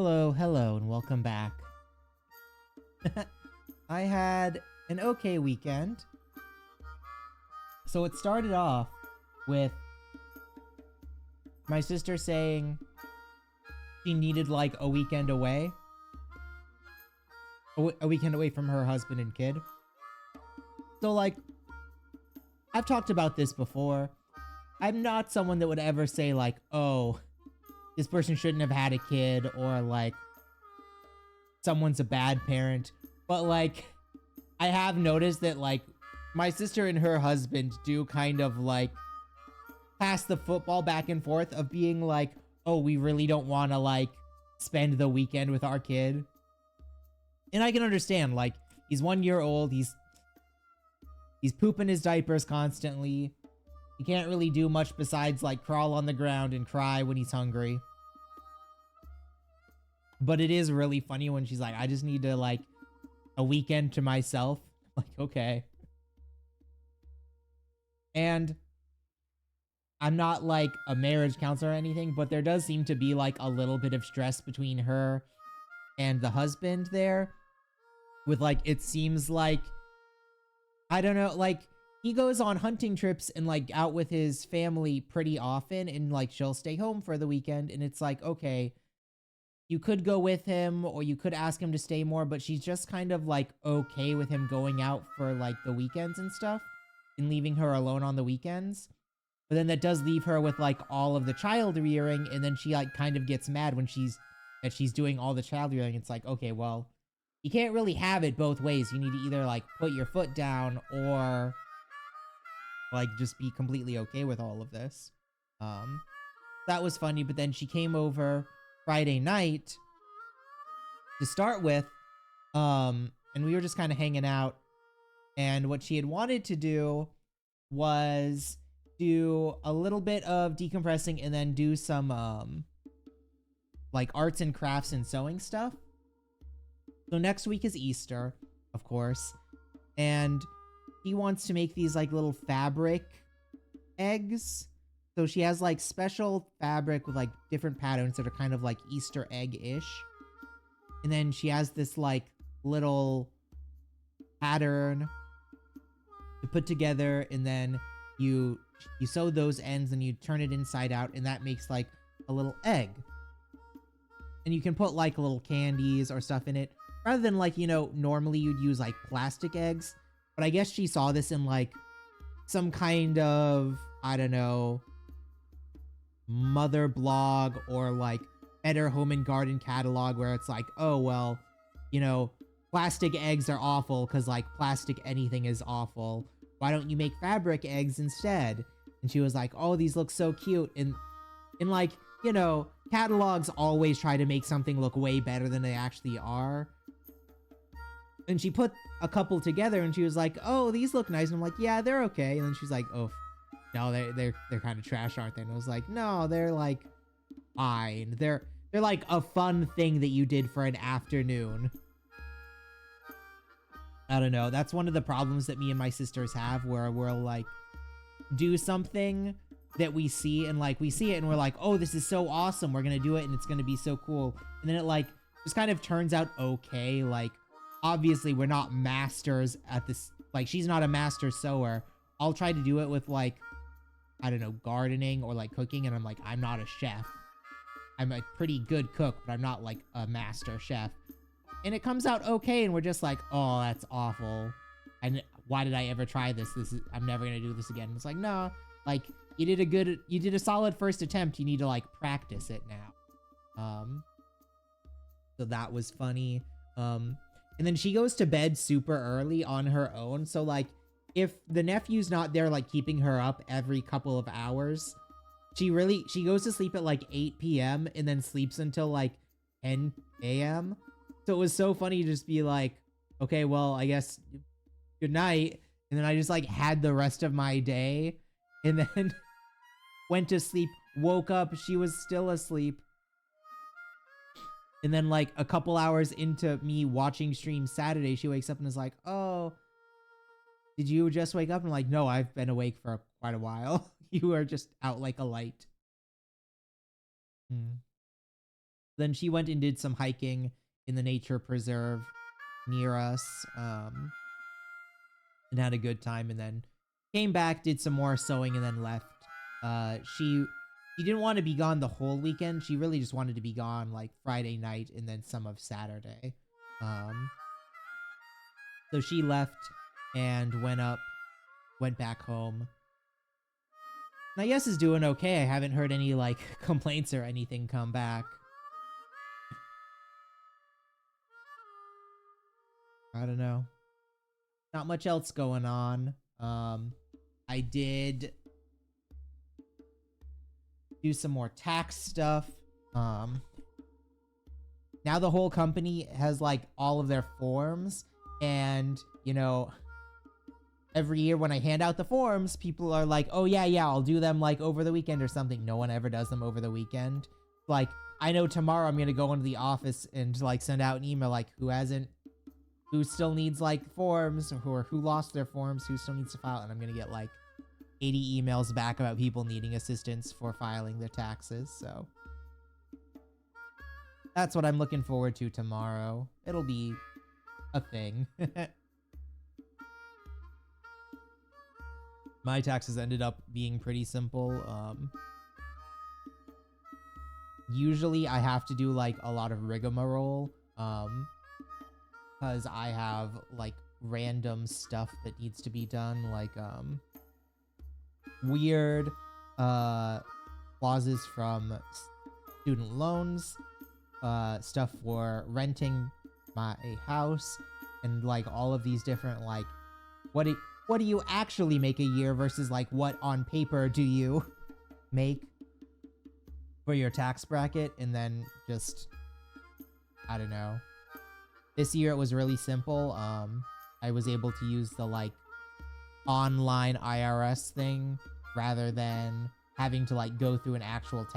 Hello, hello, and welcome back. I had an okay weekend. So it started off with my sister saying she needed like a weekend away. A weekend away from her husband and kid. So like, I've talked about this before. I'm not someone that would ever say like, oh, this person shouldn't have had a kid, or like, someone's a bad parent. But like, I have noticed that like, my sister and her husband do kind of like pass the football back and forth of being like, oh, we really don't want to like spend the weekend with our kid. And I can understand, like, he's 1 year old, he's pooping his diapers constantly. He can't really do much besides like crawl on the ground and cry when he's hungry. But it is really funny when she's like, I just need to like a weekend to myself. Like, okay. And I'm not like a marriage counselor or anything, but there does seem to be like a little bit of stress between her and the husband there. With like, it seems like, I don't know, like, he goes on hunting trips and like out with his family pretty often, and like she'll stay home for the weekend, and it's like, okay, you could go with him or you could ask him to stay more, but she's just kind of like okay with him going out for like the weekends and stuff and leaving her alone on the weekends. But then that does leave her with like all of the child rearing, and then she like kind of gets mad when she's doing all the child rearing. It's like, okay, well, you can't really have it both ways. You need to either like put your foot down or like just be completely okay with all of this. That was funny, but then she came over Friday night to start with, and we were just kind of hanging out, and what she had wanted to do was do a little bit of decompressing and then do some like arts and crafts and sewing stuff. So next week is Easter, of course, and he wants to make these like little fabric eggs. So she has like special fabric with like different patterns that are kind of like Easter egg-ish. And then she has this like little pattern to put together, and then you sew those ends and you turn it inside out, and that makes like a little egg. And you can put like little candies or stuff in it, rather than like, you know, normally you'd use like plastic eggs. But I guess she saw this in like some kind of, I don't know, mother blog or like Better Home and Garden catalog, where it's like, oh, well, you know, plastic eggs are awful because like plastic anything is awful. Why don't you make fabric eggs instead? And she was like, oh, these look so cute. And like, you know, catalogs always try to make something look way better than they actually are. And she put a couple together and she was like, oh, these look nice. And I'm like, yeah, they're okay. And then she's like, oh, no, they're kind of trash, aren't they? And I was like, no, they're like fine. They're like a fun thing that you did for an afternoon. I don't know. That's one of the problems that me and my sisters have, where we'll like do something that we see, and like we see it and we're like, oh, this is so awesome. We're going to do it and it's going to be so cool. And then it like just kind of turns out okay. Like, obviously we're not masters at this. Like, she's not a master sewer. I'll try to do it with like, I don't know, gardening or like cooking. And I'm like, I'm not a chef. I'm a pretty good cook, but I'm not like a master chef. And it comes out okay, and we're just like, oh, that's awful. And why did I ever try this? I'm never gonna do this again. It's like, no, like you did a solid first attempt. You need to like practice it now. So that was funny. And then she goes to bed super early on her own. So like, if the nephew's not there, like keeping her up every couple of hours, she goes to sleep at like 8 p.m. and then sleeps until like 10 a.m. So it was so funny to just be like, okay, well, I guess good night. And then I just like had the rest of my day, and then went to sleep, woke up, she was still asleep. And then like a couple hours into me watching stream Saturday, she wakes up and is like, oh, did you just wake up? And I'm like, no, I've been awake for quite a while. You are just out like a light. Then she went and did some hiking in the nature preserve near us, and had a good time, and then came back, did some more sewing, and then left. She didn't want to be gone the whole weekend. She really just wanted to be gone like Friday night and then some of Saturday. Um, so she left and went back home. And I guess is doing okay. I haven't heard any like complaints or anything come back. I don't know. Not much else going on. I did do some more tax stuff. Now the whole company has like all of their forms, and you know, every year when I hand out the forms, people are like, "Oh yeah, I'll do them like over the weekend or something." No one ever does them over the weekend. Like, I know tomorrow I'm gonna go into the office and like send out an email like, who still needs like forms, or who lost their forms, who still needs to file, and I'm gonna get like 80 emails back about people needing assistance for filing their taxes. So that's what I'm looking forward to tomorrow. It'll be a thing. My taxes ended up being pretty simple. Usually I have to do like a lot of rigmarole, because I have like random stuff that needs to be done, like weird clauses from student loans, stuff for renting my house, and like all of these different like what do you actually make a year versus like what on paper do you make for your tax bracket. And then just, I don't know. This year it was really simple. I was able to use the like online IRS thing rather than having to like go through an actual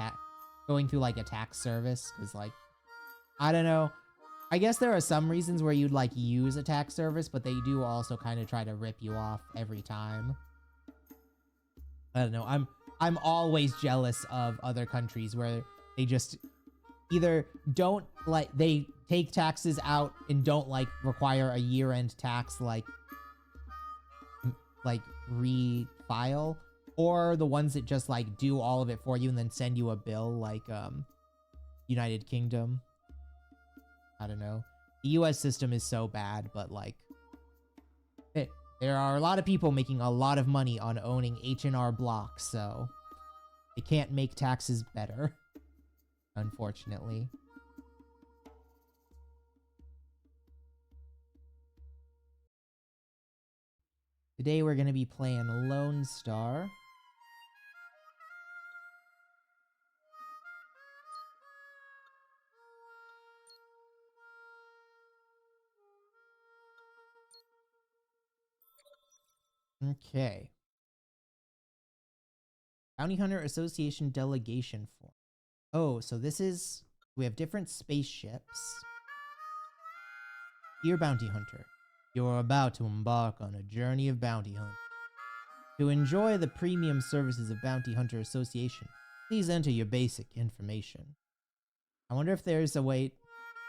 going through like a tax service, because like, I don't know. I guess there are some reasons where you'd like use a tax service, but they do also kind of try to rip you off every time. I don't know. I'm always jealous of other countries where they just either don't like, they take taxes out and don't like require a year-end tax like refile, or the ones that just like do all of it for you and then send you a bill, like United Kingdom. I don't know. The US system is so bad, but like there are a lot of people making a lot of money on owning H&R Block, so they can't make taxes better, unfortunately. Today we're going to be playing Lone Star. Okay. Bounty Hunter Association delegation form. Oh, so this is... We have different spaceships. Dear Bounty Hunter, you are about to embark on a journey of bounty hunt. To enjoy the premium services of Bounty Hunter Association, please enter your basic information. I wonder if there's a way...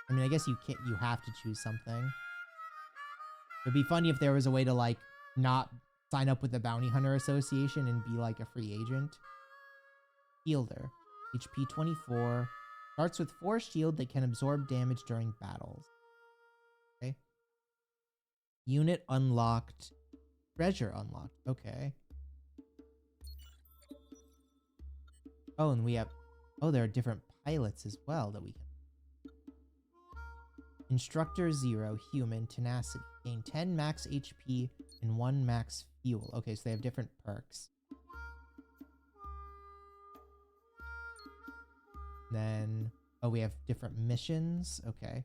I mean, I guess you can't... You have to choose something. It'd be funny if there was a way to, like, not sign up with the Bounty Hunter Association and be, like, a free agent. Fielder. HP 24. Starts with 4 shield that can absorb damage during battles. Okay. Unit unlocked. Treasure unlocked. Okay. Oh, and we have... Oh, there are different pilots as well that we can... Instructor 0, Human, Tenacity. Gain 10 max HP and 1 max fuel. Okay, so they have different perks. Then... Oh, we have different missions. Okay.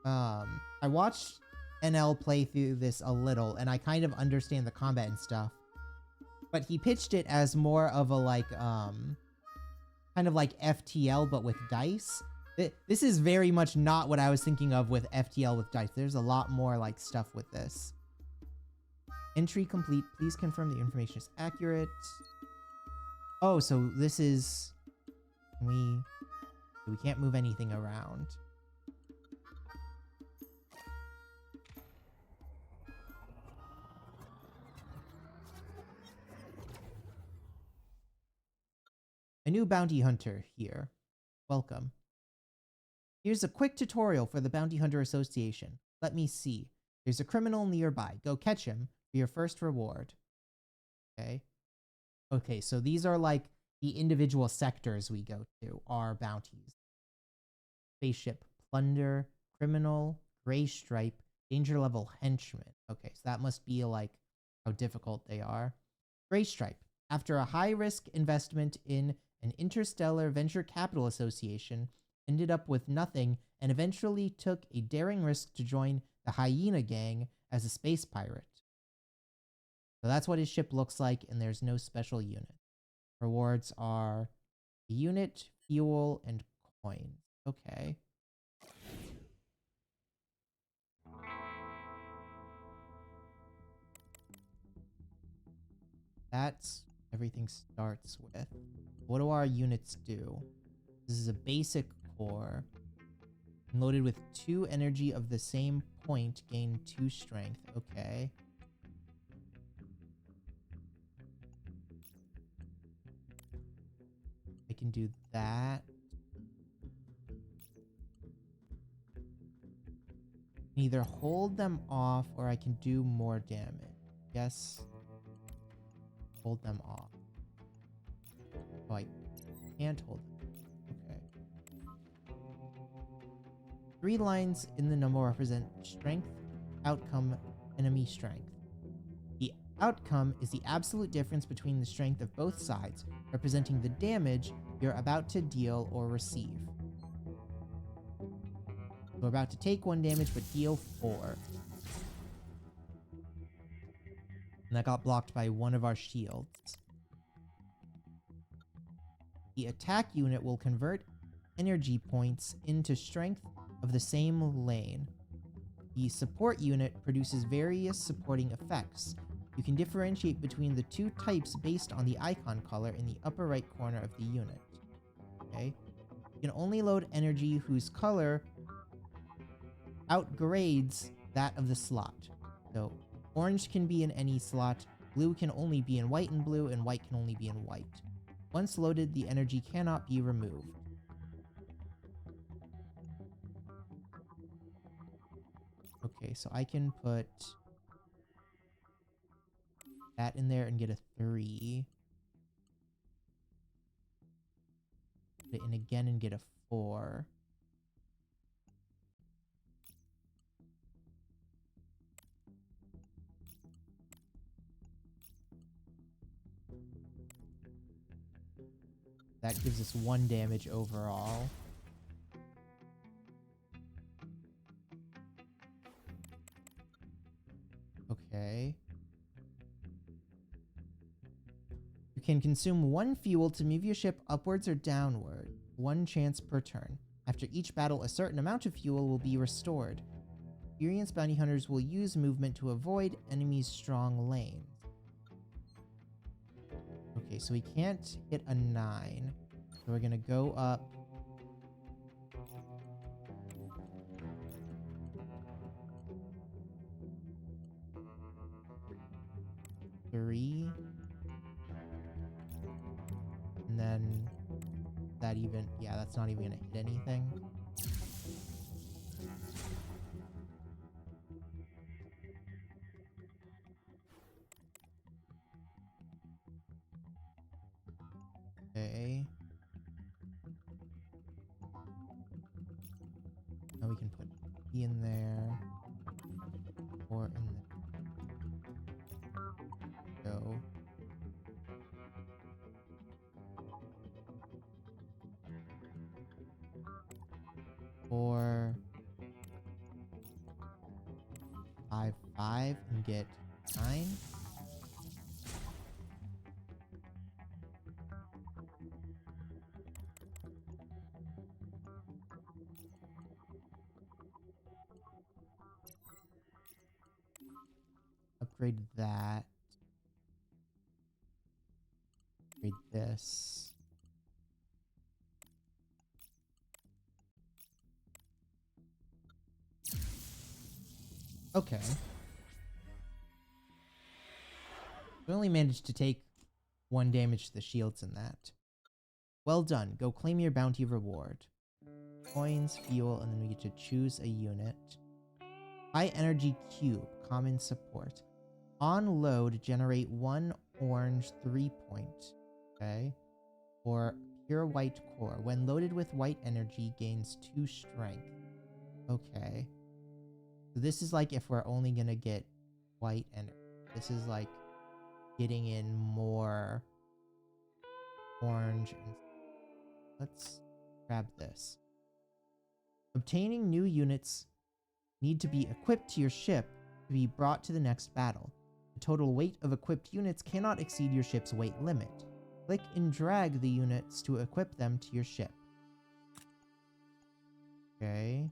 I watched NL play through this a little, and I kind of understand the combat and stuff. But he pitched it as more of a, like, kind of like FTL, but with dice. This is very much not what I was thinking of with FTL with dice. There's a lot more, like, stuff with this. Entry complete. Please confirm the information is accurate. Oh, so this is... We can't move anything around. A new bounty hunter here. Welcome. Here's a quick tutorial for the Bounty Hunter Association. Let me see. There's a criminal nearby. Go catch him for your first reward. Okay. Okay, so these are like the individual sectors we go to are bounties. Spaceship plunder, criminal, gray stripe, danger level henchman. Okay, so that must be like how difficult they are. Gray stripe. After a high-risk investment in an interstellar venture capital association, ended up with nothing and eventually took a daring risk to join the Hyena gang as a space pirate. So that's what his ship looks like, and there's no special unit. Rewards are unit, fuel, and coins. Okay. That's everything starts with. What do our units do? This is a basic core. Loaded with 2 energy of the same point, gain 2 strength. Okay. I can do that. Either hold them off or I can do more damage. Yes. Hold them off. Oh, I can't hold them. Okay. 3 lines in the number represent strength, outcome, enemy strength. The outcome is the absolute difference between the strength of both sides, representing the damage you're about to deal or receive. We're about to take 1 damage but deal 4. And that got blocked by one of our shields. The attack unit will convert energy points into strength of the same lane. The support unit produces various supporting effects. You can differentiate between the 2 types based on the icon color in the upper right corner of the unit. Okay. You can only load energy whose color outgrades that of the slot. So orange can be in any slot, blue can only be in white and blue, and white can only be in white. Once loaded, the energy cannot be removed. Okay, so I can put that in there and get a 3. Put it in again and get a 4. That gives us 1 damage overall. Okay. You can consume 1 fuel to move your ship upwards or downward. 1 chance per turn. After each battle, a certain amount of fuel will be restored. Experienced bounty hunters will use movement to avoid enemies' strong lanes. Okay, so we can't hit a 9. So we're gonna go up. Three. And then that even, yeah, that's not even gonna hit anything. Okay. Now we can put E in there. Or in the go. Or 5, 5 and get 9. Upgrade that. Upgrade this. Okay. We only managed to take 1 damage to the shields in that. Well done. Go claim your bounty reward. Coins, fuel, and then we get to choose a unit. High energy cube, common support. On load, generate 1 orange 3-point. Okay. Or pure white core. When loaded with white energy, gains 2 strength. Okay. So this is like if we're only gonna get white energy. This is like getting in more orange. And let's grab this. Obtaining new units need to be equipped to your ship to be brought to the next battle. The total weight of equipped units cannot exceed your ship's weight limit. Click and drag the units to equip them to your ship. Okay.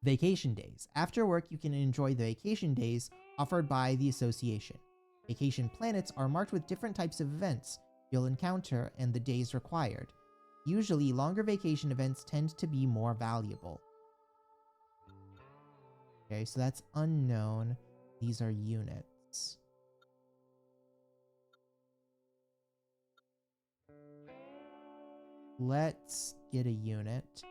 Vacation days. After work, you can enjoy the vacation days offered by the association. Vacation planets are marked with different types of events you'll encounter and the days required. Usually, longer vacation events tend to be more valuable. Okay, so that's unknown. These are units. Let's get a unit.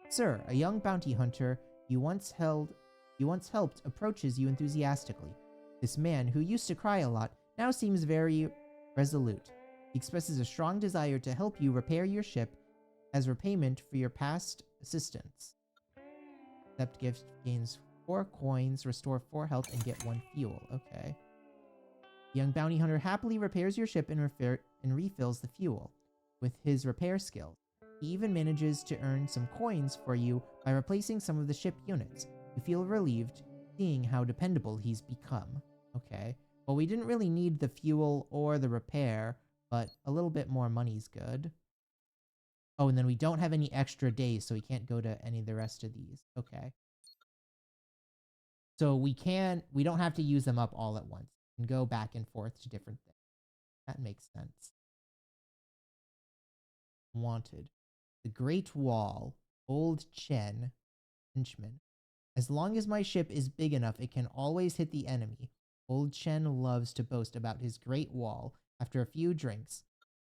Sir, a young bounty hunter you once helped approaches you enthusiastically. This man, who used to cry a lot, now seems very resolute. He expresses a strong desire to help you repair your ship as repayment for your past assistance. Accept gift, gains 4 coins, restore 4 health, and get 1 fuel. Okay. Young bounty hunter happily repairs your ship and refills the fuel with his repair skills. He even manages to earn some coins for you by replacing some of the ship units. You feel relieved seeing how dependable he's become. Okay. Well, we didn't really need the fuel or the repair, but a little bit more money's good. Oh, and then we don't have any extra days, so we can't go to any of the rest of these. Okay. So we don't have to use them up all at once. We can go back and forth to different things. That makes sense. Wanted. The Great Wall. Old Chen. Henchman. As long as my ship is big enough, it can always hit the enemy. Old Chen loves to boast about his Great Wall after a few drinks,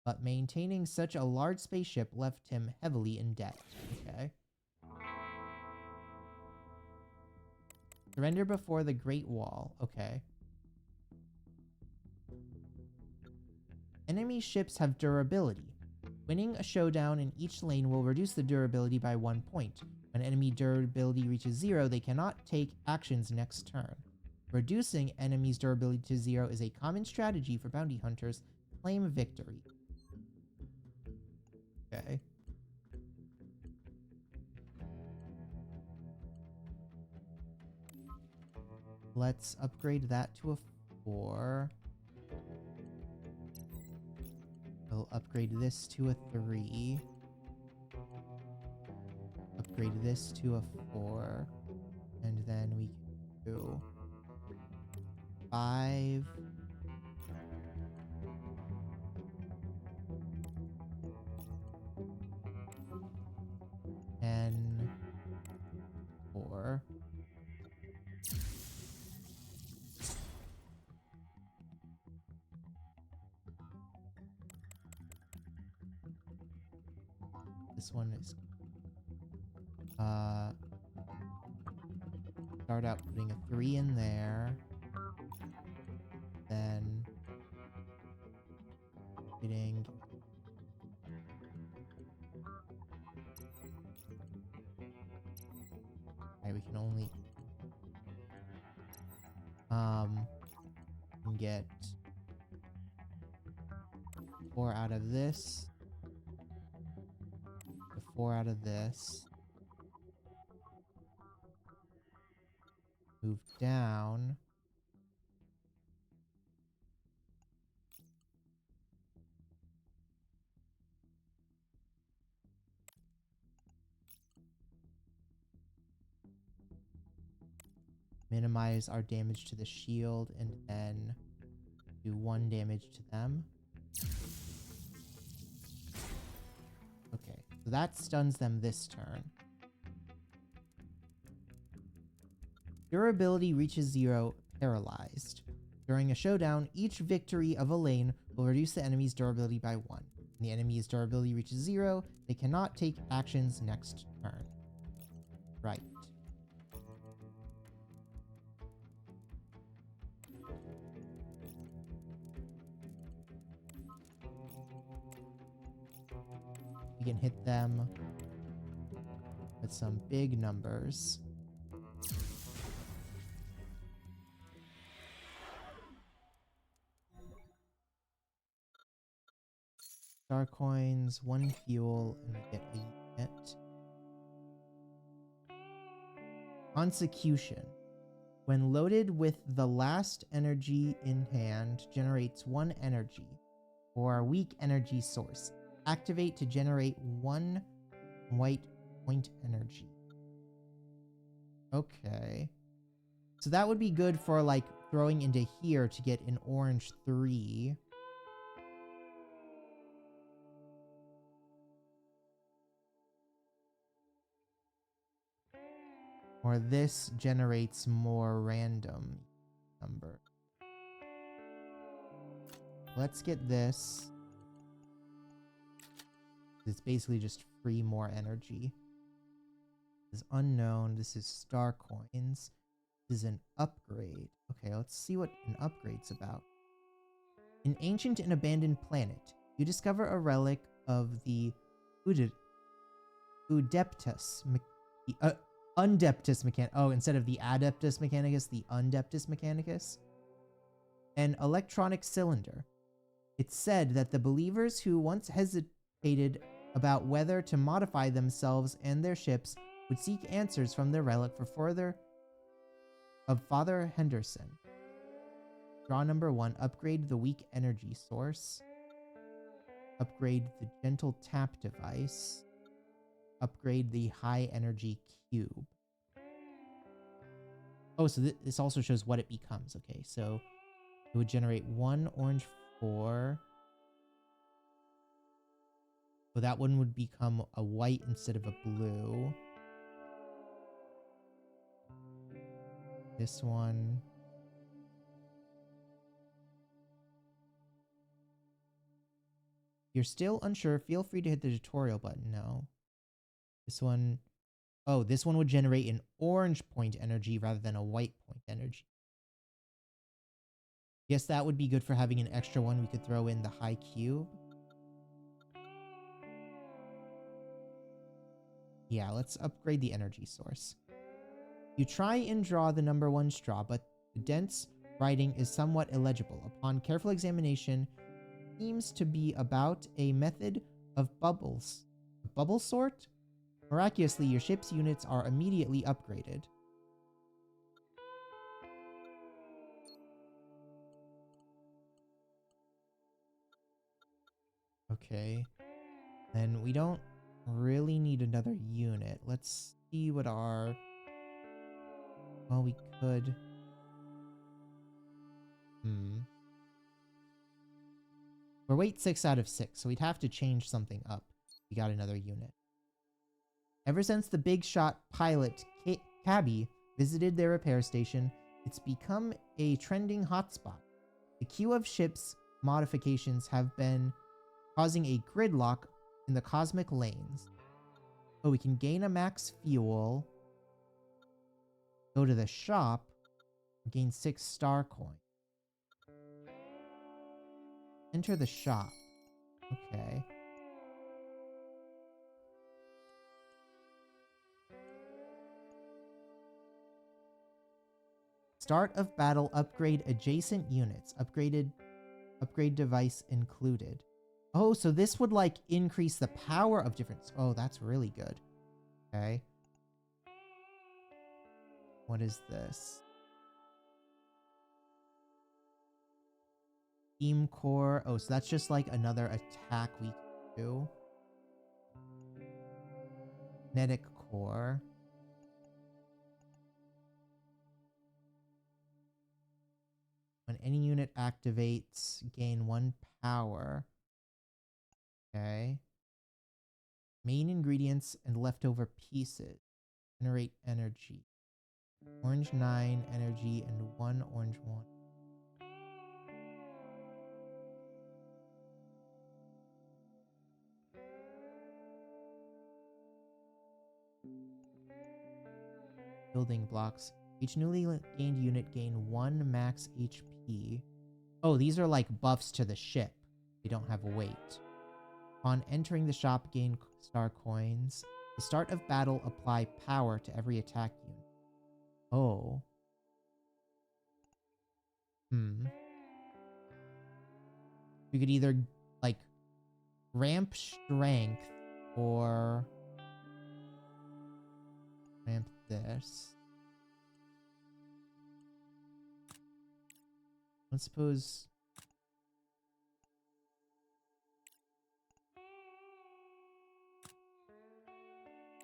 but maintaining such a large spaceship left him heavily in debt. Okay. Surrender before the Great Wall. Okay. Enemy ships have durability. Winning a showdown in each lane will reduce the durability by 1 point. When enemy durability reaches 0, they cannot take actions next turn. Reducing enemies' durability to 0 is a common strategy for bounty hunters to claim victory. Okay. Let's upgrade that to a 4. We'll upgrade this to a 3. Upgrade this to a 4. And then we can do 5. And 4. This one is start out putting a 3 in there. Then getting we can only get 4 out of this, 4 out of this, move down, minimize our damage to the shield, and then do 1 damage to them. Okay, so that stuns them this turn. Durability reaches 0, paralyzed. During a showdown, each victory of a lane will reduce the enemy's durability by 1. When the enemy's durability reaches 0, they cannot take actions next turn. Right. We can hit them with some big numbers. Star coins, 1 fuel, and we get a unit. Consecution. When loaded with the last energy in hand, generates 1 energy or a weak energy source. Activate to generate 1 white point energy. Okay. So that would be good for like throwing into here to get an orange 3. Or this generates more random number. Let's get this. It's basically just free more energy. This is unknown. This is star coins. This is an upgrade. Okay, let's see what an upgrade's about. An ancient and abandoned planet. You discover a relic of the Udeptus Undeptus Mechanicus. Oh, instead of the Adeptus Mechanicus, the Undeptus Mechanicus. An electronic cylinder. It's said that the believers who once hesitated about whether to modify themselves and their ships would seek answers from the relic for Father Henderson. Draw number 1. Upgrade the weak energy source. Upgrade the gentle tap device. Upgrade the high energy cube. Oh, so this also shows what it becomes. Okay, so it would generate 1 orange 4. So that one would become a white instead of a blue. This one. If you're still unsure, feel free to hit the tutorial button. No. This one. Oh, this one would generate an orange point energy rather than a white point energy. Guess that would be good for having an extra one. We could throw in the high cube. Yeah, let's upgrade the energy source. You try and draw the number 1 straw, but the dense writing is somewhat illegible. Upon careful examination, it seems to be about a method of bubbles. A bubble sort? Miraculously, your ship's units are immediately upgraded. Okay. Then we don't really need another unit. Let's see what our... Well, we could... We're weight 6 out of 6, so we'd have to change something up. We got another unit. Ever since the big shot pilot Cabby visited their repair station, it's become a trending hotspot. The queue of ships modifications have been causing a gridlock in the cosmic lanes. Oh, we can gain a max fuel, go to the shop, gain 6 star coins. Enter the shop. Okay. Start of battle, upgrade adjacent units. Upgrade device included. Oh, so this would like increase the power of different... Oh, that's really good. Okay. What is this? Team core. Oh, so that's just like another attack we can do. Kinetic core. When any unit activates, gain 1 power. Okay. Main ingredients and leftover pieces. Generate energy. Orange 9 energy and 1 orange 1. Building blocks. Each newly gained unit gain 1 max HP. Oh, these are like buffs to the ship. They don't have weight. Upon entering the shop, gain star coins. The start of battle, apply power to every attack unit. Oh. You could either, like, ramp strength or ramp this. Let's suppose...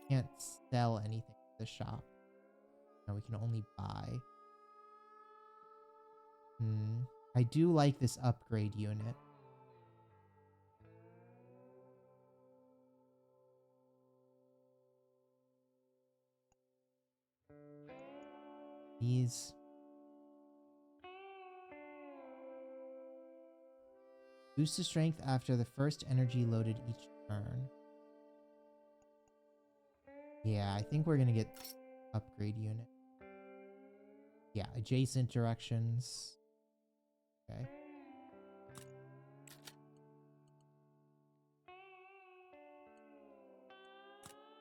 Can't sell anything at the shop. No, we can only buy. I do like this upgrade unit. These... Boost the strength after the first energy loaded each turn. Yeah, I think we're gonna get upgrade unit. Yeah, adjacent directions. Okay.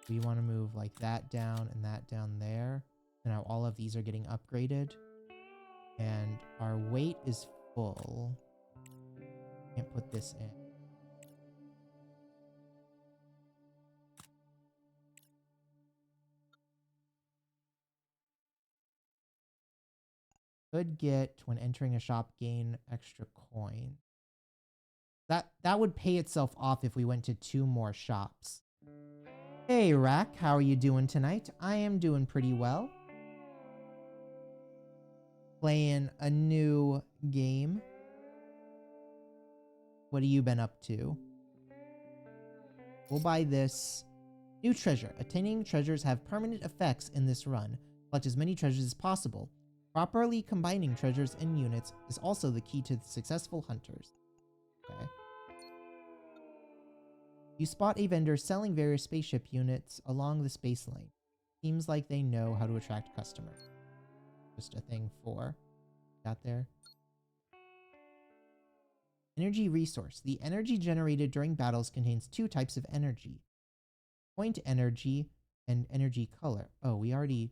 We want to move like that down and that down there. So now all of these are getting upgraded. And our weight is full. Can't put this in. Could get, when entering a shop, gain extra coin. That would pay itself off if we went to 2 more shops. Hey, Rack, how are you doing tonight? I am doing pretty well. Playing a new game. What have you been up to? We'll buy this. New treasure. Attaining treasures have permanent effects in this run. Collect as many treasures as possible. Properly combining treasures and units is also the key to successful hunters. Okay. You spot a vendor selling various spaceship units along the space lane. Seems like they know how to attract customers. Just a thing for... Got there? Energy resource. The energy generated during battles contains 2 types of energy. Point energy and energy color. Oh, we already...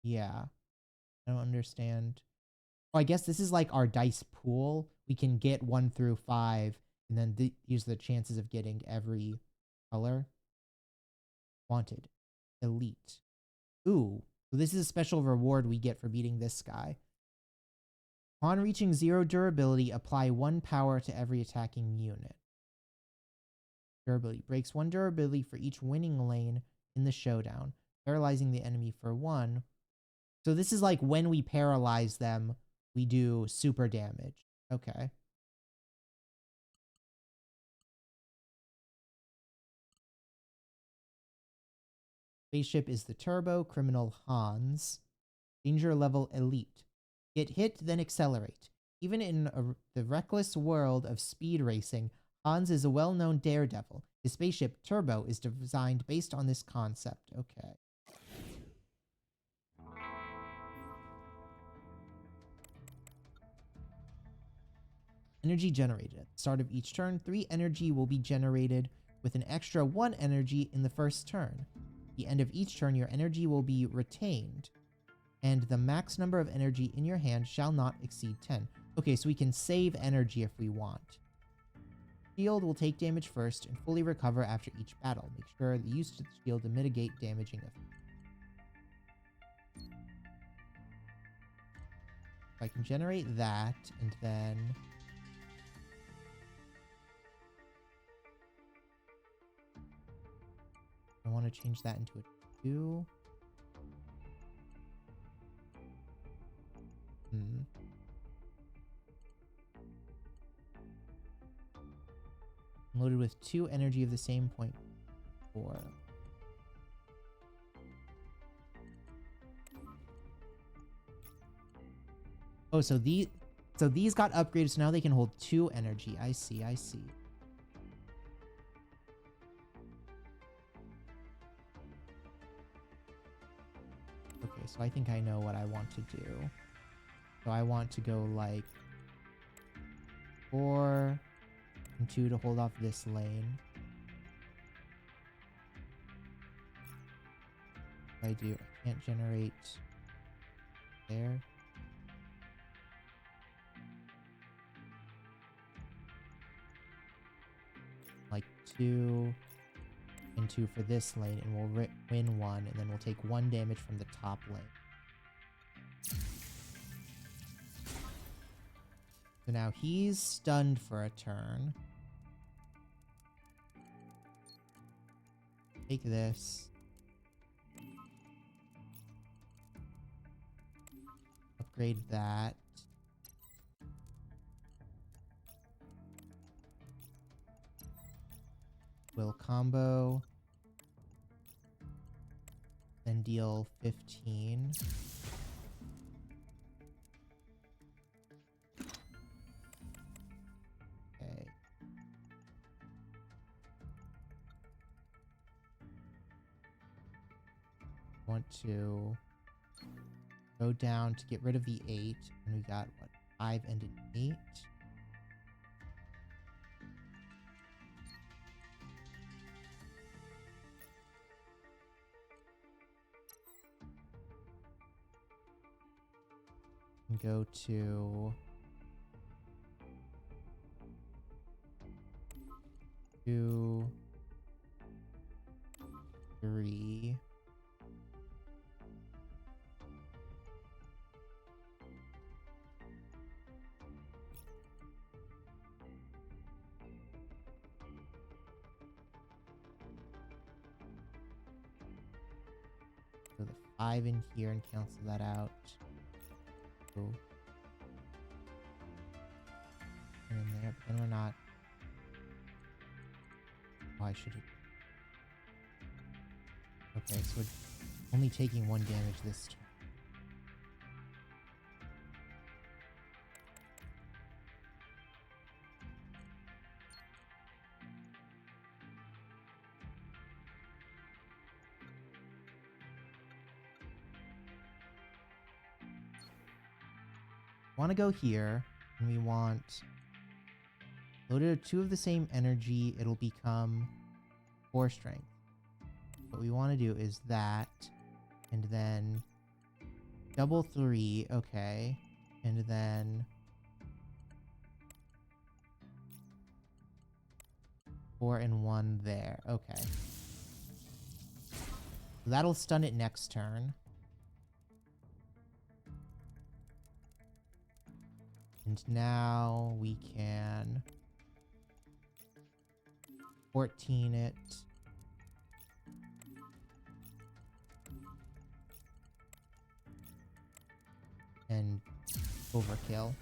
Yeah. I don't understand. Oh, I guess this is like our dice pool. We can get 1 through 5 and then use the chances of getting every color. Wanted. Elite. Ooh. So this is a special reward we get for beating this guy. Upon reaching 0 durability, apply 1 power to every attacking unit. Durability. Breaks 1 durability for each winning lane in the showdown, paralyzing the enemy for 1. So this is like when we paralyze them, we do super damage. Okay. Spaceship is the Turbo, Criminal Hans. Danger level Elite. Get hit, then accelerate. Even in the reckless world of speed racing, Hans is a well-known daredevil. His spaceship, Turbo, is designed based on this concept. Okay. Energy generated. At the start of each turn, 3 energy will be generated with an extra 1 energy in the first turn. At the end of each turn, your energy will be retained, and the max number of energy in your hand shall not exceed 10. Okay, so we can save energy if we want. Shield will take damage first and fully recover after each battle. Make sure the use of the shield to mitigate damaging effects. I can generate that, and then... I want to change that into a 2. Loaded with 2 energy of the same point. 4. Oh, so these got upgraded, so now they can hold 2 energy. I see, I see. Okay, so I think I know what I want to do. So I want to go like 4 and 2 to hold off this lane. I can't generate there. Like 2 and 2 for this lane, and we'll win 1, and then we'll take 1 damage from the top lane. So now he's stunned for a turn. Take this. Upgrade that. Will combo. Then deal 15. Okay. Want to go down to get rid of the 8, and we got what, 5 and an 8. And go to 2, 3. So the 5 in here and cancel that out. So, and in there, but then we're not. Oh, I should have. Okay, so we're only taking 1 damage this turn. Want to go here, and we want loaded 2 of the same energy. It'll become 4 strength. What we want to do is that, and then double 3, okay, and then 4 and 1 there, okay. That'll stun it next turn. And now we can 14 it. And overkill.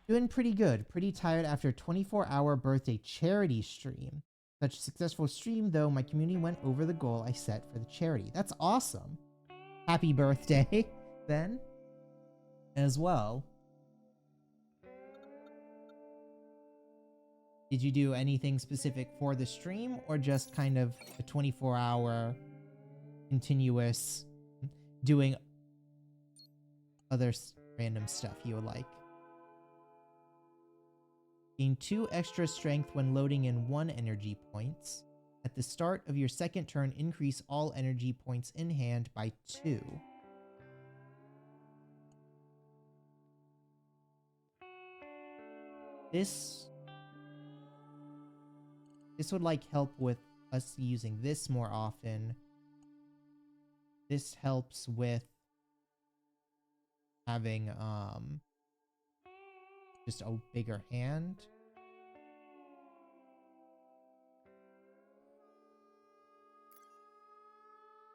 Doing pretty good. Pretty tired after a 24-hour birthday charity stream. Such a successful stream, though, my community went over the goal I set for the charity. That's awesome. Happy birthday, then, as well. Did you do anything specific for the stream, or just kind of a 24-hour continuous doing other random stuff you would like? Gain 2 extra strength when loading in 1 energy points. At the start of your second turn, increase all energy points in hand by 2. This would like help with us using this more often. This helps with having just a bigger hand.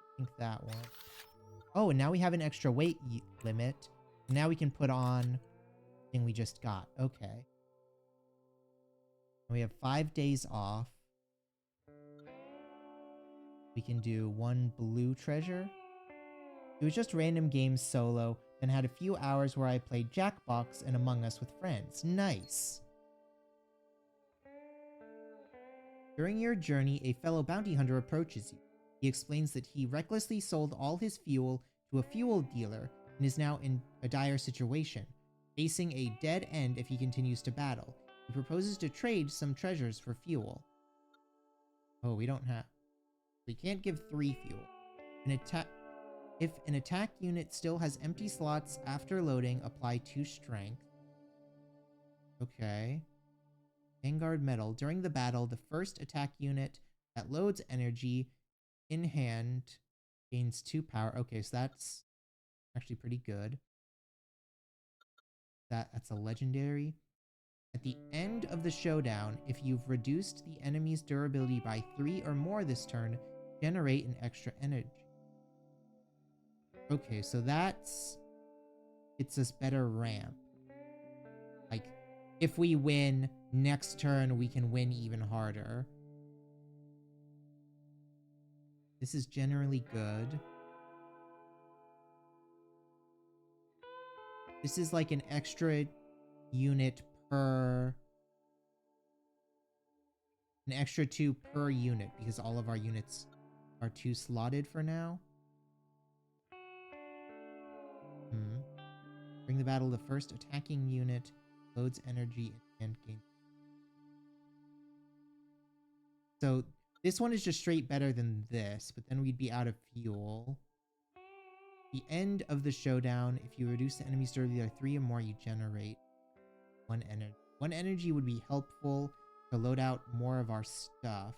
I think that one. Oh, and now we have an extra weight limit. Now we can put on the thing we just got. Okay. We have 5 days off. We can do 1 blue treasure. It was just random games solo, then had a few hours where I played Jackbox and Among Us with friends. Nice. During your journey, a fellow bounty hunter approaches you. He explains that he recklessly sold all his fuel to a fuel dealer and is now in a dire situation, facing a dead end if he continues to battle. He proposes to trade some treasures for fuel. Oh, we don't have... We can't give 3 fuel. If an attack unit still has empty slots after loading, apply 2 strength. Okay. Vanguard Medal. During the battle, the first attack unit that loads energy in hand gains 2 power. Okay, so that's actually pretty good. That's a legendary. At the end of the showdown, if you've reduced the enemy's durability by 3 or more this turn, generate an extra energy. Okay, so that's... It's us better ramp. Like, if we win, next turn we can win even harder. This is generally good. This is like an extra unit per... An extra 2 per unit, because all of our units are 2 slotted for now. Bring the battle, the first attacking unit loads energy and gain. So this one is just straight better than this, but then we'd be out of fuel. The end of the showdown, if you reduce the enemy's durability by 3 or more, you generate 1 energy. 1 energy would be helpful to load out more of our stuff.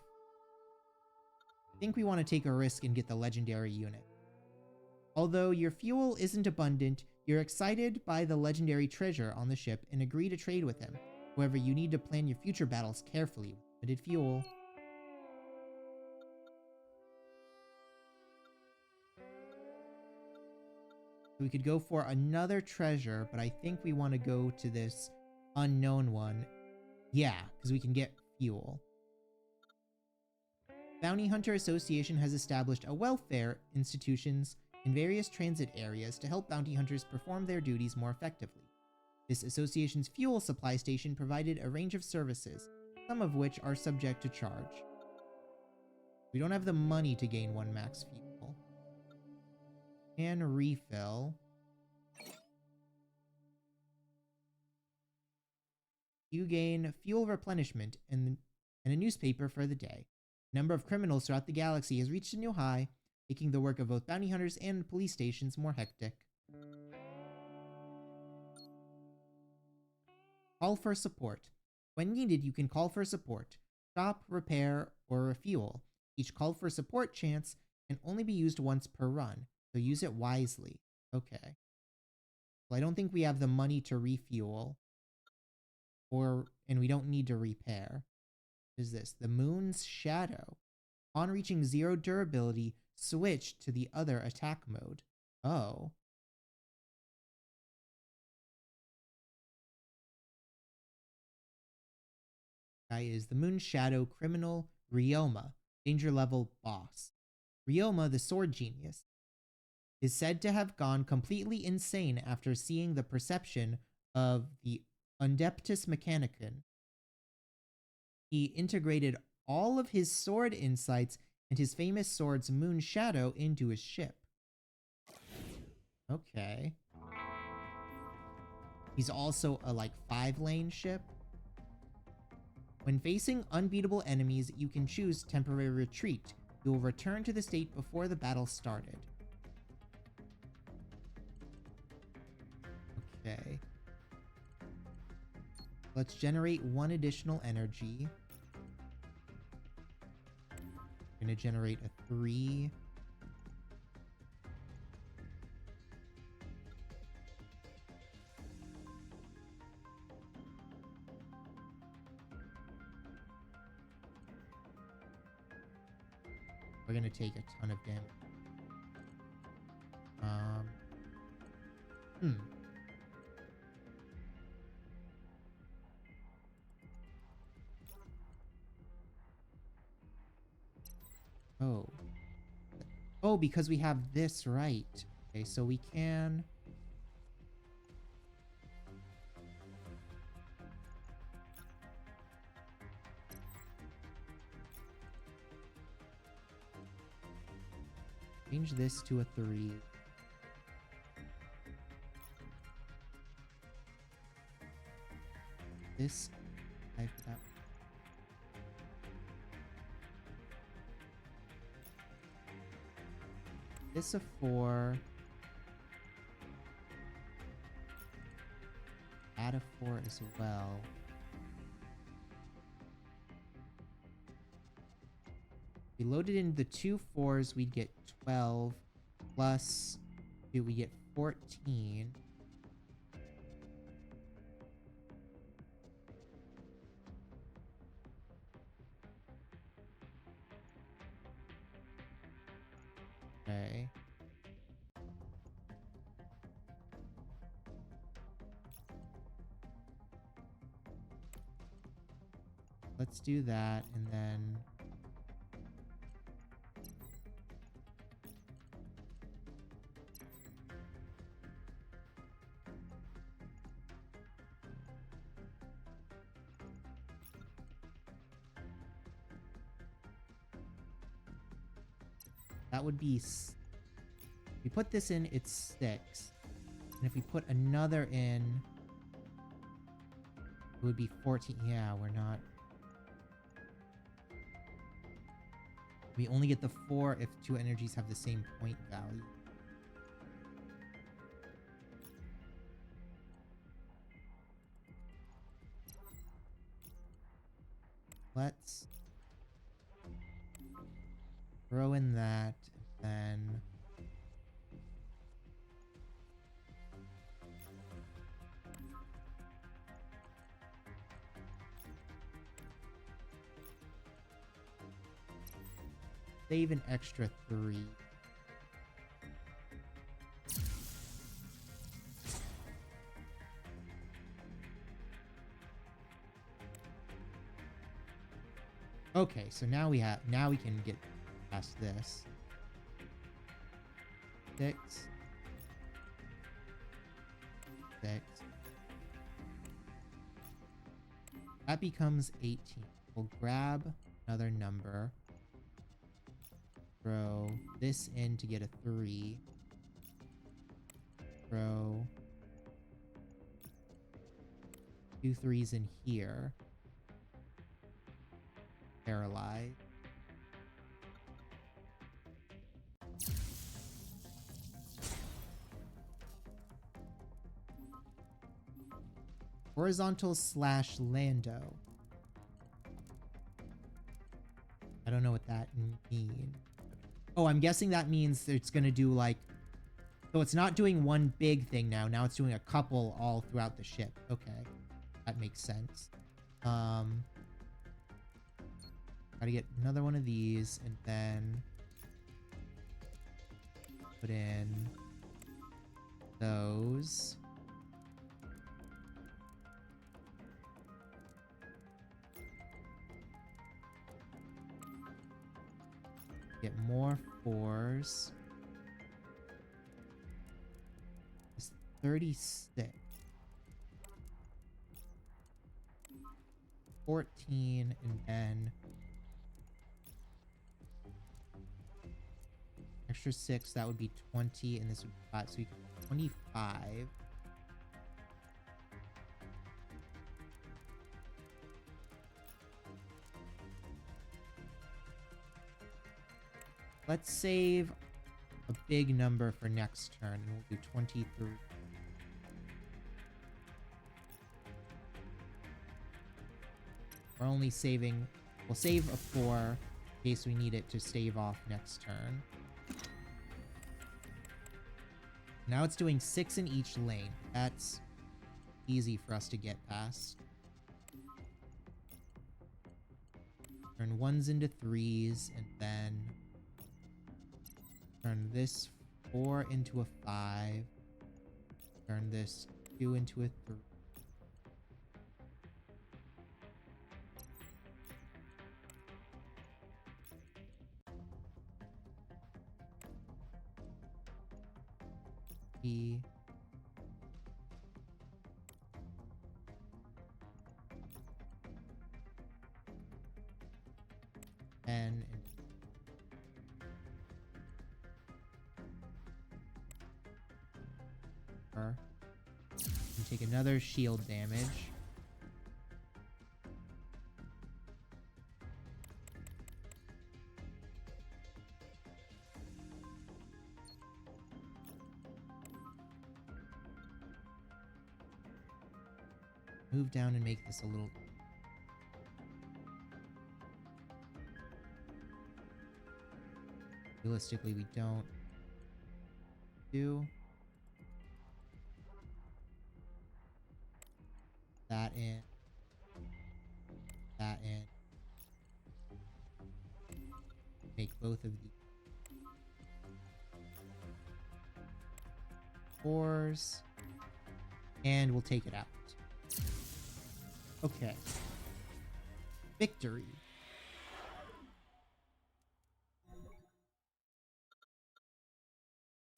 I think we want to take a risk and get the legendary unit. Although your fuel isn't abundant, you're excited by the legendary treasure on the ship and agree to trade with him. However, you need to plan your future battles carefully with limited fuel. We could go for another treasure, but I think we want to go to this unknown one. Yeah, because we can get fuel. Bounty Hunter Association has established a welfare institutions in various transit areas to help bounty hunters perform their duties more effectively. This association's fuel supply station provided a range of services, some of which are subject to charge. We don't have the money to gain 1 max fuel. And refill. You gain fuel replenishment and a newspaper for the day. The number of criminals throughout the galaxy has reached a new high, making the work of both bounty hunters and police stations more hectic. Call for support. When needed, you can call for support. Stop, repair, or refuel. Each call for support chance can only be used once per run, so use it wisely. Okay. Well, I don't think we have the money to refuel. And we don't need to repair. What is this? The Moon's Shadow. On reaching 0 durability, switch to the other attack mode. Oh. Guy is the Moon's Shadow criminal Ryoma, danger level boss. Ryoma, the sword genius, is said to have gone completely insane after seeing the perception of the Undeptus Mechanicum. He integrated all of his sword insights and his famous sword's Moon Shadow into his ship. Okay. He's also a 5-lane ship. When facing unbeatable enemies, you can choose temporary retreat. You will return to the state before the battle started. Okay. Let's generate 1 additional energy. We're gonna generate a 3. We're gonna take a ton of damage. Oh. Oh, because we have this, right. Okay, so we can... change this to a 3. This... I forgot. This a 4. Add a 4 as well. We loaded in the 2 4s, we'd get 12. Plus 2, we get 14. Okay. Let's do that, and then... that would be... if we put this in, it's 6. And if we put another in, it would be 14. Yeah, we're not... we only get the 4 if 2 energies have the same point value. Let's throw in that, and then... save an extra 3. Okay, so now we can get past this. 6. 6. That becomes 18. We'll grab another number. Throw this in to get a 3. Throw 2 3s in here. Paralyze. Horizontal / Lando. I don't know what that means. Oh, I'm guessing that means it's gonna do like... so it's not doing one big thing now. Now it's doing a couple all throughout the ship. Okay. That makes sense. Gotta get another one of these, and then put in those. Get more 4s. It's 36. 14, and then extra 6, that would be 20, and this would be 5, so we get 25. Let's save a big number for next turn, and we'll do 23. We're only saving... we'll save a 4 in case we need it to stave off next turn. Now it's doing 6 in each lane. That's easy for us to get past. Turn 1s into 3s, and then turn this 4 into a 5. Turn this 2 into a 3. E. N and R. And take another shield damage. Move down and make this a little... Realistically, we don't do that in, that in. Make both of these 4s, and we'll take it out. Okay. Victory.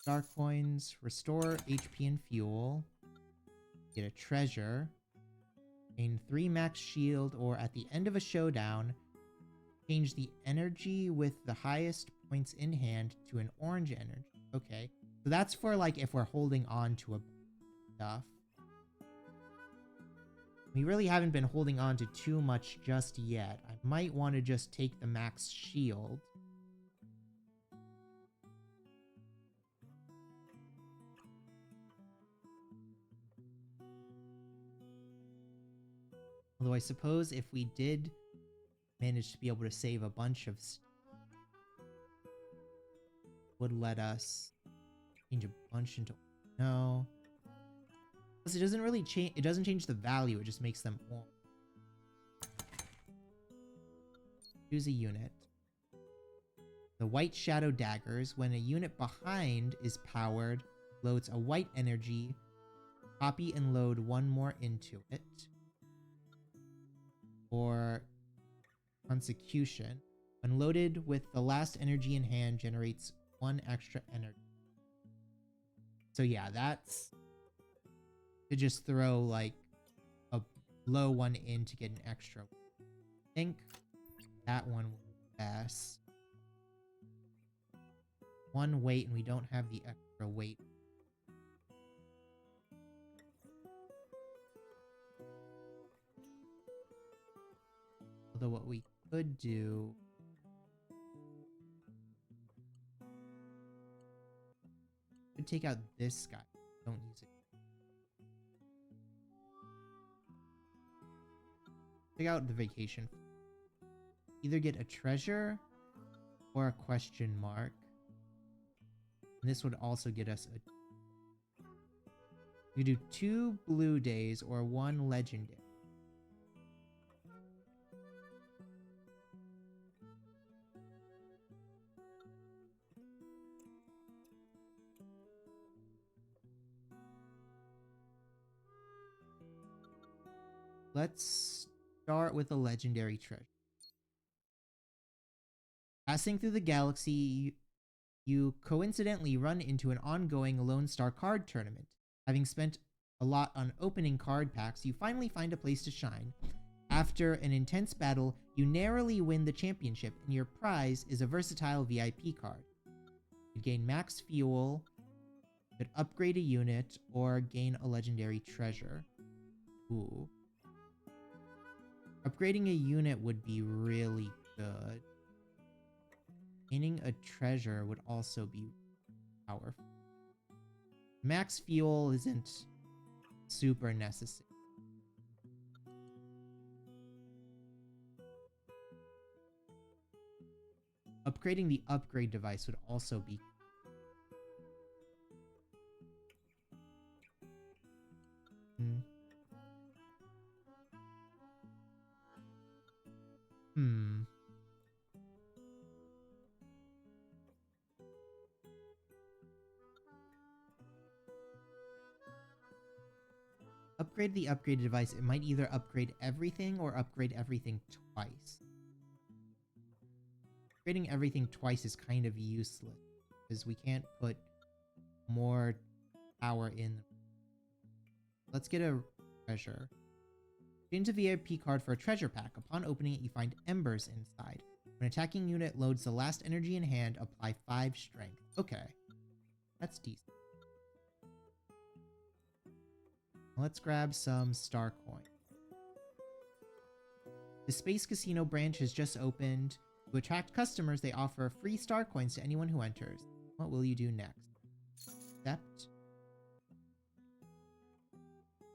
Dark coins, restore HP and fuel. Get a treasure. Gain 3 max shield, or at the end of a showdown, change the energy with the highest points in hand to an orange energy. Okay. So that's for like if we're holding on to a stuff. We really haven't been holding on to too much just yet. I might want to just take the max shield. Although I suppose if we did manage to be able to save a bunch of would let us change a bunch into... No. Plus it doesn't really change... It doesn't change the value. It just makes them more. Choose a unit. The White Shadow Daggers. When a unit behind is powered, loads a white energy. Copy and load 1 more into it. Or Consecution. When loaded with the last energy in hand, generates 1 extra energy. So yeah, that's to just throw like a low one in to get an extra. I think that one will be best. 1 weight, and we don't have the extra weight. Although what we could do... could take out this guy. Don't use it. Take out the vacation. Either get a treasure or a question mark. And this would also get us a... We do 2 blue days or 1 legendary. Let's start with a legendary treasure. Passing through the galaxy, you coincidentally run into an ongoing Lone Star card tournament. Having spent a lot on opening card packs, you finally find a place to shine. After an intense battle, you narrowly win the championship, and your prize is a versatile VIP card. You gain max fuel, could upgrade a unit, or gain a legendary treasure. Ooh. Upgrading a unit would be really good. Gaining a treasure would also be powerful. Max fuel isn't super necessary. Upgrading the upgrade device would also be... Upgrade the upgraded device. It might either upgrade everything or upgrade everything twice. Upgrading everything twice is kind of useless because we can't put more power in. Let's get a treasure. Change a VIP card for a treasure pack. Upon opening it, you find embers inside. When attacking unit loads the last energy in hand, apply 5 strength. Okay. That's decent. Let's grab some star coin. The Space Casino branch has just opened. To attract customers, they offer free star coins to anyone who enters. What will you do next? Accept.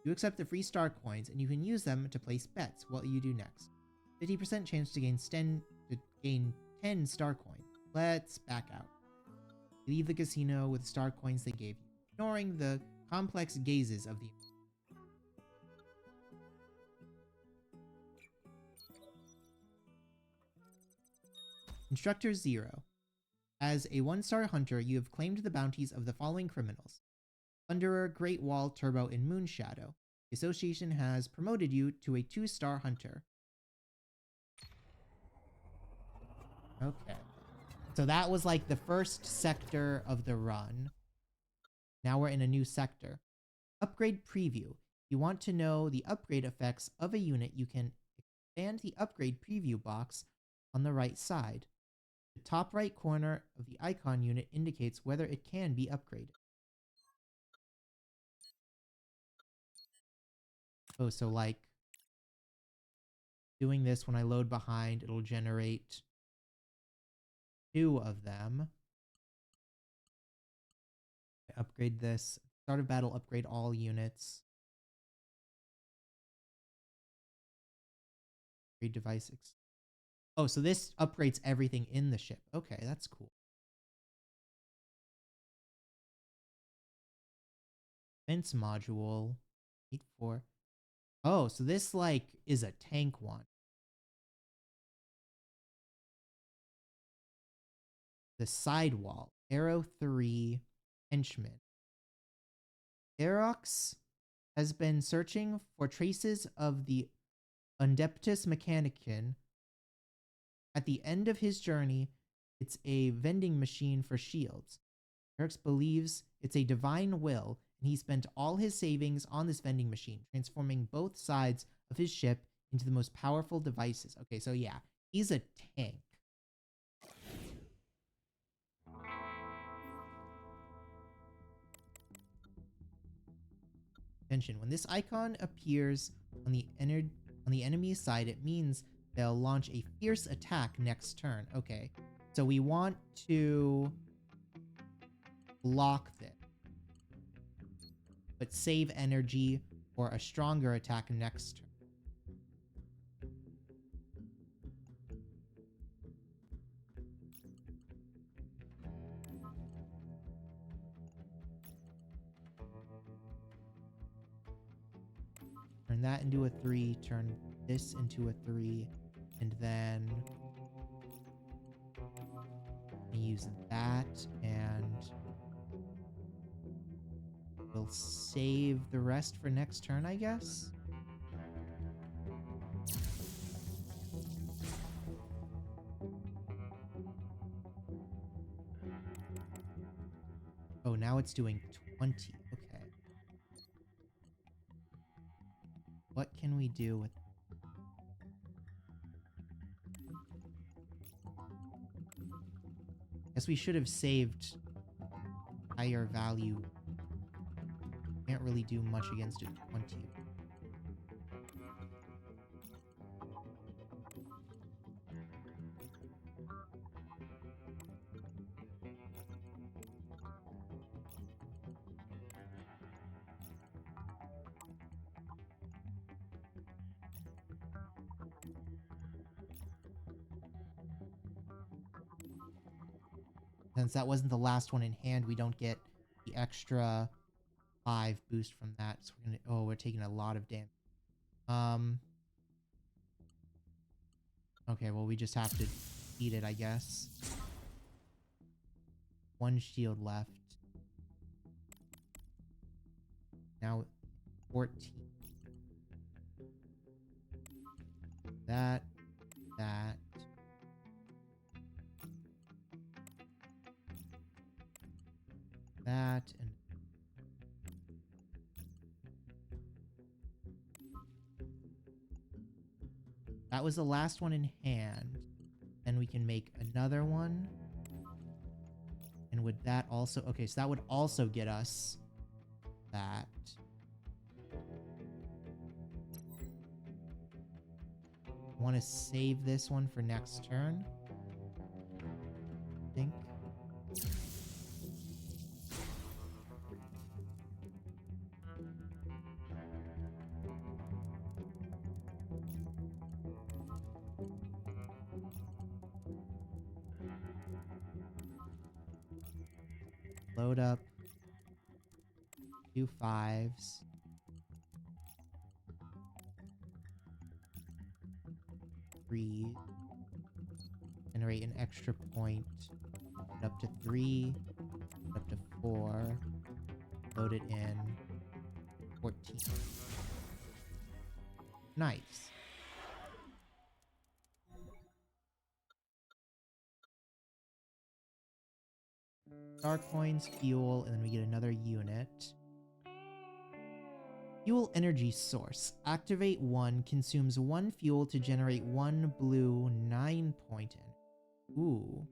You accept the free star coins, and you can use them to place bets. What will you do next? 50% chance to gain 10 star coins. Let's back out. Leave the casino with star coins they gave you, ignoring the complex gazes of the... Instructor 0. As a 1-star hunter, you have claimed the bounties of the following criminals. Thunderer, Great Wall, Turbo, and Moonshadow. The association has promoted you to a 2-star hunter. Okay. So that was like the first sector of the run. Now we're in a new sector. Upgrade preview. You want to know the upgrade effects of a unit, you can expand the upgrade preview box on the right side. The top right corner of the icon unit indicates whether it can be upgraded. Oh, so like doing this when I load behind, it'll generate 2 of them. I upgrade this. Start of battle, upgrade all units. Upgrade device. Oh, so this upgrades everything in the ship. Okay, that's cool. Defense module. 8-4. Oh, so this like is a tank one. The sidewall. Arrow 3. Henchman. Aerox has been searching for traces of the Undeptus Mechanicum. At the end of his journey, it's a vending machine for shields. Aerox believes it's a divine will, and he spent all his savings on this vending machine, transforming both sides of his ship into the most powerful devices. Okay, so yeah, he's a tank. Attention, when this icon appears on the enemy's side, it means they'll launch a fierce attack next turn. Okay, so we want to block this, but save energy for a stronger attack next turn. Turn that into a 3, turn this into a 3, and then use that, and we'll save the rest for next turn, I guess? Oh, now it's doing 20. Okay. What can we do with... Guess we should have saved higher value. Can't really do much against it. 20. Since that wasn't the last one in hand, we don't get the extra 5 boost from that. So we're gonna... Oh, we're taking a lot of damage. Okay, well, we just have to eat it, I guess. 1 shield left. Now 14. That. That, and That was the last one in hand. Then we can make another one. And would that also... Okay, so that would also get us that. I want to save this one for next turn. I think. Load up. 2 5s. Three. Generate an extra point. Put up to 3. Put up to 4. Load it in. 14. Nice. Star coins, fuel, and then we get another unit. Fuel energy source. Activate 1. Consumes 1 fuel to generate 1 blue 9-point in. Ooh.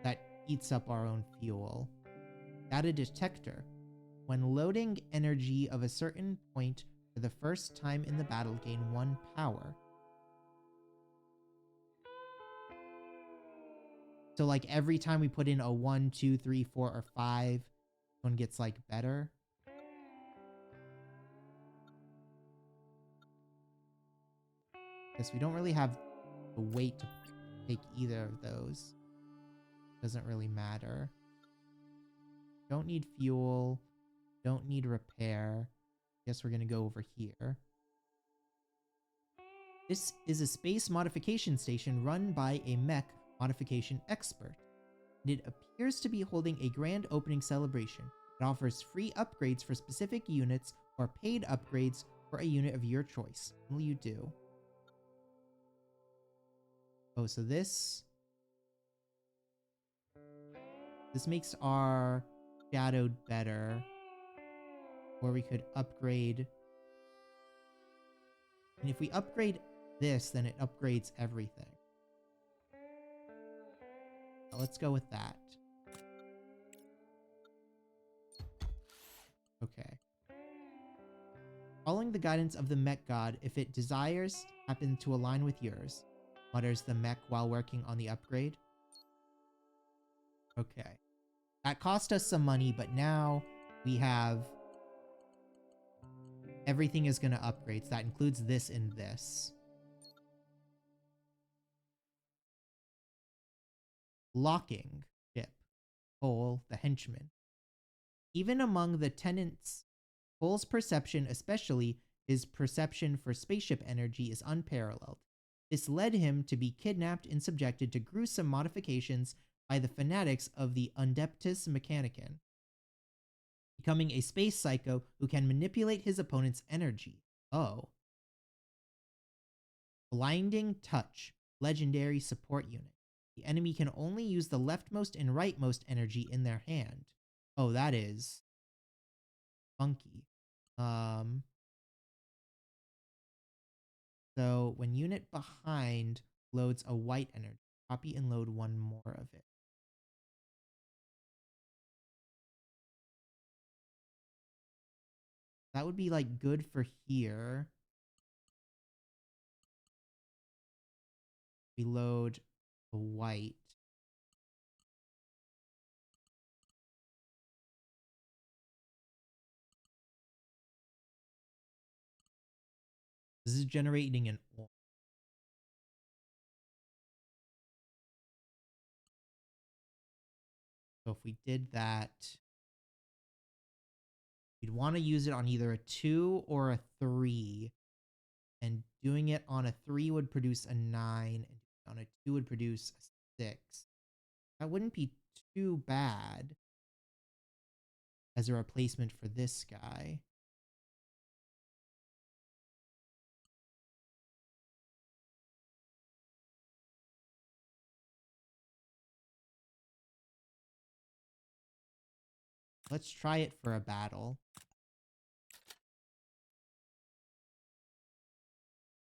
That eats up our own fuel. Add a detector. When loading energy of a certain point for the first time in the battle, gain 1 power. So like every time we put in a 1, 2, 3, 4, or 5, one gets like better. Guess we don't really have the weight to take either of those. Doesn't really matter. Don't need fuel. Don't need repair. Guess we're gonna go over here. This is a space modification station run by a mech modification expert. And it appears to be holding a grand opening celebration. It offers free upgrades for specific units or paid upgrades for a unit of your choice. What will you do? Oh, so this makes our shadowed better. Or we could upgrade. And if we upgrade this, then it upgrades everything. Let's go with that. Okay. Following the guidance of the mech god, if it desires happen to align with yours, mutters the mech while working on the upgrade. Okay. That cost us some money, but now we have... Everything is going to upgrade. So that includes this and this. Locking ship. Cole, the henchman. Even among the tenants, Cole's perception, especially his perception for spaceship energy, is unparalleled. This led him to be kidnapped and subjected to gruesome modifications by the fanatics of the Undeptus Mechanicum, becoming a space psycho who can manipulate his opponent's energy. Oh. Blinding Touch, legendary support unit. The enemy can only use the leftmost and rightmost energy in their hand. Oh, that is funky. So when unit behind loads a white energy, copy and load 1 more of it. That would be like good for here. We load the white. This is generating an orange. So if we did that, we'd want to use it on either a 2 or a 3. And doing it on a 3 would produce a 9. And on a 2 would produce a 6. That wouldn't be too bad as a replacement for this guy. Let's try it for a battle.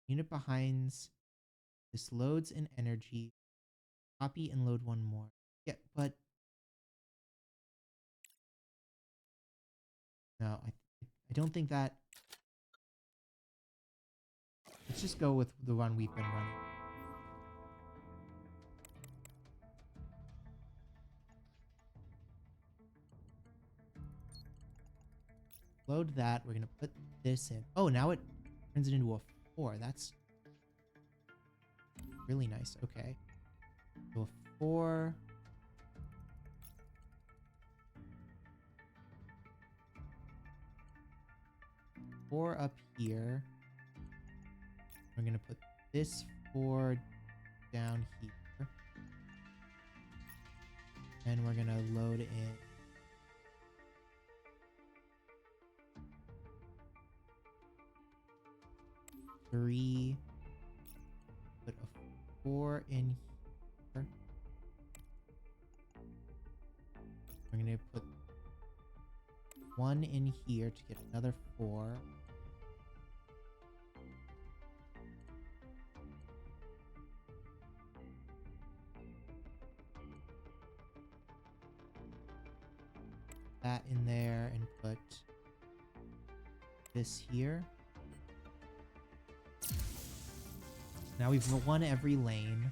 Unit behind this loads in energy. Copy and load one more. Yeah, but no, I don't think that. Let's just go with the one we've been running. Load that. We're gonna put this in. Oh, now it turns it into a 4. That's really nice. Okay. So a 4. 4 up here. We're gonna put this 4 down here. And we're gonna load in 3. Put a 4 in here. We're gonna put 1 in here to get another 4. That in there and put this here. Now we've won every lane.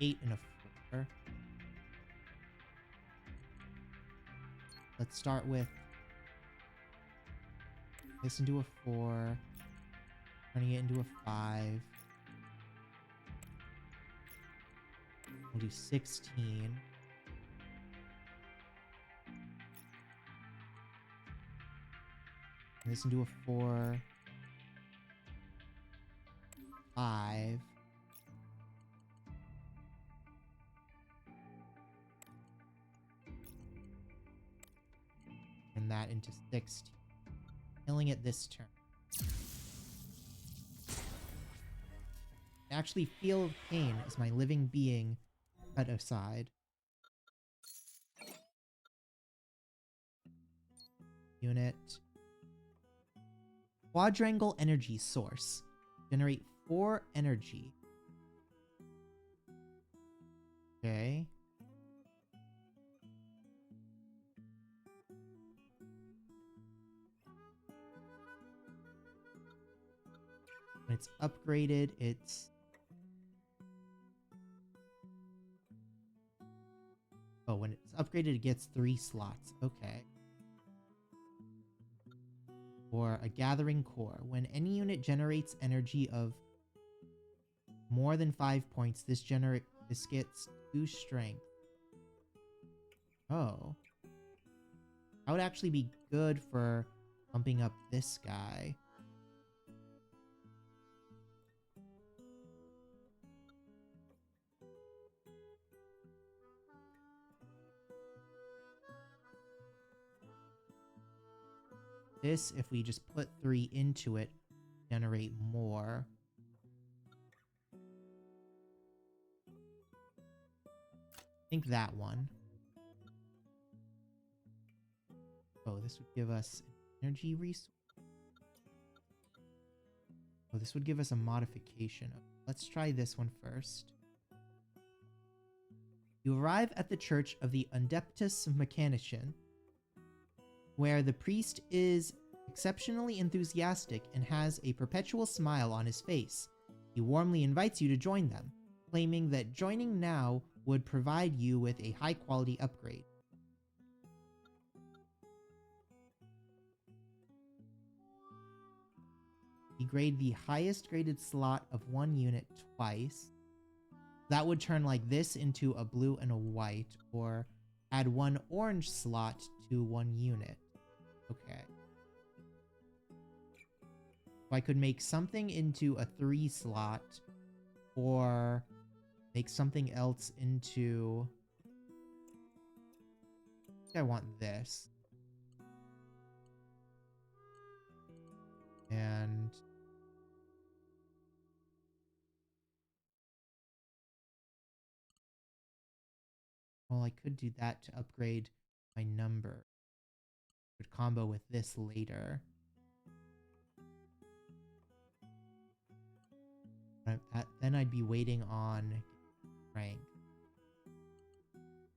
Eight and a 4. Let's start with this into a 4. Turning it into a 5. We'll do 16. Turn this into a 4. 5. Turn that into 16. Killing it this turn. I actually feel pain as my living being cut aside. Unit. Quadrangle energy source. Generate 4 energy. Okay. When it's upgraded, it's... Oh, when it's upgraded, it gets 3 slots. Okay. Or a gathering core. When any unit generates energy of more than 5 points, this gets 2 strength. Oh. That would actually be good for pumping up this guy. This, if we just put 3 into it, generate more. I think that one. Oh, this would give us an energy resource. Oh, this would give us a modification. Let's try this one first. You arrive at the church of the Undeptus Mechanician, where the priest is exceptionally enthusiastic and has a perpetual smile on his face. He warmly invites you to join them, claiming that joining now would provide you with a high-quality upgrade. Degrade the highest graded slot of 1 unit twice. That would turn like this into a blue and a white, or add 1 orange slot to 1 unit. Okay. So I could make something into a 3 slot, or make something else into... I think I want this. And... well, I could do that to upgrade my number. Could combo with this later. Then I'd be waiting on rank.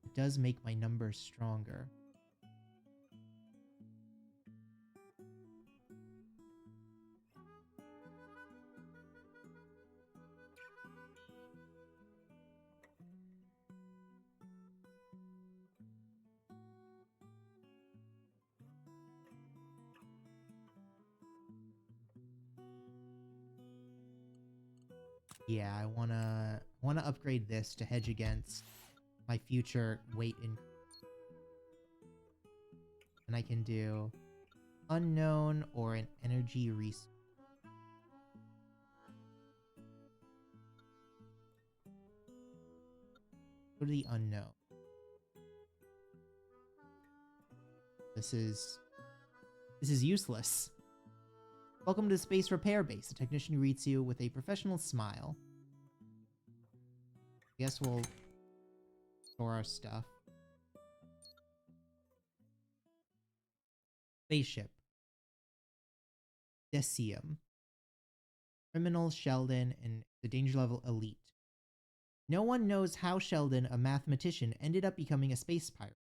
It does make my numbers stronger. Yeah, I wanna upgrade this to hedge against my future weight in, and I can do unknown or an energy resource. Go to the unknown. This is useless. Welcome to the Space Repair Base. The technician greets you with a professional smile. Guess we'll store our stuff. Spaceship. Decium. Criminal Sheldon and the danger level elite. No one knows how Sheldon, a mathematician, ended up becoming a space pirate.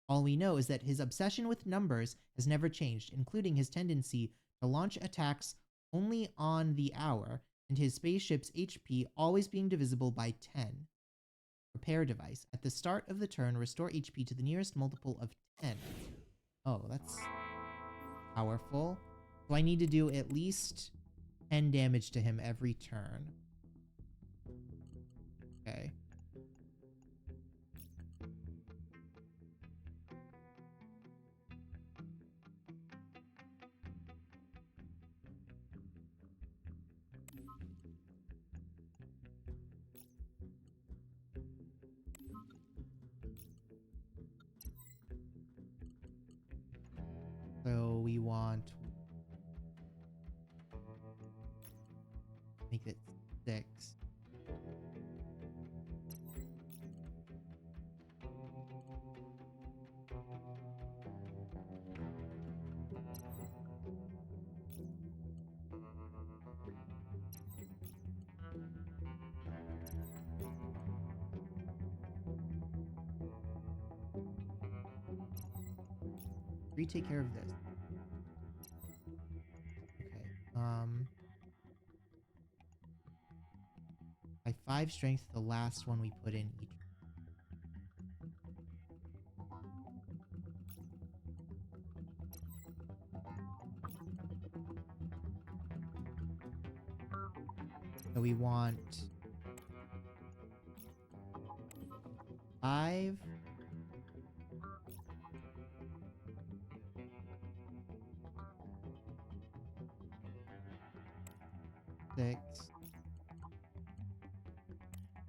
All we know is that his obsession with numbers has never changed, including his tendency to launch attacks only on the hour, and his spaceship's HP always being divisible by 10. Repair device. At the start of the turn, restore HP to the nearest multiple of 10. Oh, that's powerful. So I need to do at least 10 damage to him every turn. Okay. So we want... make it 6. Take care of this. Okay. By 5 strength, the last one we put in each. So we want 5. 6,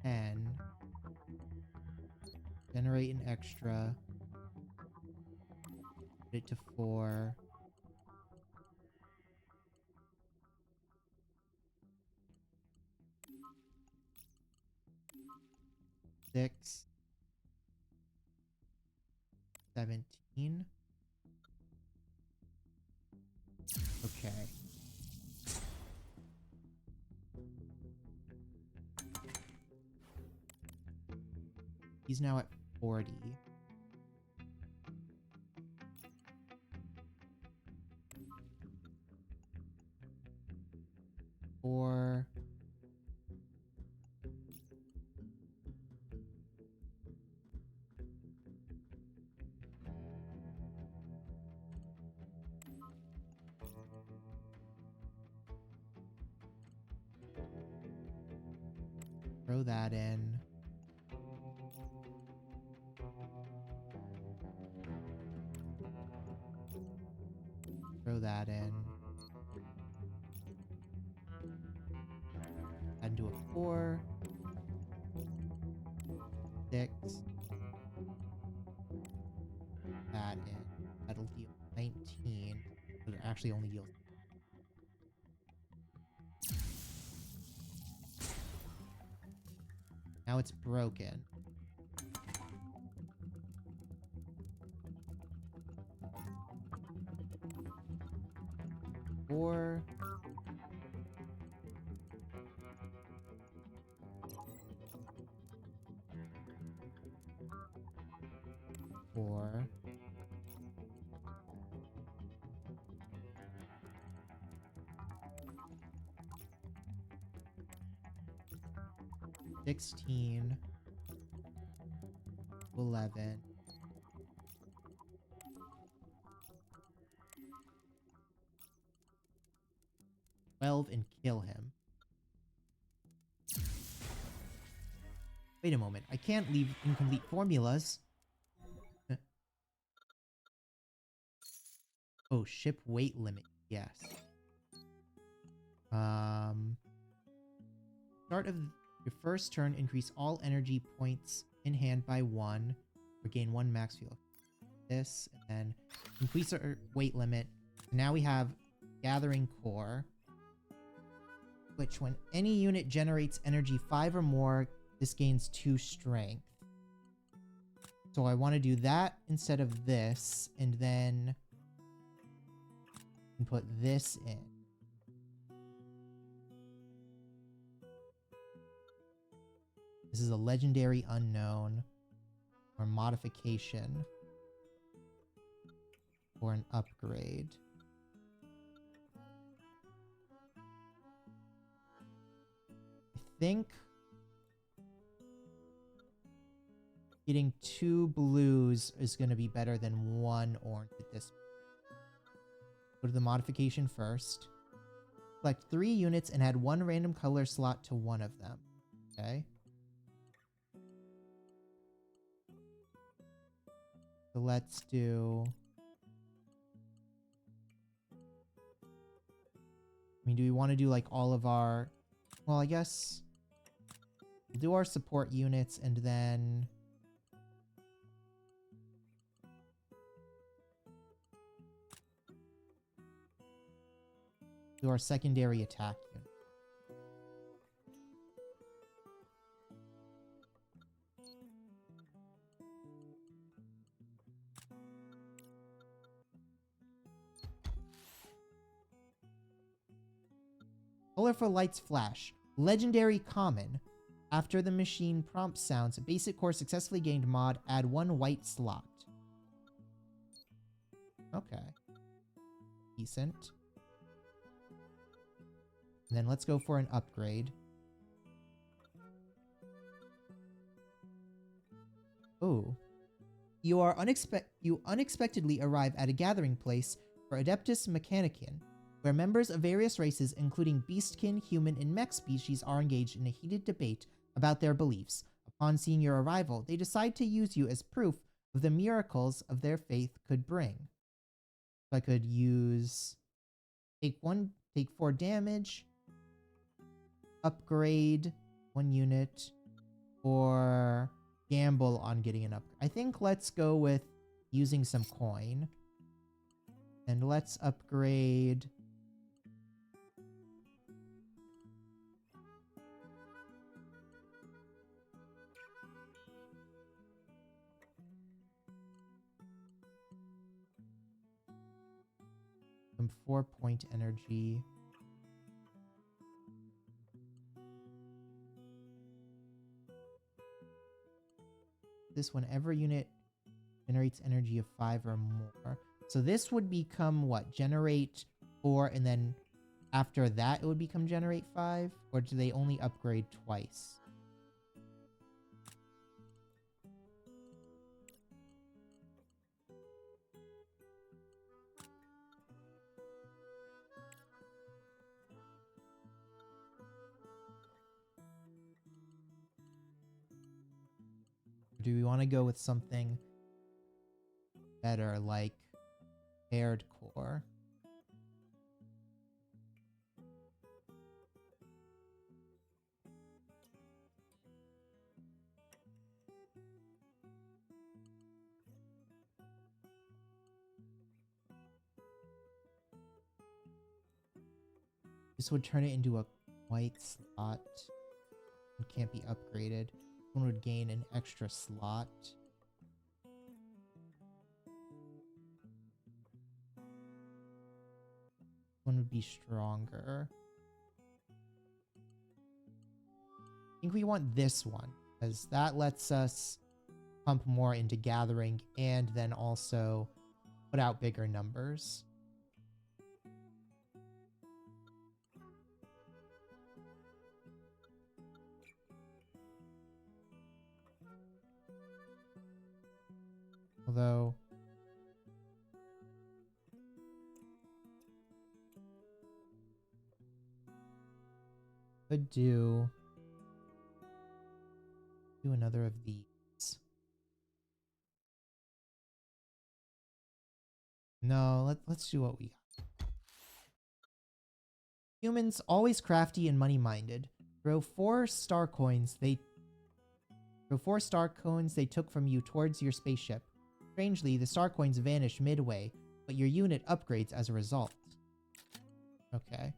10, generate an extra, put it to 4, 6, 17. Okay. He's now at 40. 4. Throw that in. Throw that in. Add into a 4. 6. That in. That'll deal 19. But it actually only deals. Now it's broken. 4. Four. 16. 11. 12 and kill him. Wait a moment. I can't leave incomplete formulas. Oh, ship weight limit. Yes. Start of your first turn, increase all energy points in hand by 1 or gain 1 max fuel. This, and then increase our weight limit. Now we have Gathering Core, which when any unit generates energy 5 or more, this gains 2 strength. So I want to do that instead of this, and then put this in. This is a legendary unknown or modification or an upgrade. I think getting 2 blues is going to be better than 1 orange at this point. Go to the modification first. Select 3 units and add 1 random color slot to one of them. Okay. So let's do... I mean, do we want to do like all of our... Well, I guess we'll do our support units and then... do our secondary attack unit. Colorful lights flash. Legendary common. After the machine prompt sounds, basic core successfully gained mod. Add 1 white slot. Okay. Decent. And then let's go for an upgrade. Oh. You unexpectedly arrive at a gathering place for Adeptus Mechanicum, where members of various races, including beastkin, human, and mech species, are engaged in a heated debate about their beliefs. Upon seeing your arrival, they decide to use you as proof of the miracles of their faith could bring. So I could use take 4 damage, upgrade 1 unit, or gamble on getting an upgrade. I think let's go with using some coin. And let's upgrade... some 4-point energy. This whenever unit generates energy of 5 or more. So this would become what? Generate 4, and then after that it would become generate 5? Or do they only upgrade twice? Or do we want to go with something better like paired core? This would turn it into a white slot. It can't be upgraded. One would gain an extra slot. one would be stronger? I think we want this one, because that lets us pump more into gathering and then also put out bigger numbers. Although could do another of these. No, let's do what we got. Humans always crafty and money-minded. Throw 4 star coins they took from you towards your spaceship. Strangely, the star coins vanish midway, but your unit upgrades as a result. Okay.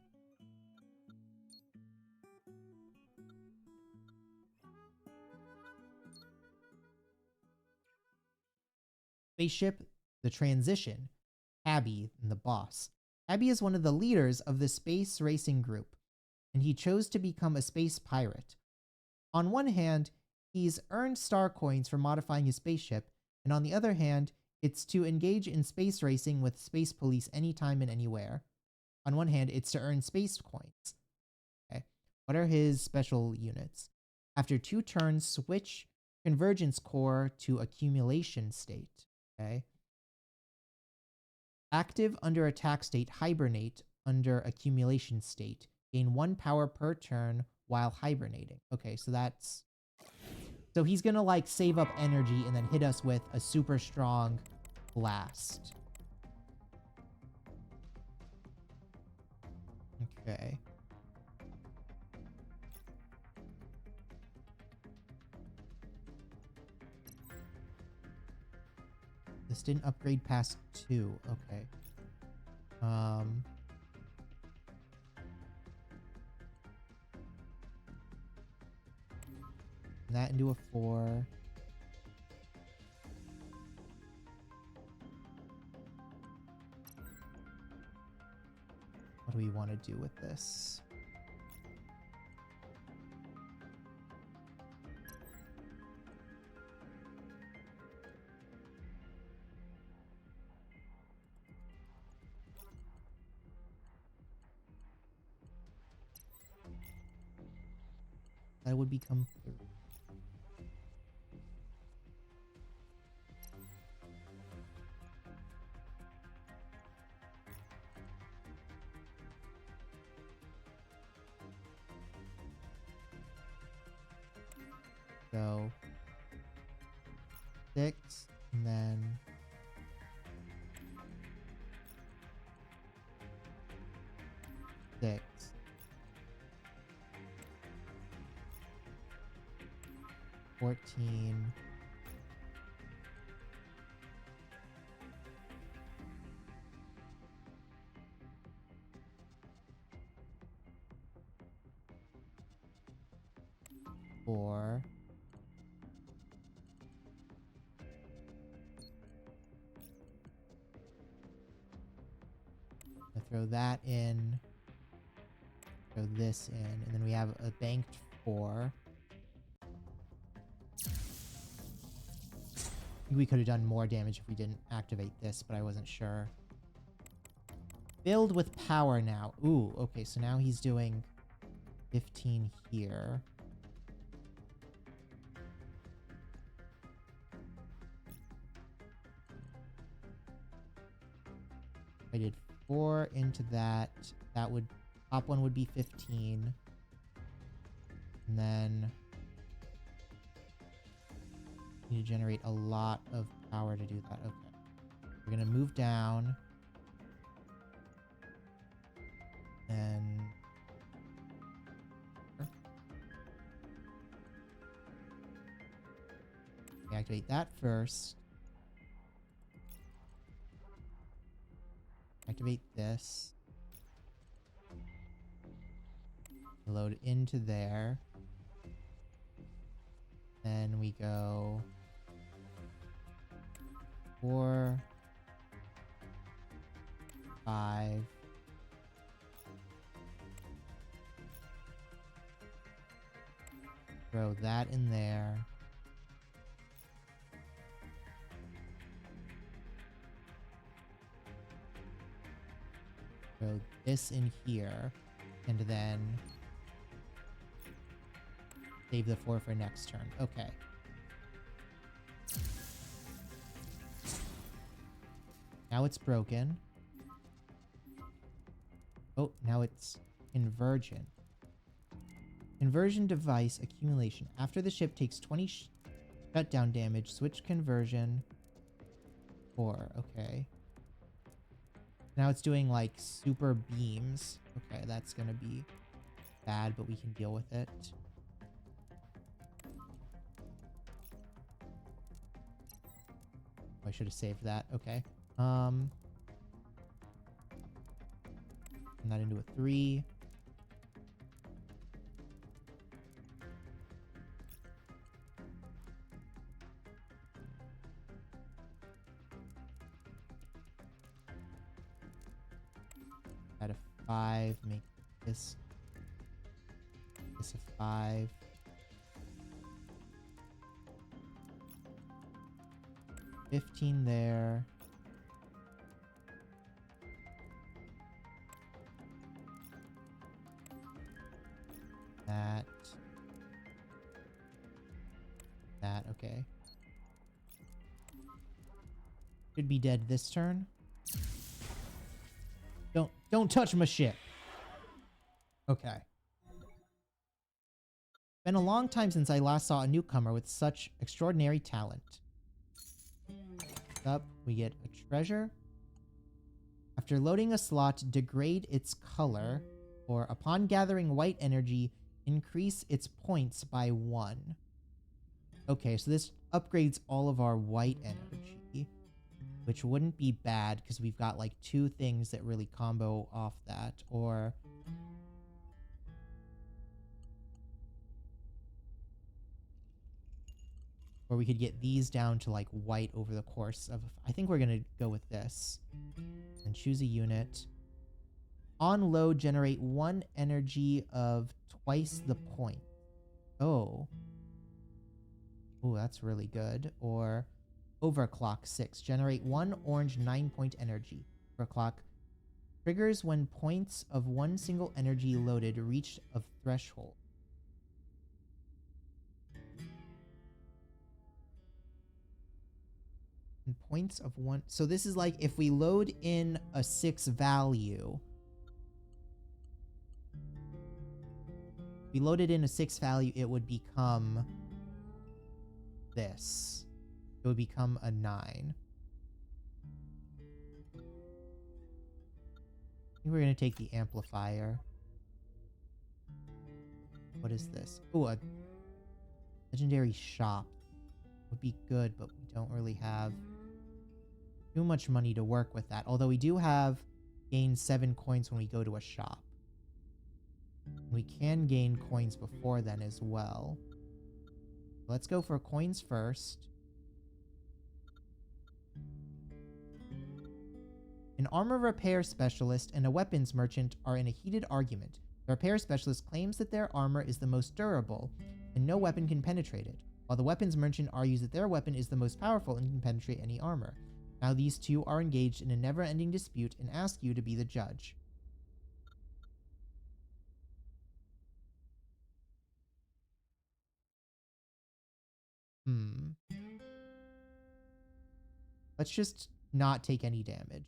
Spaceship, the transition. Abby, and the boss. Abby is one of the leaders of the space racing group, and he chose to become a space pirate. On one hand, he's earned star coins for modifying his spaceship, and on the other hand, it's to engage in space racing with space police anytime and anywhere. On one hand, it's to earn space coins. Okay. What are his special units? After 2 turns, switch convergence core to accumulation state. Okay. Active under attack state, hibernate under accumulation state. Gain 1 power per turn while hibernating. Okay, so that's... So he's gonna like save up energy and then hit us with a super strong blast. Okay. This didn't upgrade past 2. Okay. That into a 4. What do we want to do with this? That would become 3. So 6, and then 6. 14. 4. I throw that in. Throw this in. And then we have a banked 4. We could have done more damage if we didn't activate this, but I wasn't sure. Filled with power now. Ooh, okay, so now he's doing 15 here. I did 4 into that. That would... Top one would be 15. And then... need to generate a lot of power to do that. Okay. We're going to move down. And... activate that first. Activate this. Load into there. Then we go 4, 5, Throw that in there. Throw this in here. And then save the 4 for next turn. Okay. Now it's broken. Oh, now it's convergent. Conversion device accumulation. After the ship takes 20 shutdown damage, switch conversion 4. Okay. Now it's doing like super beams. Okay, that's gonna be bad, but we can deal with it. Oh, I should have saved that. Okay. Turn that into a 3. Add a 5. Make this a 5. $15 there. That, okay. Should be dead this turn. Don't touch my ship. Okay. Been a long time since I last saw a newcomer with such extraordinary talent. Up, we get a treasure. After loading a slot, degrade its color, or upon gathering white energy, increase its points by 1. Okay, so this upgrades all of our white energy, which wouldn't be bad because we've got like 2 things that really combo off that, or we could get these down to like white over the course of, I think we're going to go with this. And choose a unit. On load, generate 1 energy of twice the point. Oh. Oh, that's really good. Or overclock 6. Generate 1 orange 9-point energy. Overclock triggers when points of 1 single energy loaded reach a threshold. And points of 1. So this is like if we load in a 6 value. If we loaded in a 6 value, it would become this. It would become a 9. I think we're going to take the amplifier. What is this? Oh, a legendary shop. Would be good, but we don't really have too much money to work with that. Although we do have gain 7 coins when we go to a shop. We can gain coins before then as well. Let's go for coins first. An armor repair specialist and a weapons merchant are in a heated argument. The repair specialist claims that their armor is the most durable and no weapon can penetrate it, while the weapons merchant argues that their weapon is the most powerful and can penetrate any armor. Now these two are engaged in a never-ending dispute and ask you to be the judge. Let's just not take any damage.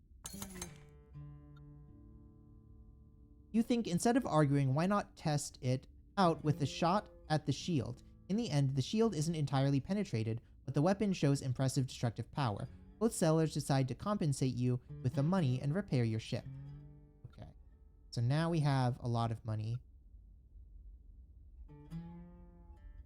You think instead of arguing, why not test it out with a shot at the shield? In the end, the shield isn't entirely penetrated, but the weapon shows impressive destructive power. Both sellers decide to compensate you with the money and repair your ship. Okay, so now we have a lot of money.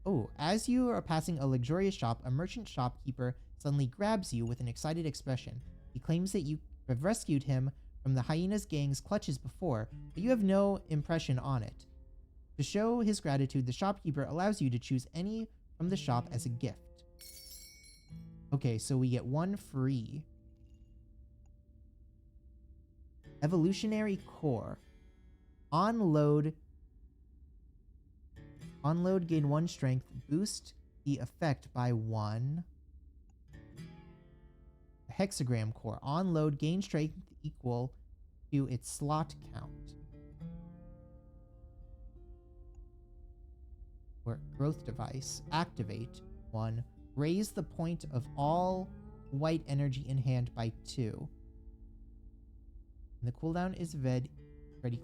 Oh, as you are passing a luxurious shop, a merchant shopkeeper suddenly grabs you with an excited expression. He claims that you have rescued him from the hyena's gang's clutches before, but you have no impression on it. To show his gratitude, the shopkeeper allows you to choose any from the shop as a gift. Okay, so we get 1 free. Evolutionary Core. On load, On load, gain 1 strength. Boost the effect by 1. Hexagram core. On load, gain strength equal to its slot count. Or growth device. Activate 1. Raise the point of all white energy in hand by 2. And the cooldown is ready.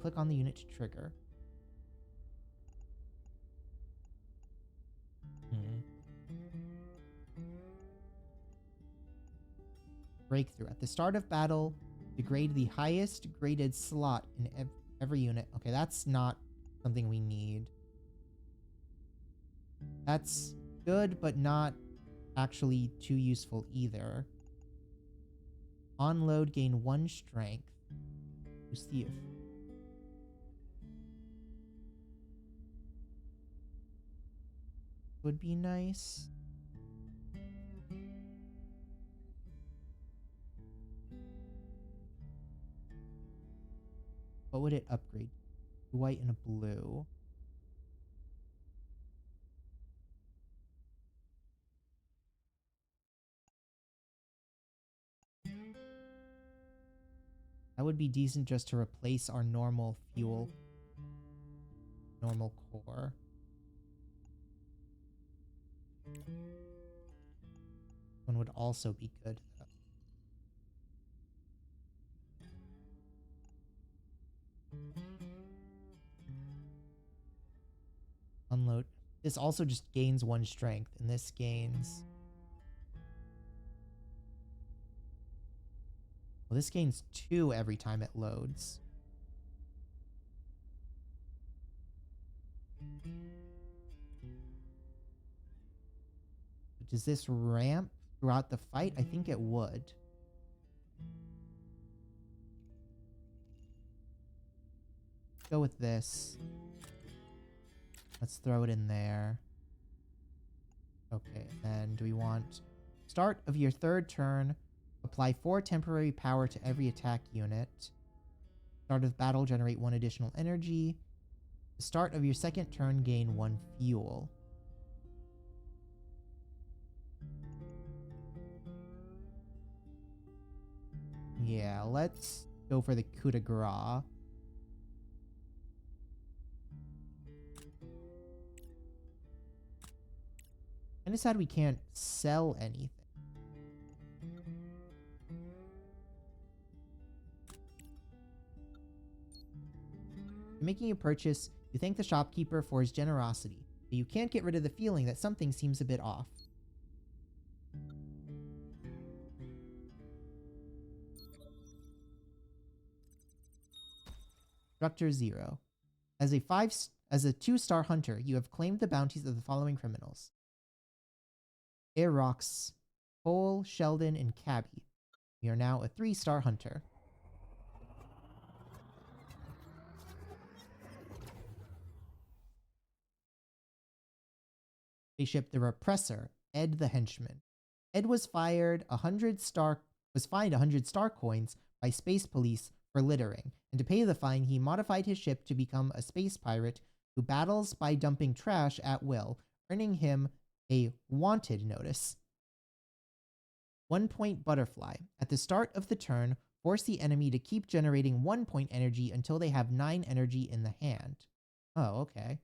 Click on the unit to trigger. Breakthrough. At the start of battle, degrade the highest graded slot in every unit. Okay, that's not something we need. That's good, but not actually too useful either. On load, gain 1 strength. Boost the would be nice. What would it upgrade? A white and a blue. That would be decent just to replace our normal fuel. Normal core. One would also be good. Unload. This also just gains 1 strength, and this gains... Well, this gains 2 every time it loads. Does this ramp throughout the fight? I think it would. Go with this. Let's throw it in there. Okay, then do we want... Start of your 3rd turn, apply 4 temporary power to every attack unit. Start of battle, generate 1 additional energy. The start of your 2nd turn, gain 1 fuel. Yeah, let's go for the coup de grace. Kinda sad we can't sell anything. Making a purchase, you thank the shopkeeper for his generosity, but you can't get rid of the feeling that something seems a bit off. Structure 0. As a 2-star hunter, you have claimed the bounties of the following criminals: Aerox, Cole, Sheldon, and Cabby. You are now a 3-star hunter. Spaceship the Repressor, Ed the Henchman. Ed was fined 100 star coins by space police for littering, and to pay the fine, he modified his ship to become a space pirate who battles by dumping trash at will, earning him a wanted notice. 1-point butterfly. At the start of the turn, force the enemy to keep generating 1-point energy until they have 9 energy in the hand. Oh, okay.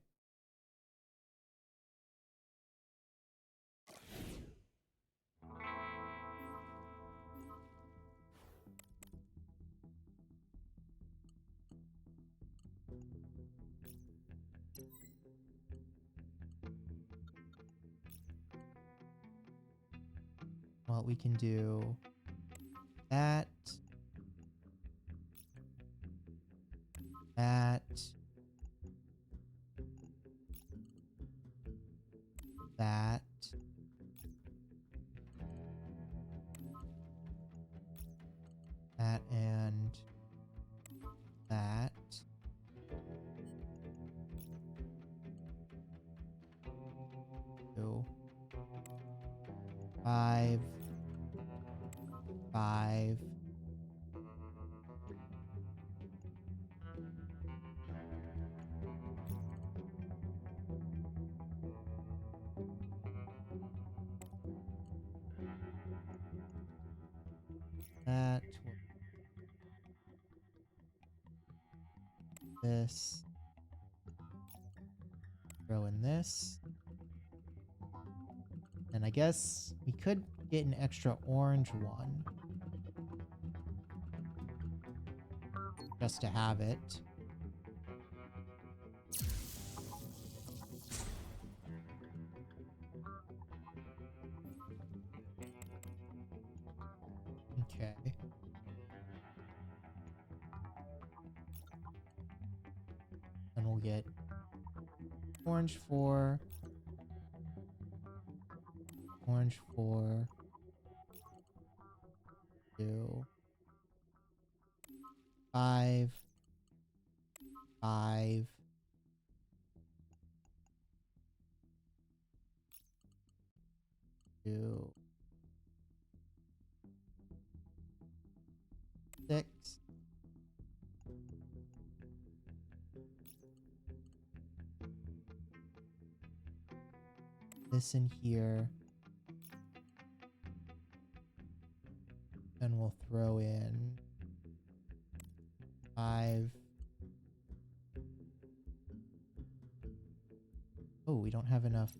Well, we can do that. That. That. That and that. So 5. 5. that. This. Throw in this. And I guess we could get an extra orange one. Just to have it. Okay. And we'll get orange 4. Orange 4. 2. 5. 5. 2. 6. This in here. Then we'll throw in 5. Oh, we don't have enough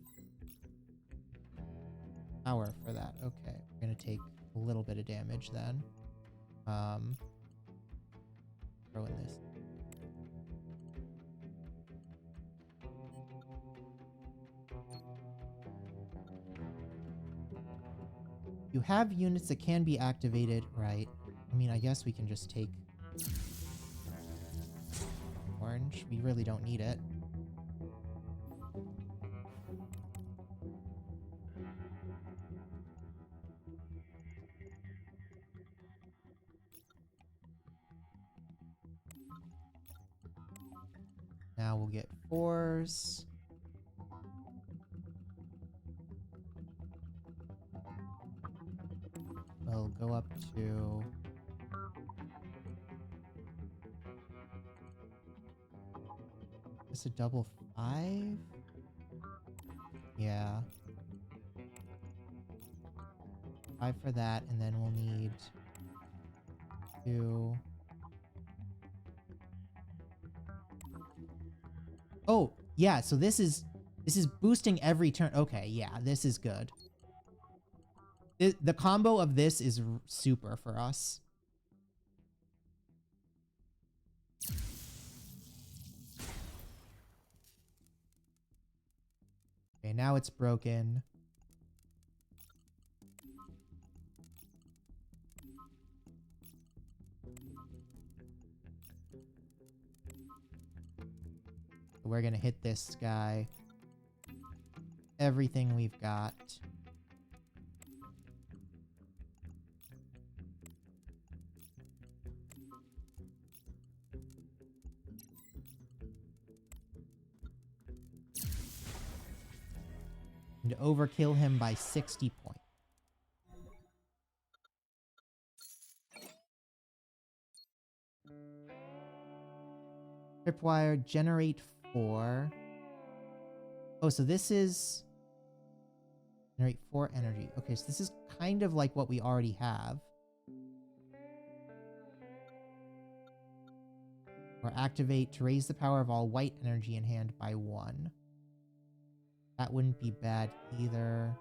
power for that. Okay, we're gonna take a little bit of damage then. Throw in this. You have units that can be activated, right? I mean, I guess we can just take orange. We really don't need it. Now we'll get 4s. We'll go up to... Is it double 5? Yeah. 5 for that, and then we'll need 2. Oh, yeah, so this is boosting every turn. Okay, yeah, this is good. The combo of this is super for us. Okay, now it's broken. We're gonna hit this guy. Everything we've got. And overkill him by 60 points. Tripwire, generate 4. Oh, so this is... Generate 4 energy. Okay, so this is kind of like what we already have. Or activate to raise the power of all white energy in hand by 1. That wouldn't be bad either.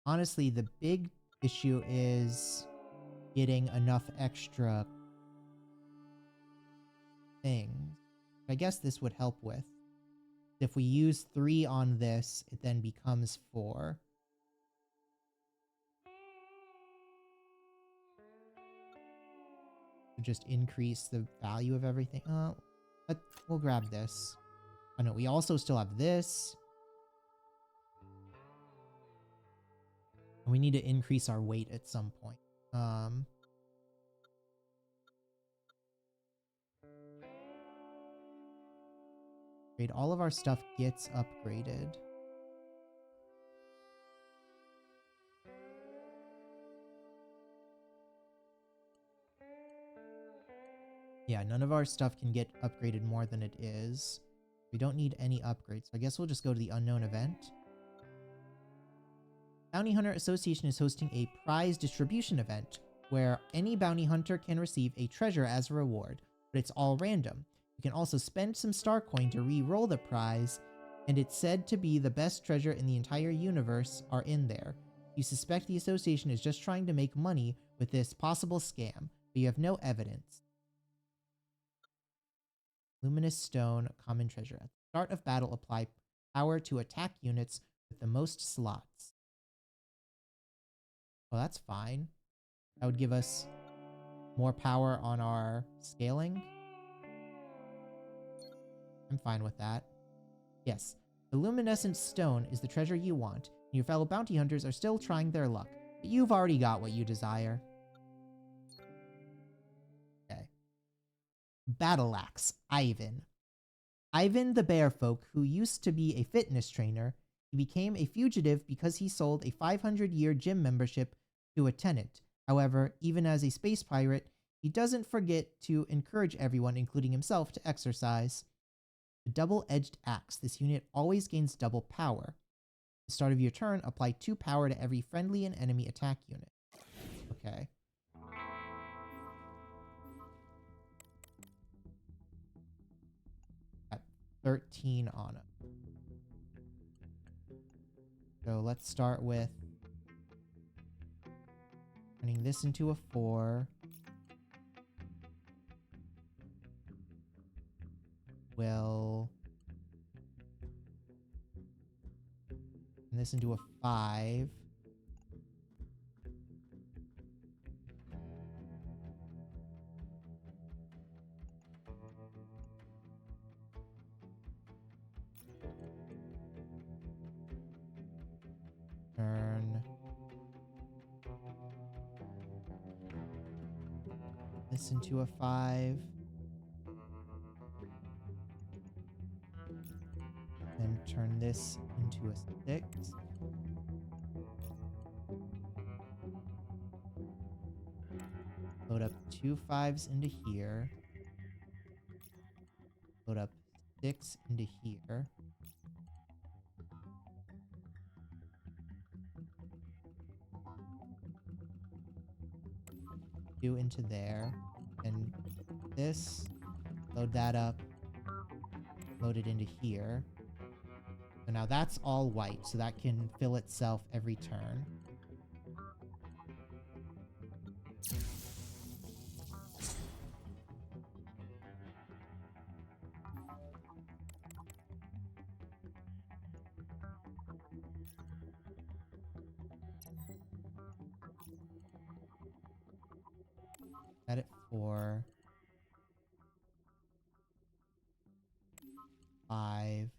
Honestly, the big issue is getting enough extra things. I guess this would help with. If we use 3 on this, it then becomes 4. To just increase the value of everything. But we'll grab this. Oh no, we also still have this. And we need to increase our weight at some point. All of our stuff gets upgraded. Yeah, none of our stuff can get upgraded more than it is. We don't need any upgrades. So I guess we'll just go to the unknown event. Bounty Hunter Association is hosting a prize distribution event where any bounty hunter can receive a treasure as a reward, but it's all random. You can also spend some star coin to re-roll the prize, and it's said to be the best treasure in the entire universe are in there. You suspect the association is just trying to make money with this possible scam, but you have no evidence. Luminous Stone, common treasure. At the start of battle, apply power to attack units with the most slots. Well, that's fine. That would give us more power on our scaling. I'm fine with that. Yes, the luminescent stone is the treasure you want, and your fellow bounty hunters are still trying their luck, but you've already got what you desire. Okay. Battle Axe, Ivan. Ivan the Bearfolk, who used to be a fitness trainer, he became a fugitive because he sold a 500-year gym membership to a tenant. However, even as a space pirate, he doesn't forget to encourage everyone, including himself, to exercise. The double-edged axe. This unit always gains double power. At the start of your turn, apply 2 power to every friendly and enemy attack unit. Okay. Got 13 on him. So let's start with turning this into a 4. We'll turn this into a 5. Turn this into a 5. And turn this into a 6. Load up 2 5s into here. Load up 6 into here. 2 into there. And this, load that up. Load it into here. So now that's all white, so that can fill itself every turn. Set it for 5.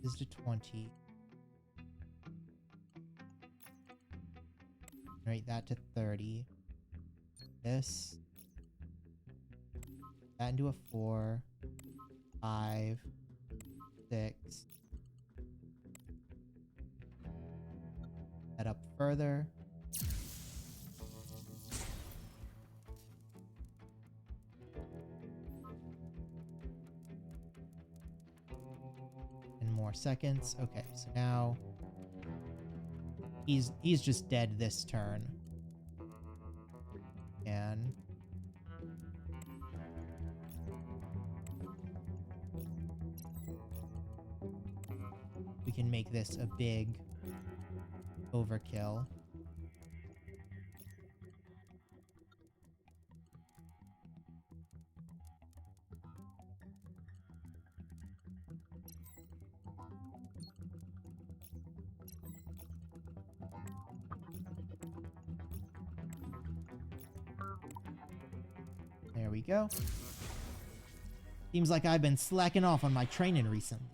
This is to 20. Rate that to 30. This. That into a 4. 5. 6. That up further. And more seconds. Okay, so now he's just dead this turn. And we can make this a big overkill. There we go. Seems like I've been slacking off on my training recently.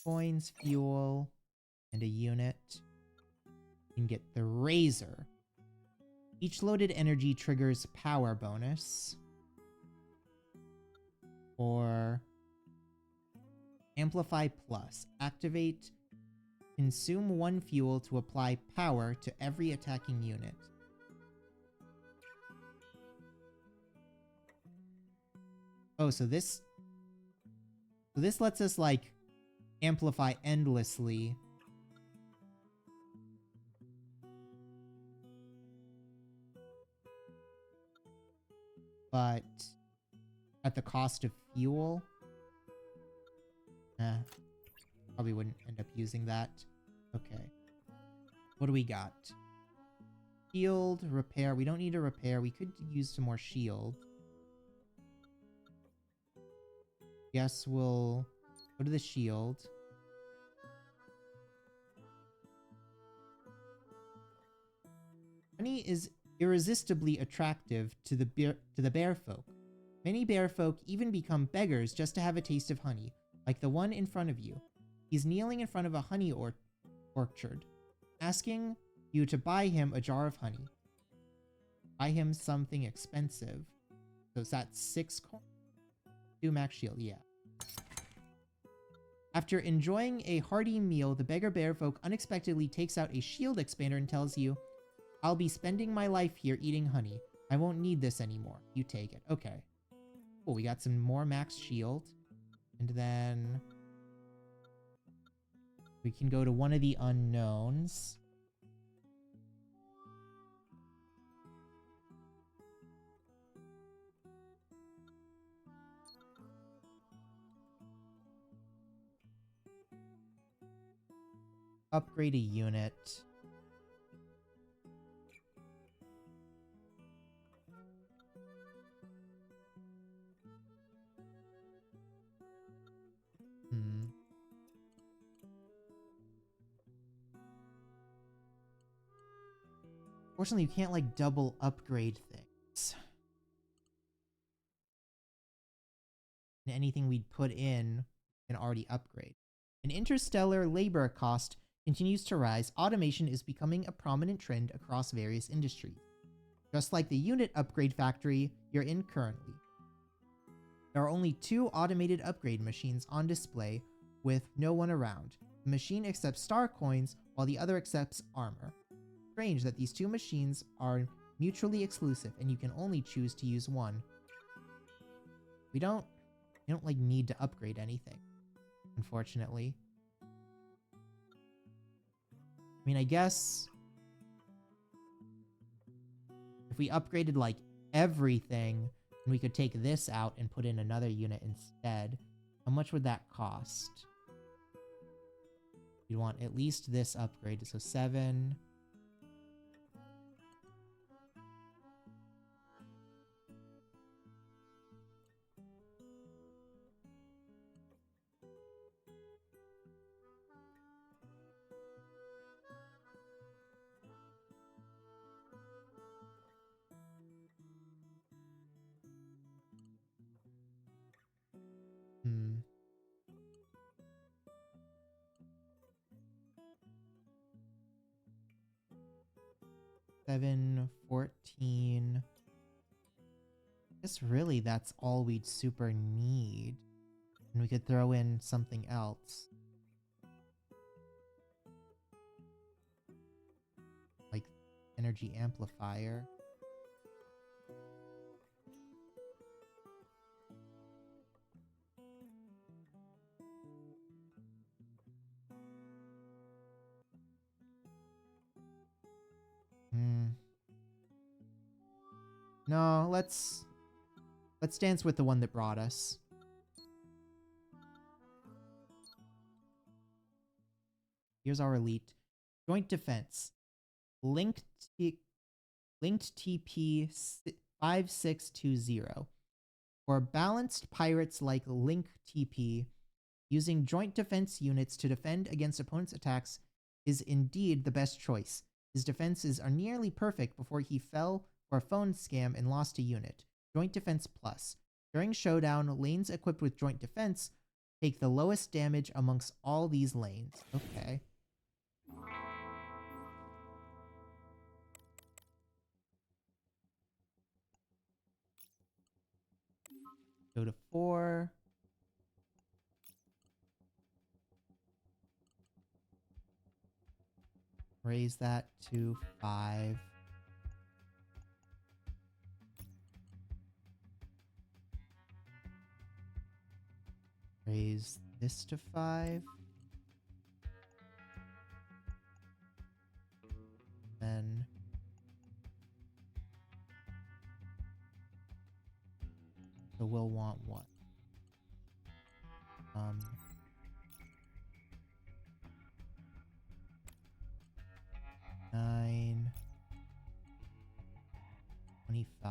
Coins, fuel, and a unit. You can get the Razor. Each loaded energy triggers power bonus. Or Amplify Plus. Activate. Consume 1 fuel to apply power to every attacking unit. Oh, so this lets us, like, amplify endlessly. But at the cost of fuel? Probably wouldn't end up using that. Okay. What do we got? Shield, repair. We don't need a repair. We could use some more shield. Guess we'll go to the shield. Honey is irresistibly attractive to the bear folk. Many bear folk even become beggars just to have a taste of honey, like the one in front of you. He's kneeling in front of a honey orchard, asking you to buy him a jar of honey. Buy him something expensive. So is that 6 coins? 2 max shield, yeah. After enjoying a hearty meal, the beggar bear folk unexpectedly takes out a shield expander and tells you, I'll be spending my life here eating honey. I won't need this anymore. You take it. Okay. Cool, we got some more max shield. And then we can go to one of the unknowns. Upgrade a unit. Fortunately, you can't, like, double upgrade things. And anything we'd put in can already upgrade. An interstellar labor cost continues to rise. Automation is becoming a prominent trend across various industries. Just like the unit upgrade factory you're in currently. There are only 2 automated upgrade machines on display with no one around. The machine accepts star coins while the other accepts armor. Strange that these 2 machines are mutually exclusive and you can only choose to use one. We don't like need to upgrade anything, unfortunately. I mean, I guess if we upgraded like everything, and we could take this out and put in another unit instead, how much would that cost? You'd want at least this upgrade, so 7. Hmm. 7, 14. I guess really that's all we'd super need. And we could throw in something else. Like energy amplifier. No, let's dance with the one that brought us. Here's our elite. Joint defense. Linked TP 5620. For balanced pirates like Link TP, using joint defense units to defend against opponents' attacks is indeed the best choice. His defenses are nearly perfect before he fell for a phone scam and lost a unit. Joint defense plus. During showdown, lanes equipped with joint defense take the lowest damage amongst all these lanes. Okay. Go to 4. Raise that to 5. Raise this to 5. Then so we'll want what? 9, 25.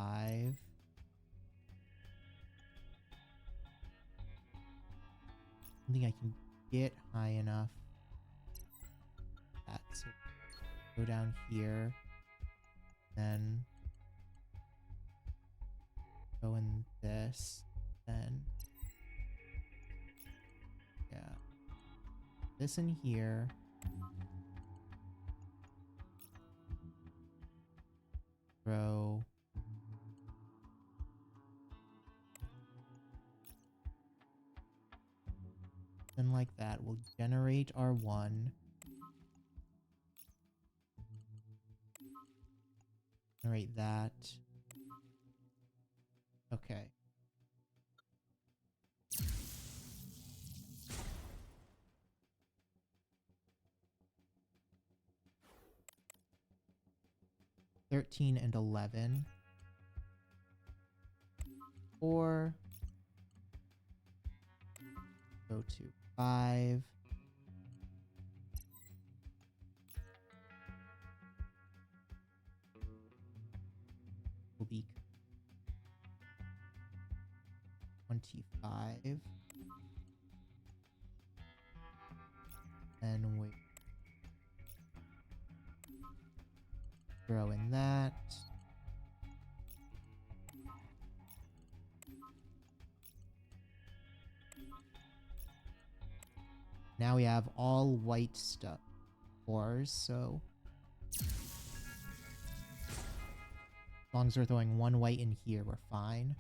I think I can get high enough. That's go down here. Then go in this. Then yeah. This in here. Throw then like that. We'll generate our 1. Generate that. Okay. Thirteen and 11. 4. Go to 5. Will be 25. And we throw in that. Now we have all white stuff. Ores, so as long as we're throwing 1 white in here, we're fine.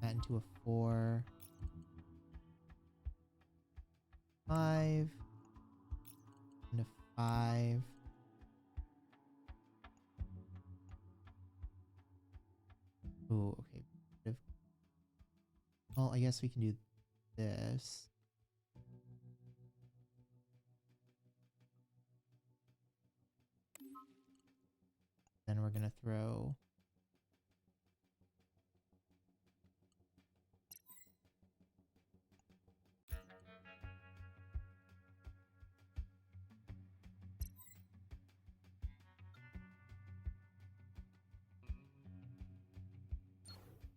That into a 4. 5. Into 5. Ooh, okay. Well, I guess we can do this. Then we're gonna throw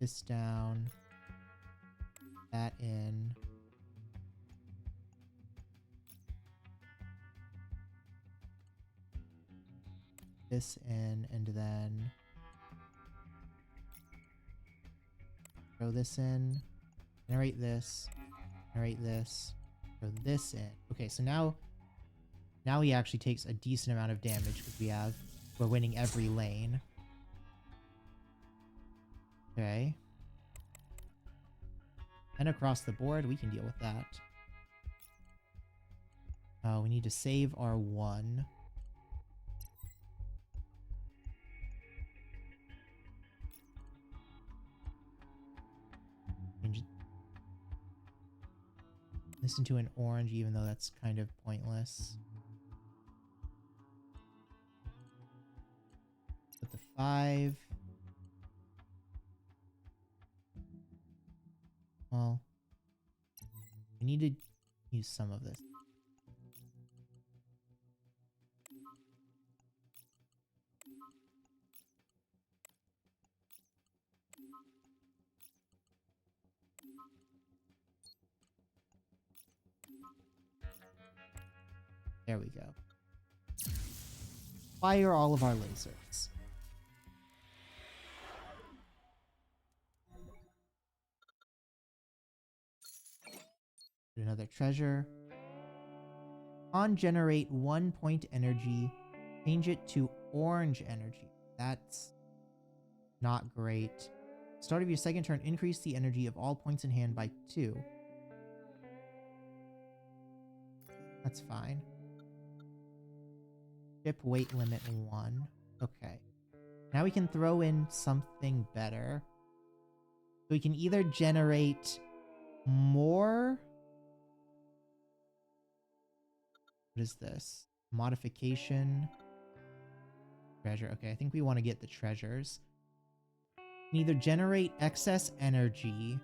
this down, that in. This in, and then throw this in, generate this, throw this in. Okay, so now he actually takes a decent amount of damage because we're winning every lane. Okay. And across the board, we can deal with that. We need to save our 1. This into an orange, even though that's kind of pointless. Put the 5. Well, we need to use some of this. There we go. Fire all of our lasers. Another treasure. On generate 1 point energy, change it to orange energy. That's not great. Start of your second turn, increase the energy of all points in hand by 2. That's fine. Ship weight limit 1. Okay. Now we can throw in something better. So we can either generate more... What is this? Modification. Treasure. Okay, I think we want to get the treasures. We can either generate excess energy,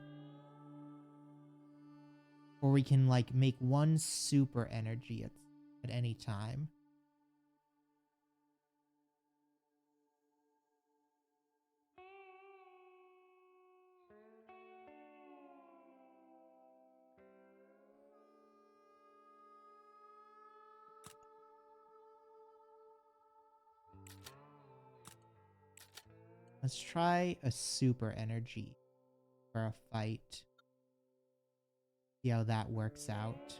or we can like make 1 super energy at any time. Let's try a super energy for a fight. See how that works out.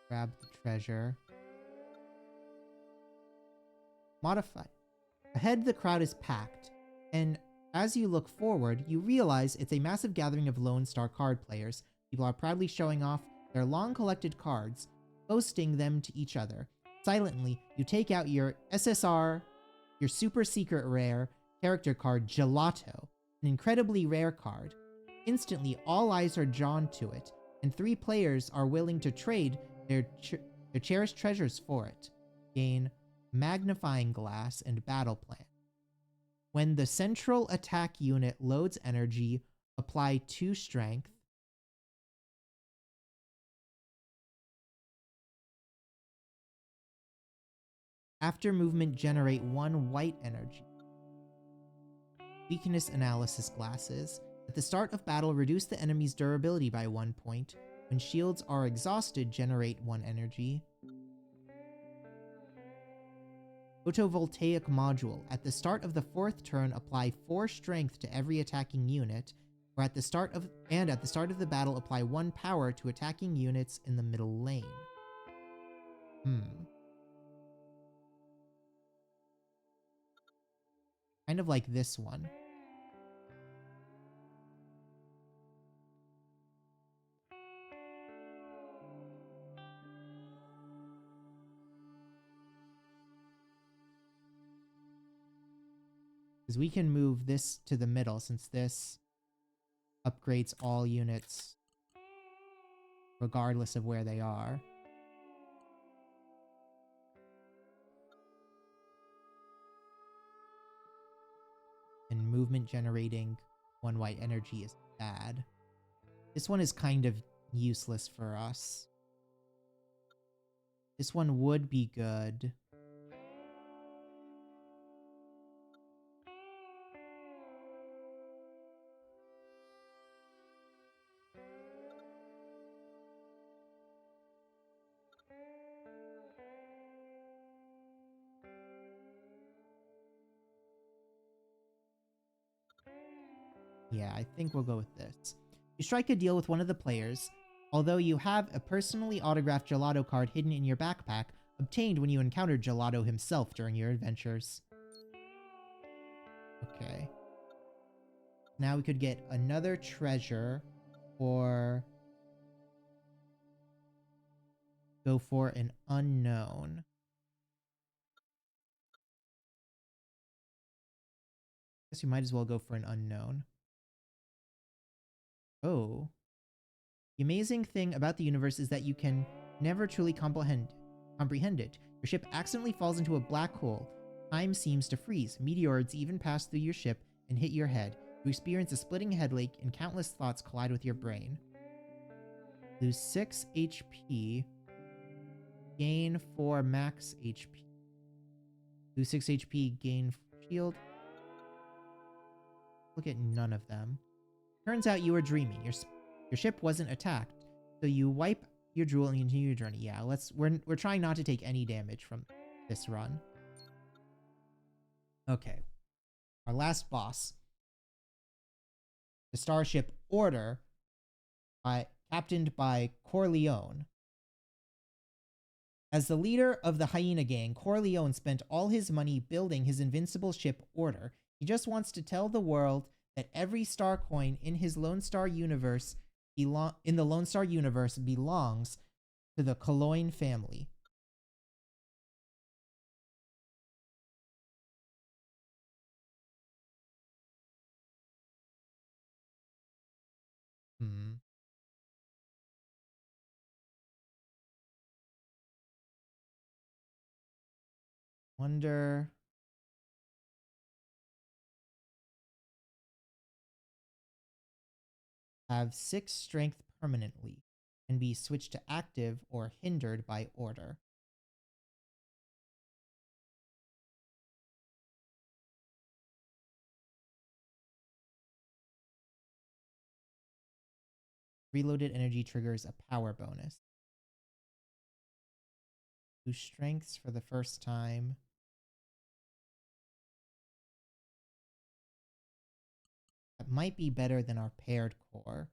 Grab the treasure. Modify. Ahead, the crowd is packed, and as you look forward, you realize it's a massive gathering of Lone Star card players. People are proudly showing off their long-collected cards, boasting them to each other. Silently, you take out your SSR, your super secret rare character card, Gelato, an incredibly rare card. Instantly, all eyes are drawn to it, and 3 players are willing to trade their cherished treasures for it. Gain magnifying glass and battle plan. When the central attack unit loads energy, apply 2 strength. After movement, generate 1 white energy. Weakness analysis glasses. At the start of battle, reduce the enemy's durability by 1 point. When shields are exhausted, generate 1 energy. Photovoltaic module. At the start of the 4th turn, apply 4 strength to every attacking unit, or at the start of the battle, apply 1 power to attacking units in the middle lane. Kind of like this one. Because we can move this to the middle, since this upgrades all units regardless of where they are. And movement generating 1 white energy is bad. This one is kind of useless for us. This one would be good. Yeah, I think we'll go with this. You strike a deal with one of the players, although you have a personally autographed Gelato card hidden in your backpack, obtained when you encountered Gelato himself during your adventures. Okay. Now we could get another treasure, or go for an unknown. Guess we might as well go for an unknown. Oh. The amazing thing about the universe is that you can never truly comprehend it. Your ship accidentally falls into a black hole. Time seems to freeze. Meteoroids even pass through your ship and hit your head. You experience a splitting headache and countless thoughts collide with your brain. Lose 6 HP. Gain 4 max HP. Lose 6 HP, gain shield. Look at none of them. Turns out you were dreaming. Your ship wasn't attacked, so you wipe your drool and continue your journey. Yeah, we're trying not to take any damage from this run. Okay. Our last boss. The starship order captained by Corleone. As the leader of the Hyena Gang, Corleone spent all his money building his invincible ship Order. He just wants to tell the world that every star coin in his Lone Star universe in the Lone Star universe belongs to the Cologne family. Wonder. Have 6 strength permanently. Can be switched to active or hindered by order. Reloaded energy triggers a power bonus. 2 strengths for the first time. That might be better than our paired core.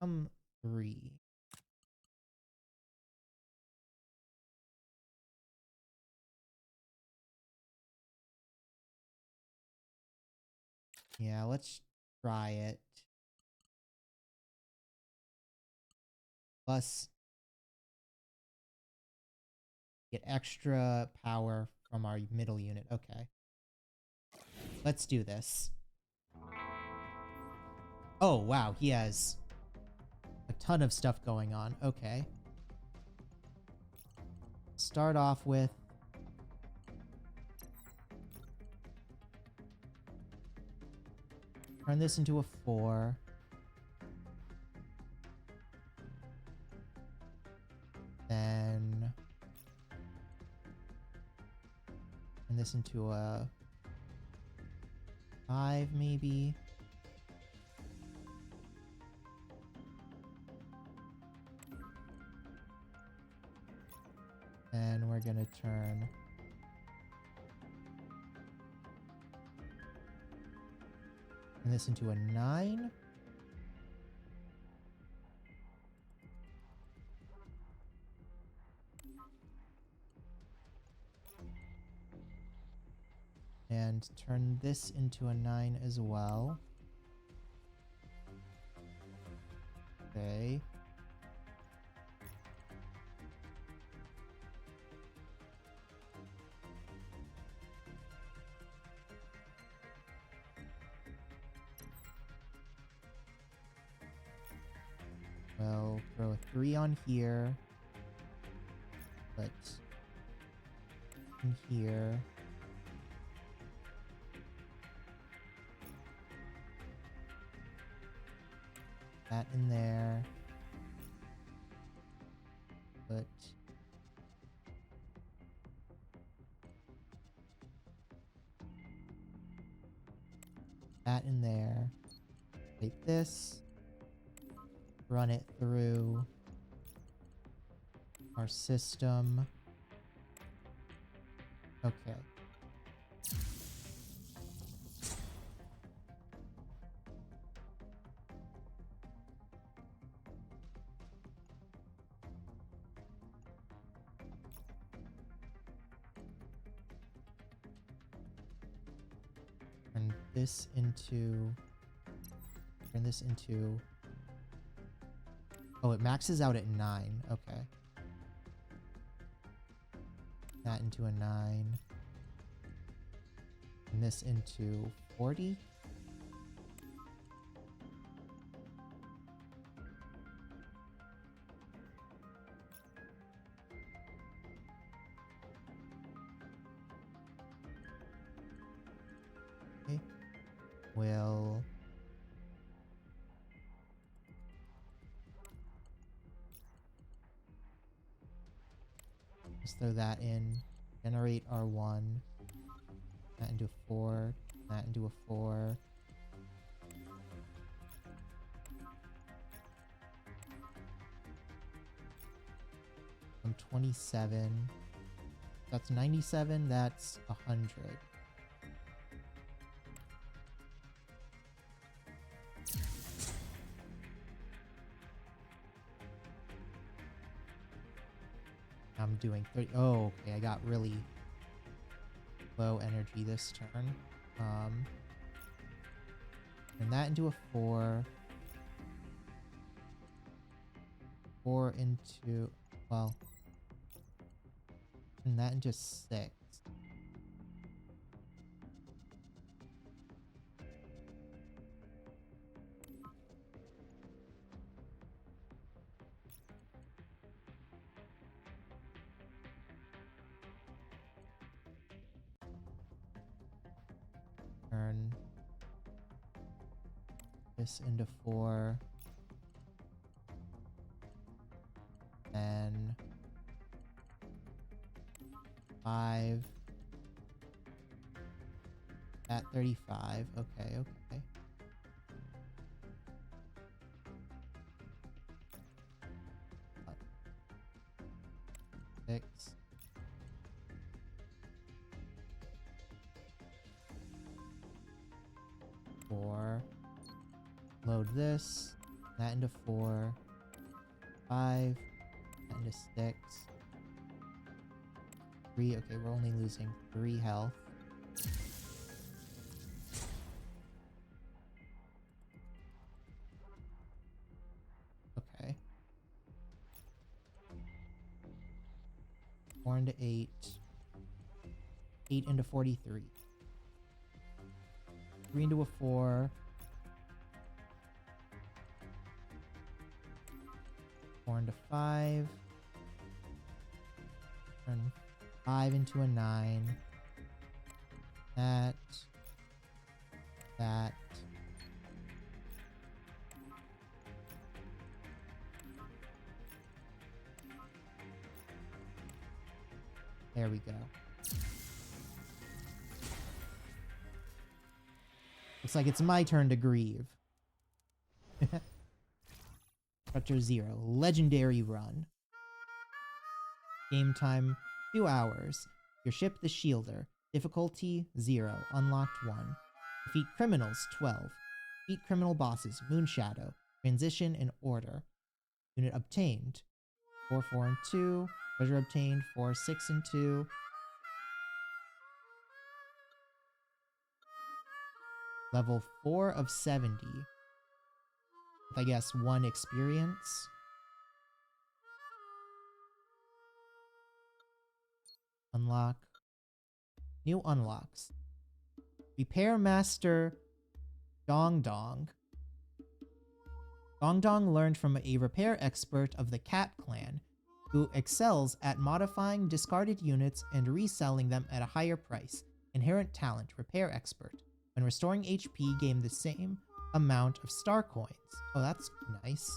Come 3. Yeah, let's try it. Plus, get extra power from our middle unit. Okay. Let's do this. Oh, wow. He has a ton of stuff going on. Okay. Start off with turn this into a 4. Then turn this into a 5 maybe. And we're gonna turn this into a 9. And turn this into a 9 as well. Okay. Well, throw a 3 on here. Put in here. That in there. Put that in there. Take this. Run it through our system. Okay. Turn this into oh, it maxes out at 9. Okay. That into a 9. And this into 40. Okay. We'll just throw that in. Generate R1. That into 4. That into a 4. I'm 27. That's 97. That's 100. I'm doing 30. Oh, okay. I got really low energy this turn. Turn that into a 4. 4 into, well, turn that into 6. Turn this into 4. Then 5. At 35. Okay, okay. Uh, 6. Four. Load this. That into 4. 5. That into 6. 3. Okay, we're only losing 3 health. Okay. 4 into 8. 8 into 43. 3 into a 4. 4 into 5. Turn 5 into a 9. That. There we go. Looks like it's my turn to grieve. Chapter 0. Legendary Run. Game time 2 hours. Your ship the Shielder. Difficulty 0. Unlocked 1. Defeat criminals 12. Defeat criminal bosses Moonshadow. Transition and Order. Unit obtained 4, 4, and 2. Treasure obtained 4, 6, and 2. Level 4 of 70. With, I guess, 1 experience. Unlock. New unlocks. Repair Master Dong Dong. Dong Dong learned from a repair expert of the Cat Clan, who excels at modifying discarded units and reselling them at a higher price. Inherent talent, Repair Expert. When restoring HP, gain the same amount of star coins. Oh, that's nice.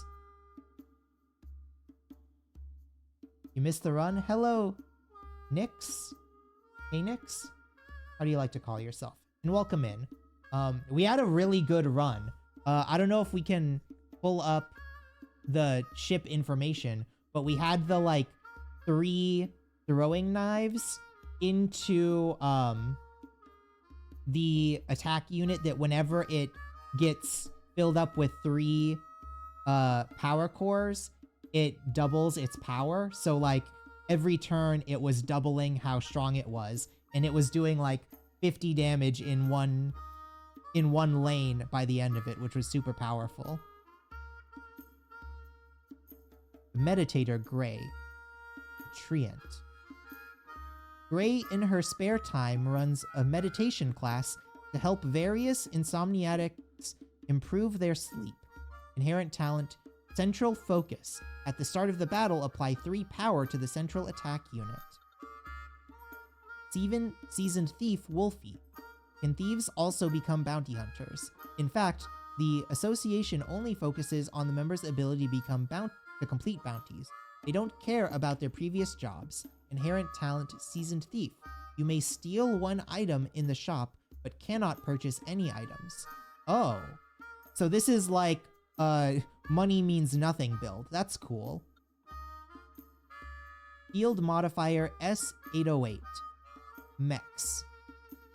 You missed the run? Hello, Nix? Hey, Nix? How do you like to call yourself? And welcome in. We had a really good run. I don't know if we can pull up the ship information, but we had the, like, 3 throwing knives into, the attack unit that whenever it gets filled up with 3 power cores, it doubles its power. So like every turn it was doubling how strong it was, and it was doing like 50 damage in one lane by the end of it, which was super powerful. Meditator Gray. Treant. Gray, in her spare time, runs a meditation class to help various insomniacs improve their sleep. Inherent talent, Central Focus. At the start of the battle, apply 3 power to the central attack unit. Seasoned Thief Wolfie. Can thieves also become bounty hunters? In fact, the association only focuses on the members' ability to complete bounties. They don't care about their previous jobs. Inherent talent, Seasoned Thief. You may steal 1 item in the shop but cannot purchase any items. Oh. So this is like money means nothing build. That's cool. Shield modifier S808. Mechs.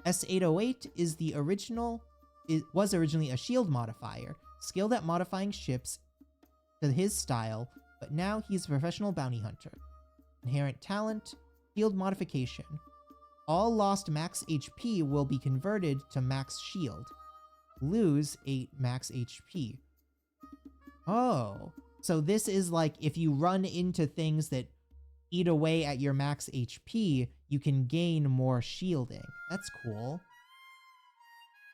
S808 is the original. It was originally a shield modifier, skilled at modifying ships to his style, but now he's a professional bounty hunter. Inherent talent, shield modification. All lost max HP will be converted to max shield. Lose 8 max HP. Oh, so this is like if you run into things that eat away at your max HP, you can gain more shielding. That's cool.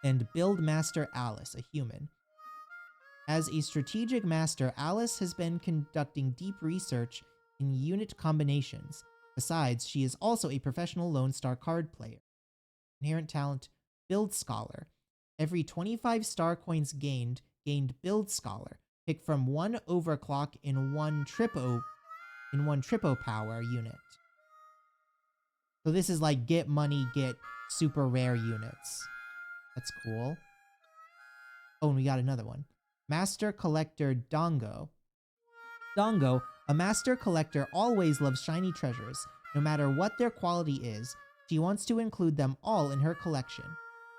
And Build Master Alice, a human. As a strategic master, Alice has been conducting deep research in unit combinations. Besides, she is also a professional Lone Star card player. Inherent talent, Build Scholar. Every 25 star coins gained Build Scholar. Pick from 1 overclock in one tripo power unit. So this is like get money, get super rare units. That's cool. Oh, and we got another one. Master Collector Dongo. Dongo, a master collector, always loves shiny treasures. No matter what their quality is, she wants to include them all in her collection.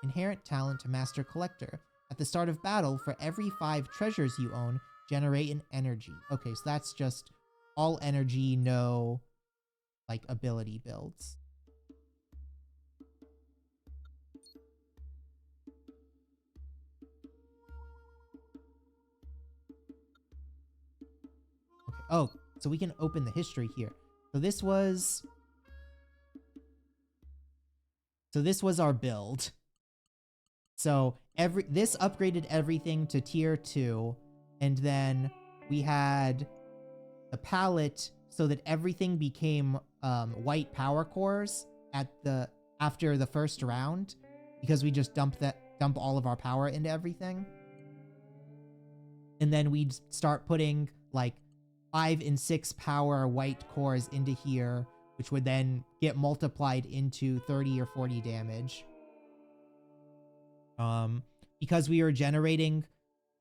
Inherent talent, Master Collector. At the start of battle, for every 5 treasures you own, generate an energy. Okay, so that's just all energy, no, like, ability builds. Okay. Oh, so we can open the history here. So this was our build. So this upgraded everything to tier 2, and then we had the palette so that everything became white power cores after the first round, because we just dump all of our power into everything. And then we'd start putting like 5 and 6 power white cores into here, which would then get multiplied into 30 or 40 damage. Because we were generating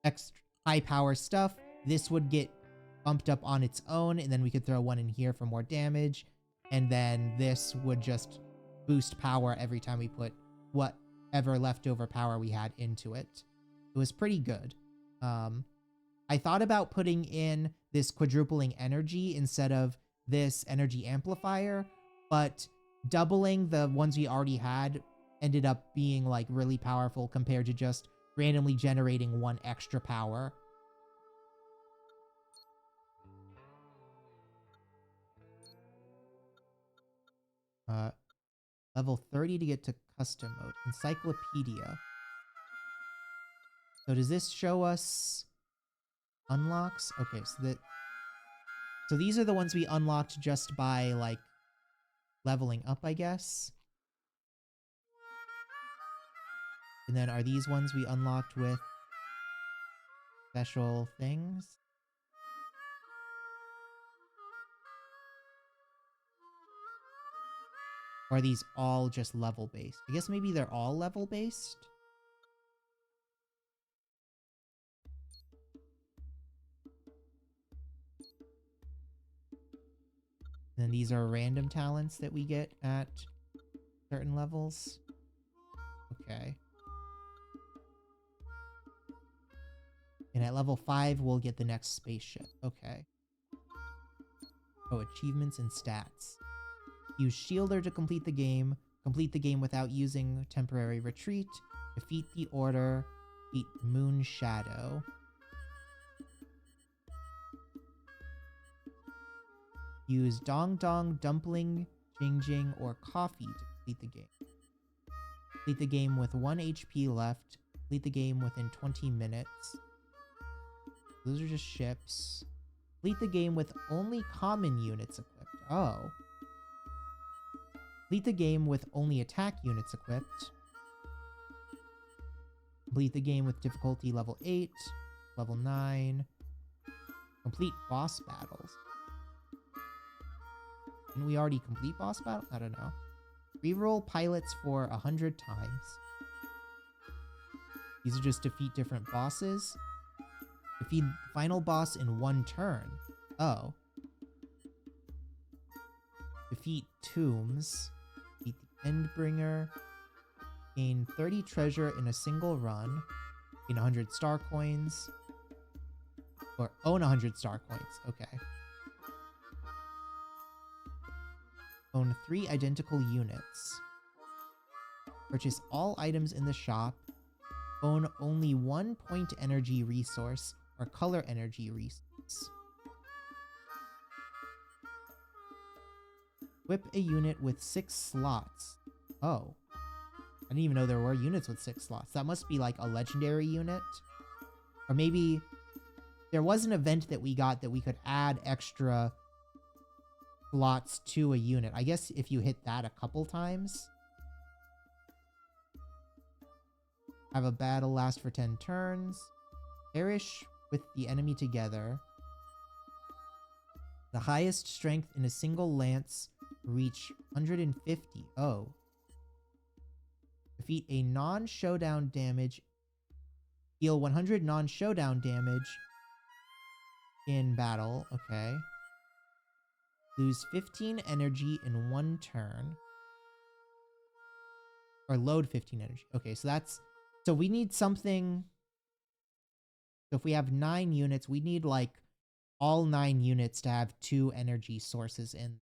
extra high power stuff, this would get bumped up on its own, and then we could throw one in here for more damage, and then this would just boost power every time we put whatever leftover power we had into it. It was pretty good. I thought about putting in this quadrupling energy instead of this energy amplifier, but doubling the ones we already had ended up being like really powerful compared to just randomly generating 1 extra power. Level 30 to get to custom mode. Encyclopedia. So does this show us unlocks? Okay, so these are the ones we unlocked just by like leveling up, I guess. And then are these ones we unlocked with special things? Or are these all just level based? I guess maybe they're all level based. And then these are random talents that we get at certain levels. Okay. And at level 5, we'll get the next spaceship. Okay. Oh, achievements and stats. Use Shielder to complete the game. Complete the game without using temporary retreat. Defeat the Order. Beat Moon Shadow. Use Dong Dong, Dumpling, Jing Jing, or Coffee to complete the game. Complete the game with 1 HP left. Complete the game within 20 minutes. Those are just ships. Complete the game with only common units equipped. Oh. Complete the game with only attack units equipped. Complete the game with difficulty level 8, level 9. Complete boss battles. Didn't we already complete boss battle? I don't know. Reroll pilots for 100 times. These are just defeat different bosses. Defeat the final boss in 1 turn. Oh. Defeat tombs. Defeat the Endbringer. Gain 30 treasure in a single run. Gain 100 star coins. Or own 100 star coins. Okay. Own 3 identical units. Purchase all items in the shop. Own only 1 point energy resource or color energy resource. Equip a unit with 6 slots. Oh. I didn't even know there were units with 6 slots. That must be like a legendary unit. Or maybe there was an event that we got that we could add extra slots to a unit. I guess if you hit that a couple times. Have a battle last for 10 turns. Perish with the enemy together. The highest strength in a single lance reach 150. Oh. Defeat a non-showdown damage. Heal 100 non-showdown damage in battle. Okay. Lose 15 energy in 1 turn. Or load 15 energy. Okay, so that's... So we need something... So if we have 9 units, we need like all 9 units to have 2 energy sources in.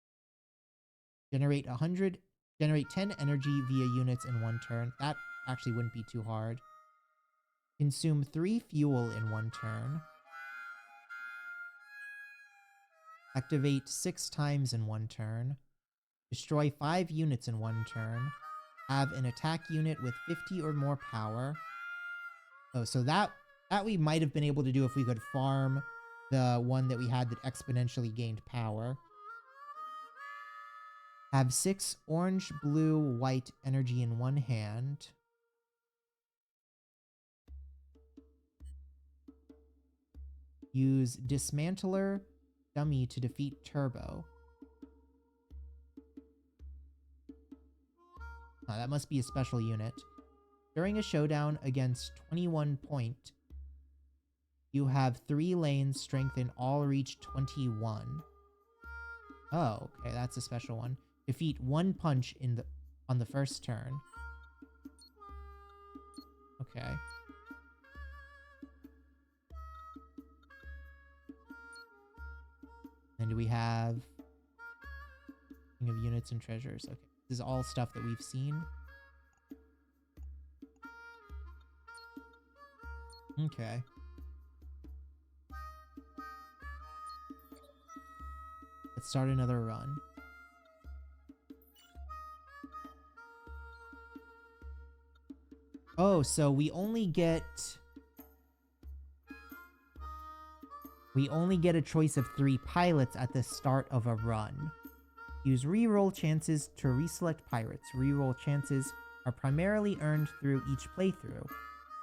Generate 10 energy via units in 1 turn. That actually wouldn't be too hard. Consume 3 fuel in 1 turn. Activate 6 times in 1 turn. Destroy 5 units in 1 turn. Have an attack unit with 50 or more power. Oh, so that we might have been able to do if we could farm the one that we had that exponentially gained power. Have 6 orange, blue, white energy in 1 hand. Use Dismantler Dummy to defeat Turbo. Oh, that must be a special unit. During a showdown against 21 point, you have 3 lanes strengthen all reach 21. Oh, okay, that's a special one. Defeat 1 punch on the first turn. Okay. And do we have King of Units and Treasures? Okay. This is all stuff that we've seen. Okay. Let's start another run. Oh, so we only get a choice of 3 pilots at the start of a run. Use reroll chances to reselect pirates. Reroll chances are primarily earned through each playthrough.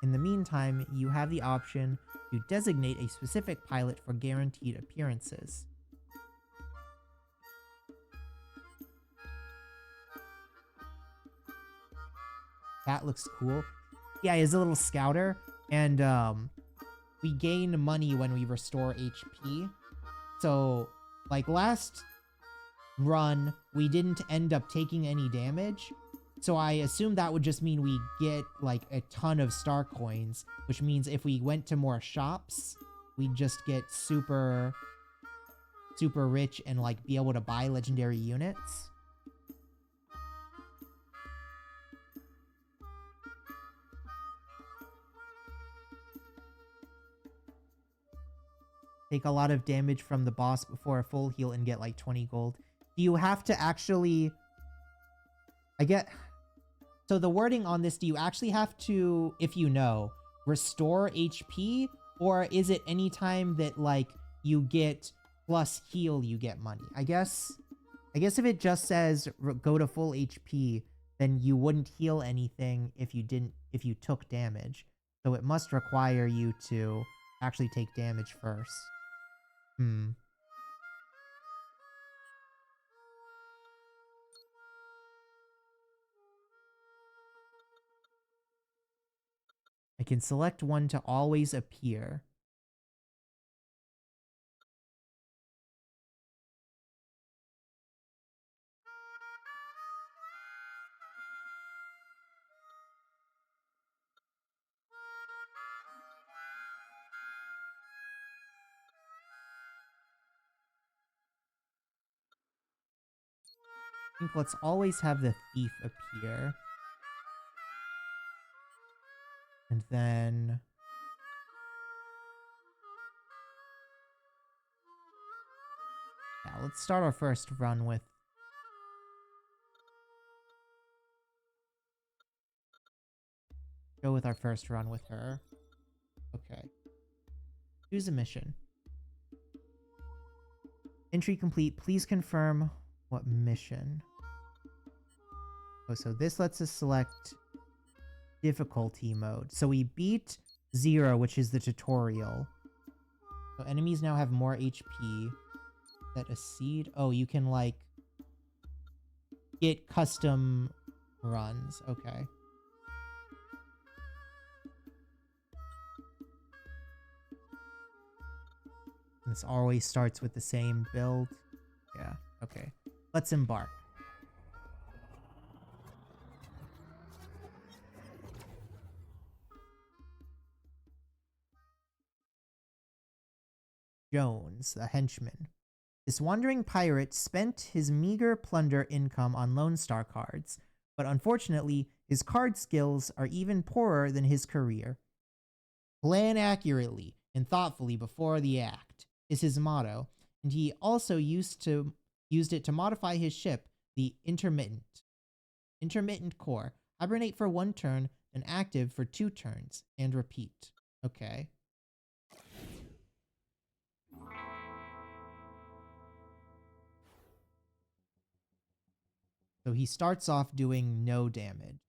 In the meantime, you have the option to designate a specific pilot for guaranteed appearances. That looks cool. Yeah, he's a little scouter, and we gain money when we restore HP. So, like last run, we didn't end up taking any damage. So I assume that would just mean we get like a ton of star coins, which means if we went to more shops, we'd just get super rich and like be able to buy legendary units. Take a lot of damage from the boss before a full heal and get like 20 gold. Do you have to actually... So the wording on this, do you actually have to, if you know, restore HP? Or is it anytime that like you get plus heal, you get money? I guess if it just says go to full HP, then you wouldn't heal anything if you took damage. So it must require you to actually take damage first. I can select one to always appear. I think let's always have the thief appear. And then... yeah, let's start our first run with... go with our first run with her. Okay. Choose a mission. Entry complete. Please confirm what mission. Oh, so this lets us select difficulty mode. So we beat 0, which is the tutorial. So enemies now have more HP. Set a seed. Oh, you can like get custom runs. Okay. This always starts with the same build. Yeah, okay. Let's embark. Jones, the henchman. This wandering pirate spent his meager plunder income on Lone Star cards, but unfortunately, his card skills are even poorer than his career. Plan accurately and thoughtfully before the act is his motto, and he also used it to modify his ship, the Intermittent core. Hibernate for 1 turn, then active for 2 turns, and repeat. Okay. So he starts off doing no damage.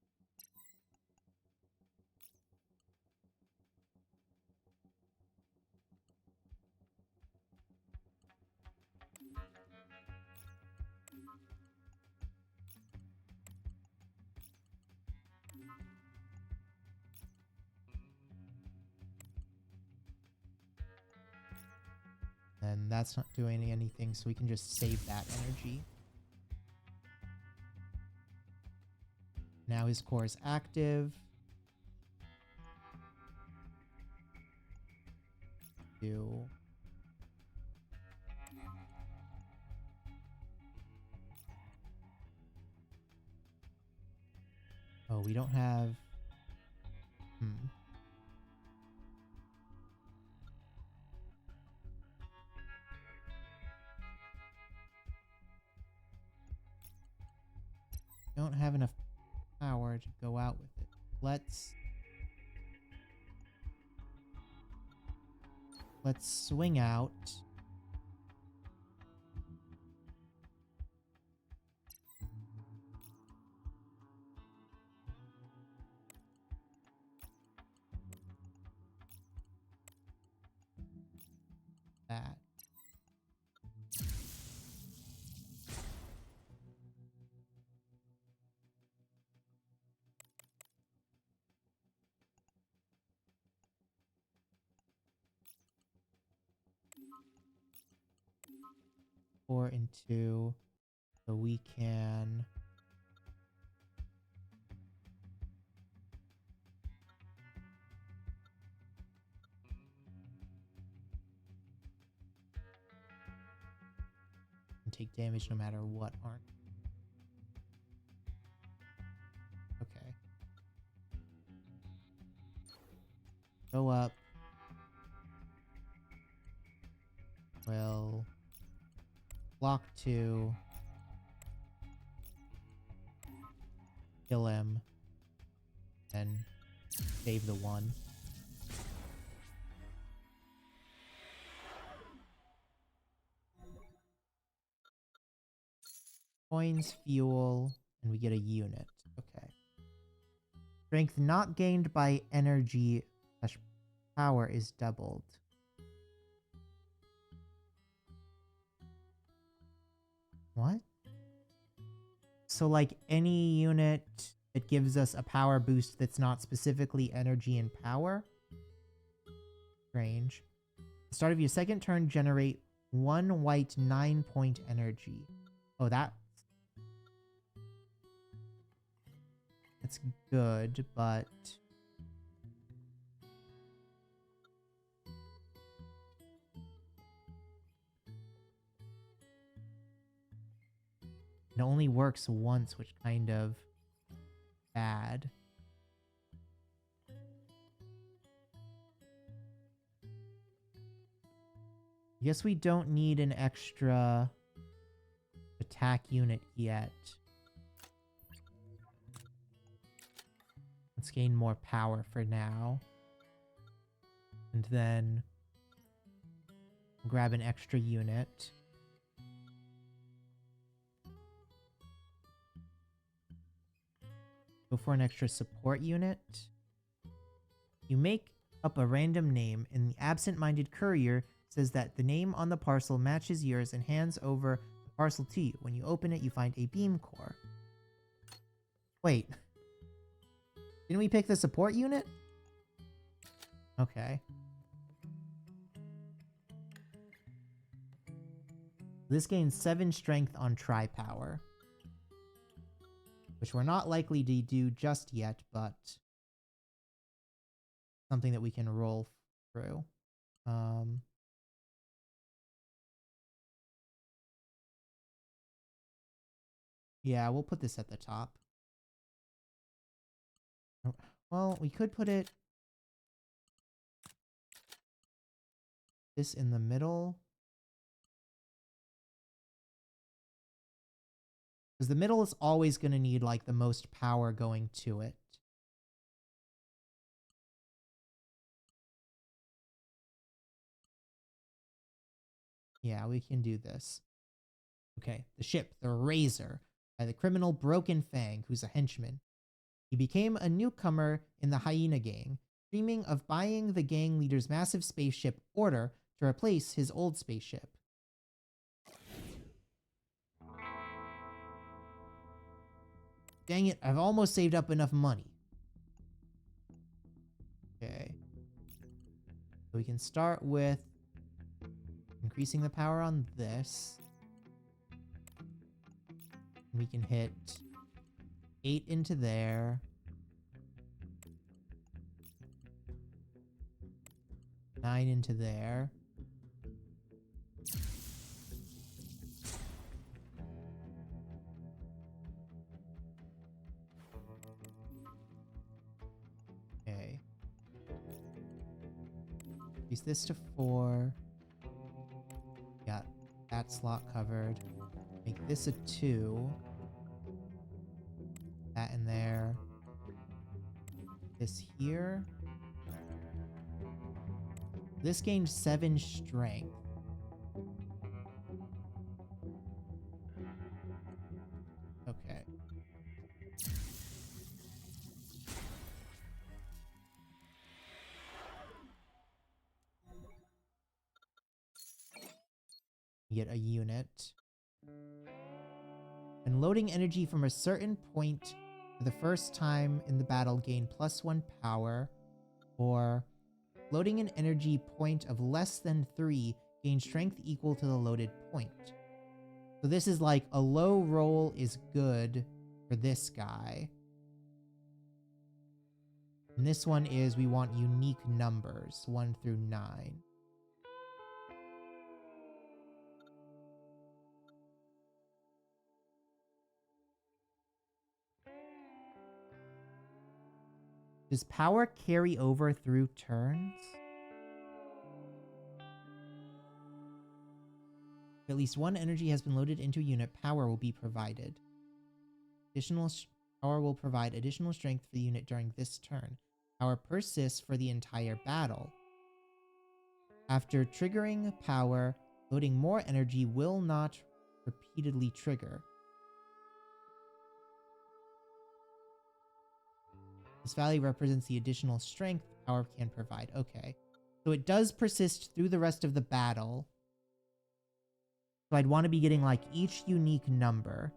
And that's not doing anything, so we can just save that energy. Now his core is active. Oh, we don't have... Don't have enough power to go out with it. Let's swing out. That. Four and 2. So we can... take damage no matter what, aren't... Okay. Go up. Well... block 2. Kill him. And save the 1. Coins, fuel, and we get a unit. Okay. Strength not gained by energy / power is doubled. What? So like any unit that gives us a power boost that's not specifically energy and power. Strange. At the start of your second turn, generate 1 white 9-point energy. Oh, that's good, but it only works once, which kind of bad. I guess we don't need an extra attack unit yet. Let's gain more power for now. And then grab an extra unit. Go for an extra support unit. You make up a random name, and the absent-minded courier says that the name on the parcel matches yours and hands over the parcel to you. When you open it, you find a beam core. Wait. Didn't we pick the support unit? Okay. This gains 7 strength on tri-power, which we're not likely to do just yet, but something that we can roll through. Yeah, we'll put this at the top. Well, we could put this in the middle. Because the middle is always going to need, like, the most power going to it. Yeah, we can do this. Okay, the ship, the Razor, by the criminal Broken Fang, who's a henchman. He became a newcomer in the Hyena Gang, dreaming of buying the gang leader's massive spaceship Order to replace his old spaceship. Dang it, I've almost saved up enough money. Okay. So we can start with increasing the power on this. We can hit 8 into there. 9 into there. Okay. Increase this to 4. Got that slot covered. Make this a 2. That in there. This here. This gained 7 strength. Okay. Get a unit. And loading energy from a certain point for the first time in the battle, gain +1 power. Or loading an energy point of less than 3, gain strength equal to the loaded point. So this is like a low roll is good for this guy. And this one is we want unique numbers, 1 through 9. Does power carry over through turns? If at least 1 energy has been loaded into a unit, power will be provided. Power will provide additional strength for the unit during this turn. Power persists for the entire battle. After triggering power, loading more energy will not repeatedly trigger. This value represents the additional strength power can provide. Okay. So it does persist through the rest of the battle. So I'd want to be getting like each unique number.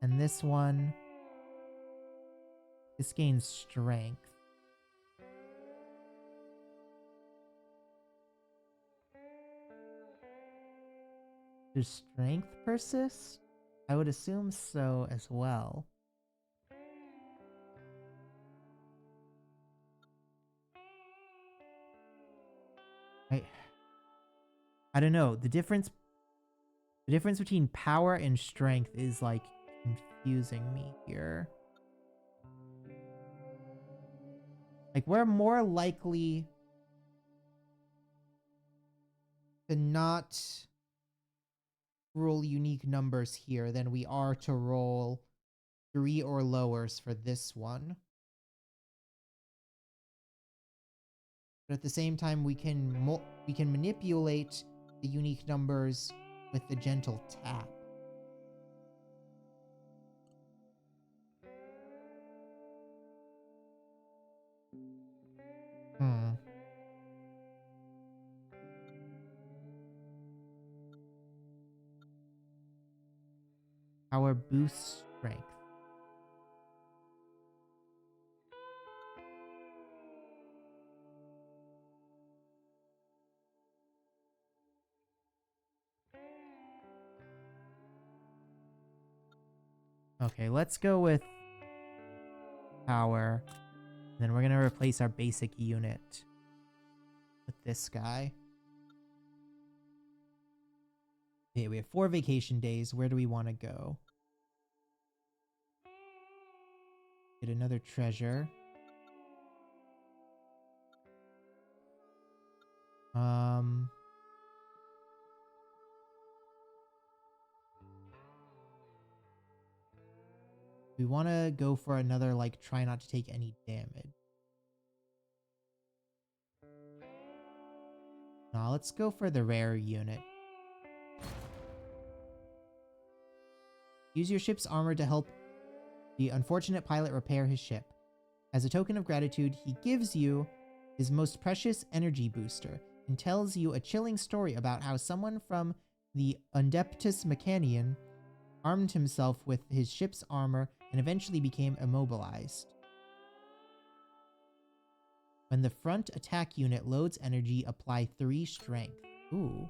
And this one This gains strength. Does strength persist? I would assume so as well. I don't know. The difference between power and strength is like confusing me here. Like we're more likely to not roll unique numbers here than we are to roll 3 or lowers for this one. But at the same time, we can manipulate the unique numbers with the gentle tap. Power boosts strength. Okay, let's go with power. Then we're going to replace our basic unit with this guy. Okay, we have 4 vacation days. Where do we want to go? Get another treasure. We want to go for another, like, try not to take any damage. Nah, let's go for the rare unit. Use your ship's armor to help the unfortunate pilot repair his ship. As a token of gratitude, he gives you his most precious energy booster and tells you a chilling story about how someone from the Undeptus Mechanian armed himself with his ship's armor and eventually became immobilized. When the front attack unit loads energy, apply 3 strength. Ooh.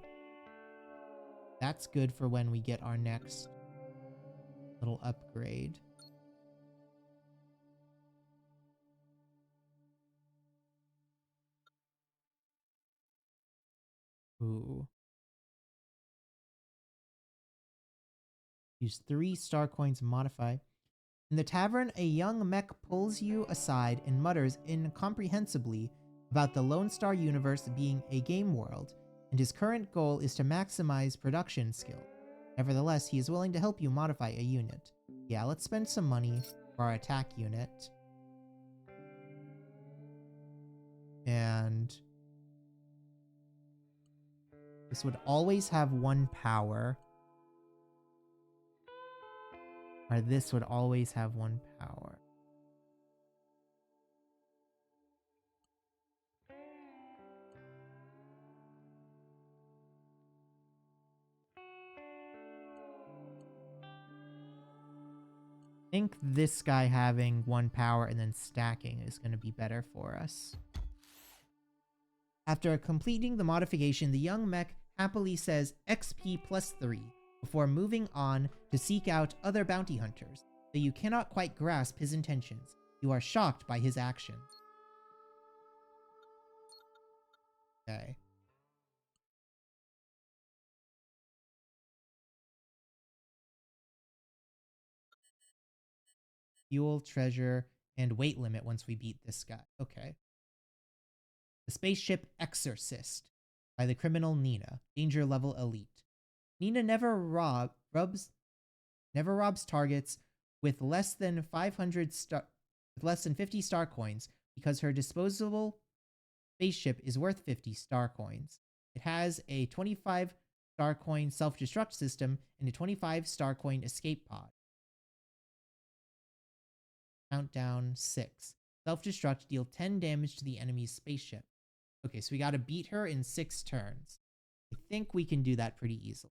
That's good for when we get our next little upgrade. Ooh. Use 3 star coins to modify. In the tavern, a young mech pulls you aside and mutters incomprehensibly about the Lone Star universe being a game world, and his current goal is to maximize production skill. Nevertheless, he is willing to help you modify a unit. Yeah, let's spend some money for our attack unit. And this would always have 1 power. Or this would always have 1 power. I think this guy having 1 power and then stacking is going to be better for us. After completing the modification, the young mech happily says XP plus 3 before moving on to seek out other bounty hunters, though you cannot quite grasp his intentions. You are shocked by his actions. Okay. Fuel, treasure, and weight limit once we beat this guy. Okay. The Spaceship Exorcist by the criminal Nina. Danger level elite. Nina never robs targets with less than 50 star coins because her disposable spaceship is worth 50 star coins. It has a 25 star coin self-destruct system and a 25 star coin escape pod. Countdown 6. Self-destruct, deal 10 damage to the enemy's spaceship. Okay, so we gotta beat her in 6 turns. I think we can do that pretty easily.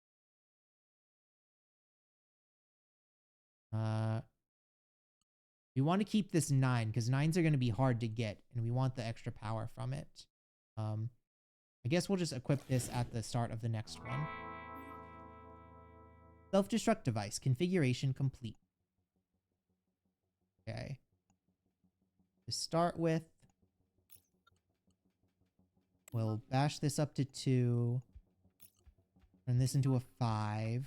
We want to keep this 9 because 9s are going to be hard to get, and we want the extra power from it. I guess we'll just equip this at the start of the next one. Self-destruct device. Configuration complete. Okay. To start with, we'll bash this up to 2. Turn this into a 5.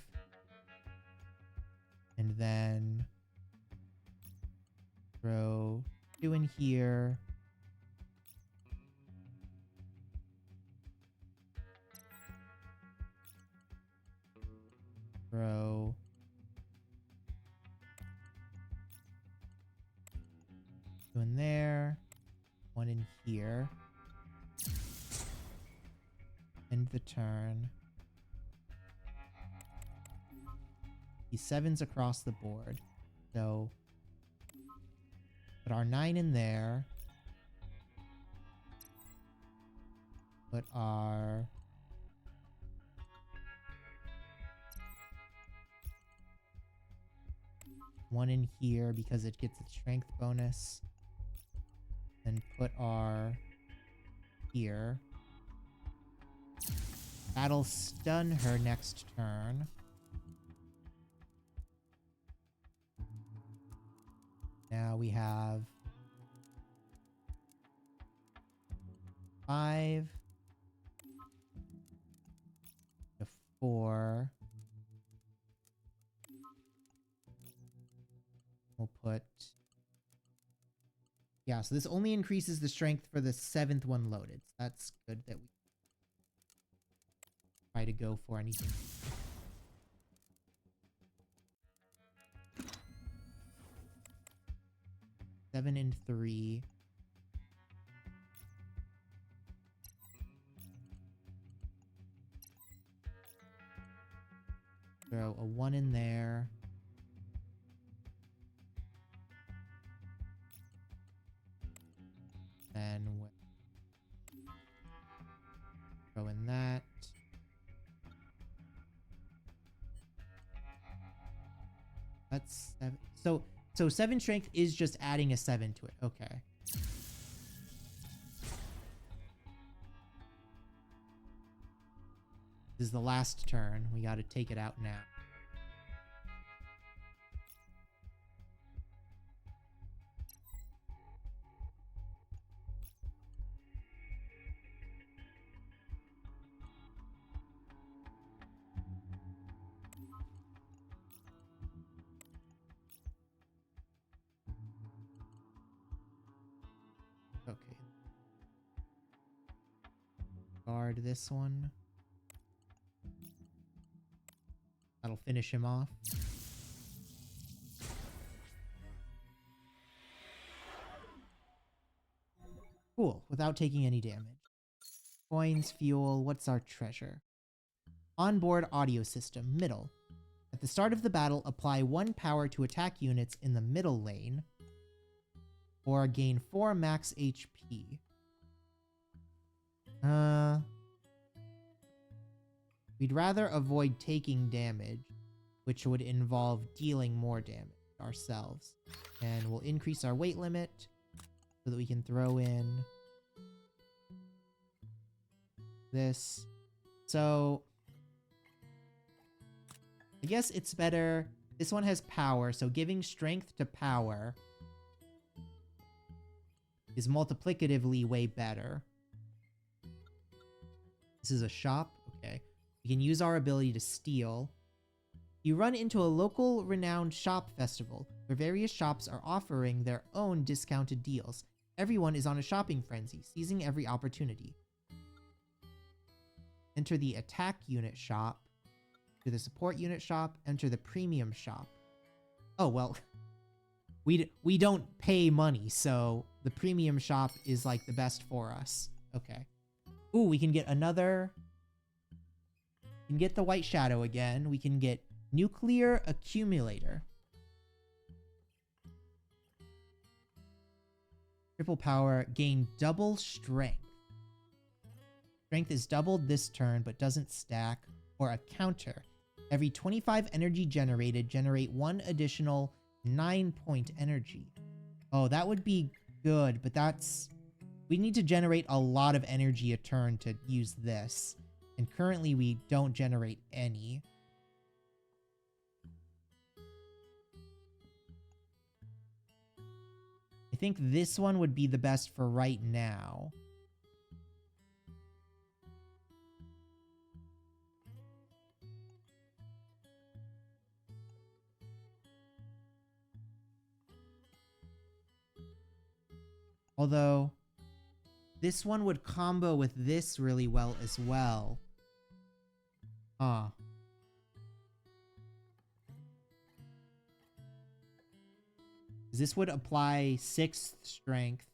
And then throw 2 in here. Throw 2 in there. 1 in here. End the turn. These 7s across the board. So put our 9 in there. Put our one in here because it gets its strength bonus. And put our here. That'll stun her next turn. Now we have 5 to 4. We'll put... Yeah, so this only increases the strength for the 7th one loaded. So that's good that we try to go for anything. Seven and 3. Throw a 1 in there. Then throw in that. That's 7. So 7 strength is just adding a 7 to it. Okay. This is the last turn. We got to take it out now. Okay. Guard this one. That'll finish him off. Cool, without taking any damage. Coins, fuel, what's our treasure? Onboard audio system, middle. At the start of the battle, apply 1 power to attack units in the middle lane, or gain 4 max HP. We'd rather avoid taking damage, which would involve dealing more damage ourselves. And we'll increase our weight limit so that we can throw in this. So I guess it's better. This one has power, so giving strength to power is multiplicatively way better. This is a shop. Okay. We can use our ability to steal. You run into a local renowned shop festival where various shops are offering their own discounted deals. Everyone is on a shopping frenzy, seizing every opportunity. Enter the attack unit shop. To the support unit shop. Enter the premium shop. Oh, well, we don't pay money, so the premium shop is like the best for us. Okay. Ooh, we can get another... We can get the White Shadow again. We can get Nuclear Accumulator. Triple power. Gain double strength. Strength is doubled this turn, but doesn't stack. Or a counter. Every 25 energy generated, generate 1 additional 9-point energy. Oh, that would be good, but that's... We need to generate a lot of energy a turn to use this. And currently we don't generate any. I think this one would be the best for right now. Although, this one would combo with this really well as well. Huh. This would apply 6th strength.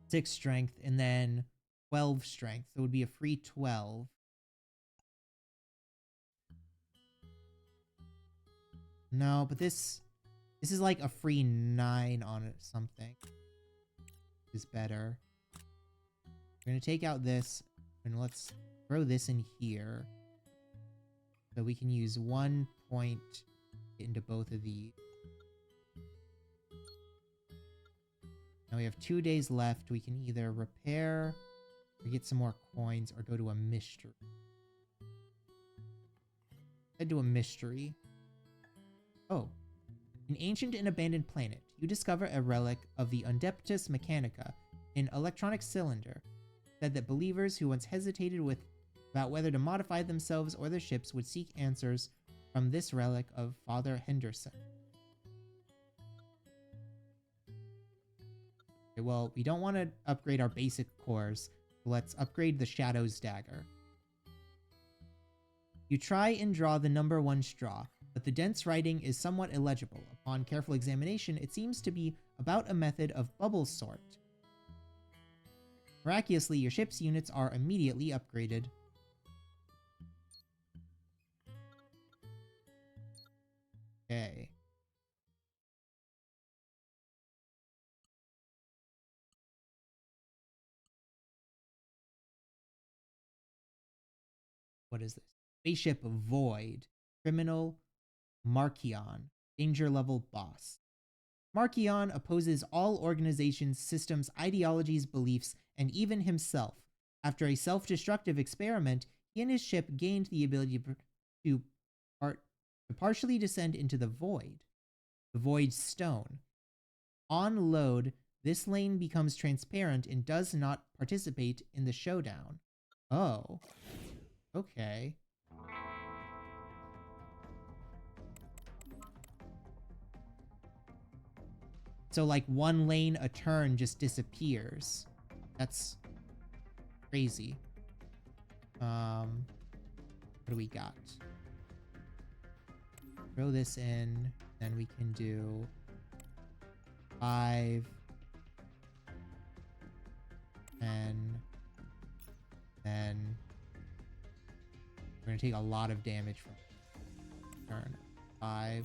6 strength, and then 12 strength. So it would be a free 12. No, but this is like a free 9 on it, something. Is better. We're going to take out this, and let's throw this in here. So we can use 1 point into both of these. Now we have 2 days left. We can either repair or get some more coins or go to a mystery. Head to a mystery. Oh. An ancient and abandoned planet. You discover a relic of the Undeptus Mechanica, an electronic cylinder. Said that believers who once hesitated about whether to modify themselves or their ships would seek answers from this relic of Father Henderson. Okay, well, we don't want to upgrade our basic cores, so let's upgrade the Shadow's Dagger. You try and draw the number 1 straw, but the dense writing is somewhat illegible. Upon careful examination, it seems to be about a method of bubble sort. Miraculously, your ship's units are immediately upgraded. Okay. What is this? Spaceship Void. Criminal Markion. Danger level boss. Markion opposes all organizations, systems, ideologies, beliefs, and even himself. After a self-destructive experiment, he and his ship gained the ability to partially descend into the Void. The Void Stone. On load, this lane becomes transparent and does not participate in the showdown. Oh. Okay. So like 1 lane a turn just disappears. That's crazy. What do we got? Throw this in, then we can do 5, 10, then we're gonna take a lot of damage from turn. 5.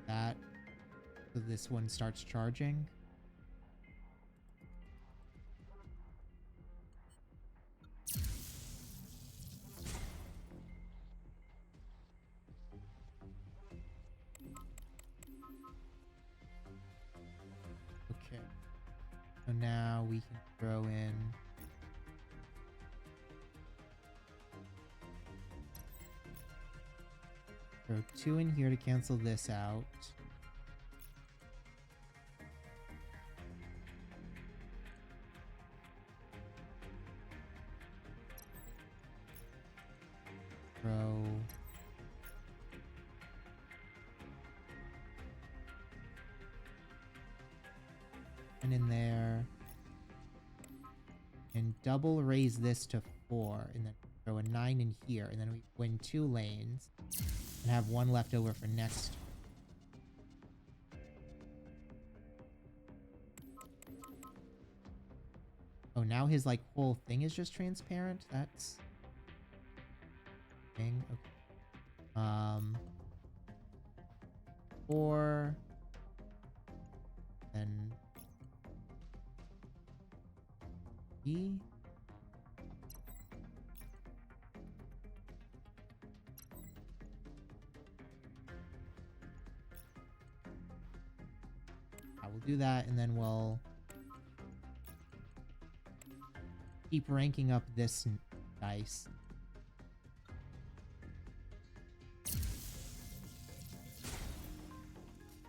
That. So this one starts charging. Okay. So now we can throw in throw 2 in here to cancel this out. Throw and in there. And double raise this to 4. And then throw a 9 in here. And then we win 2 lanes. And have 1 left over for next. Oh, now his like whole thing is just transparent? That's thing. Okay. 4. Then E. I will do that, and then we'll keep ranking up this dice.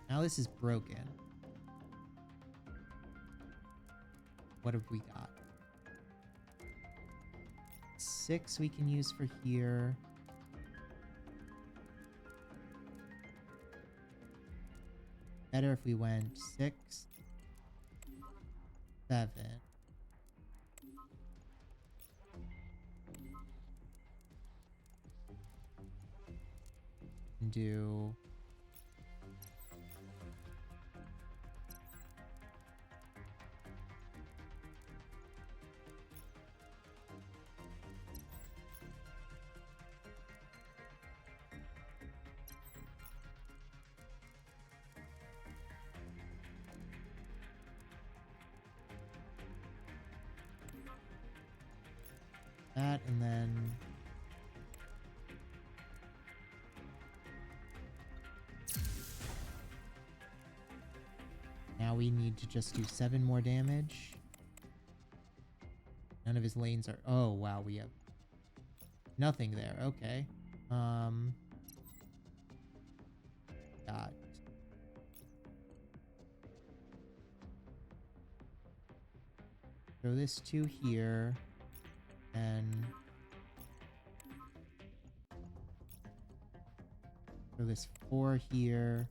Now this is broken. What have we got? 6 we can use for here. Better if we went 6, 7. And do that, and then now we need to just do 7 more damage. None of his lanes are... Oh, wow, we have nothing there. Okay. Got... Throw this 2 here. And... throw this 4 here.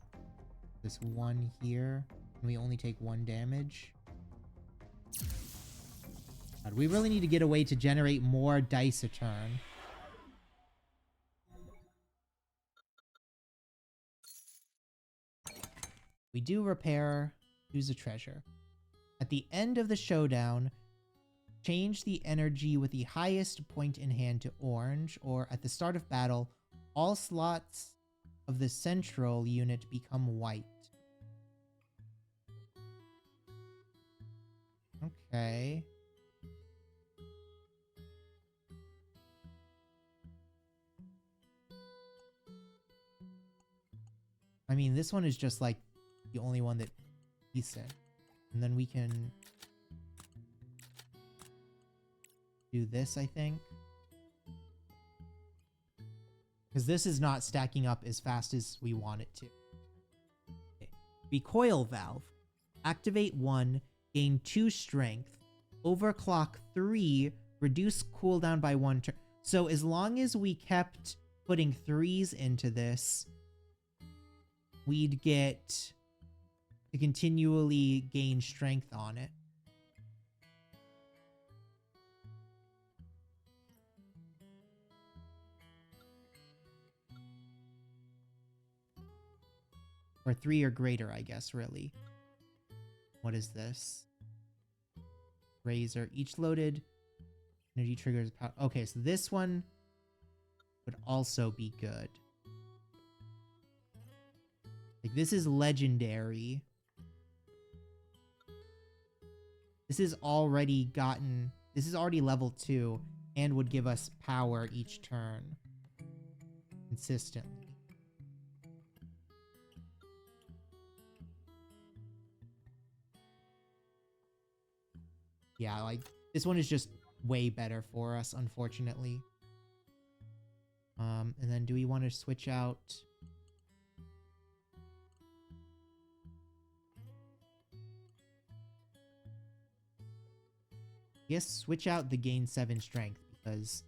This 1 here. And we only take 1 damage. God, we really need to get a way to generate more dice a turn. We do repair. Choose a treasure. At the end of the showdown, change the energy with the highest point in hand to orange, or at the start of battle, all slots of the central unit become white. Okay. I mean, this one is just like the only one that decent. And then we can do this, I think. Because this is not stacking up as fast as we want it to. Okay. Recoil valve. Activate 1, gain 2 strength. Overclock 3, reduce cooldown by 1 turn. So as long as we kept putting 3s into this, we'd get to continually gain strength on it. Or 3 or greater, I guess, really. What is this? Razor. Each loaded energy triggers power. Okay, so this one would also be good. Like, this is legendary. This is already gotten... This is already level 2 and would give us power each turn. Consistently. Yeah, like, this one is just way better for us, unfortunately. And then do we want to switch out... Yes, switch out the gain 7 strength, because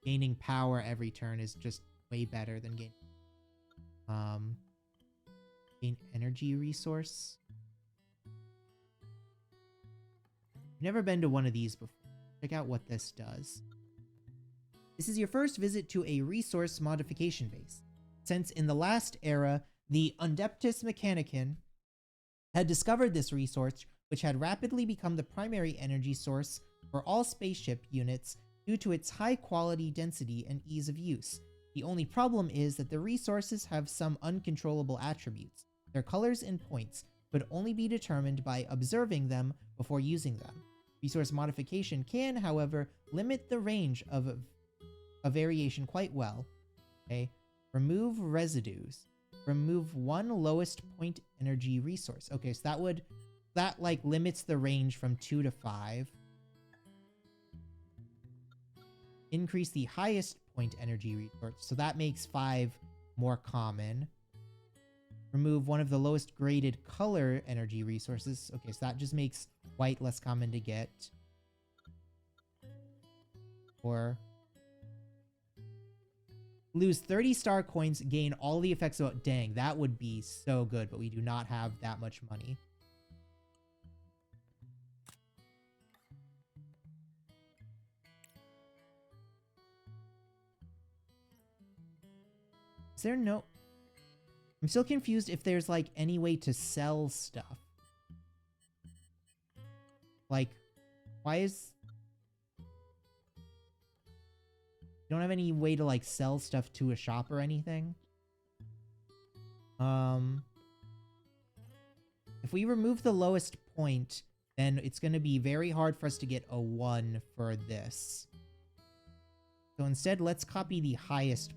gaining power every turn is just way better than gain energy resource. Never been to one of these before. Check out what this does. This is your first visit to a resource modification base. Since in the last era, the Undeptus Mechanicum had discovered this resource, which had rapidly become the primary energy source for all spaceship units due to its high quality, density, and ease of use. The only problem is that the resources have some uncontrollable attributes. Their colors and points could only be determined by observing them before using them. Resource modification can, however, limit the range of a variation quite well. Okay. Remove residues. Remove one lowest point energy resource. Okay, so that like limits the range from 2 to 5. Increase the highest point energy resource. So that makes 5 more common. Remove one of the lowest graded color energy resources. Okay, so that just makes white less common to get. Or lose 30 star coins, gain all the effects of... Dang, that would be so good, but we do not have that much money. Is there no... I'm still confused if there's, like, any way to sell stuff. Like, why is... You don't have any way to, like, sell stuff to a shop or anything? If we remove the lowest point, then it's going to be very hard for us to get a 1 for this. So instead, let's copy the highest point.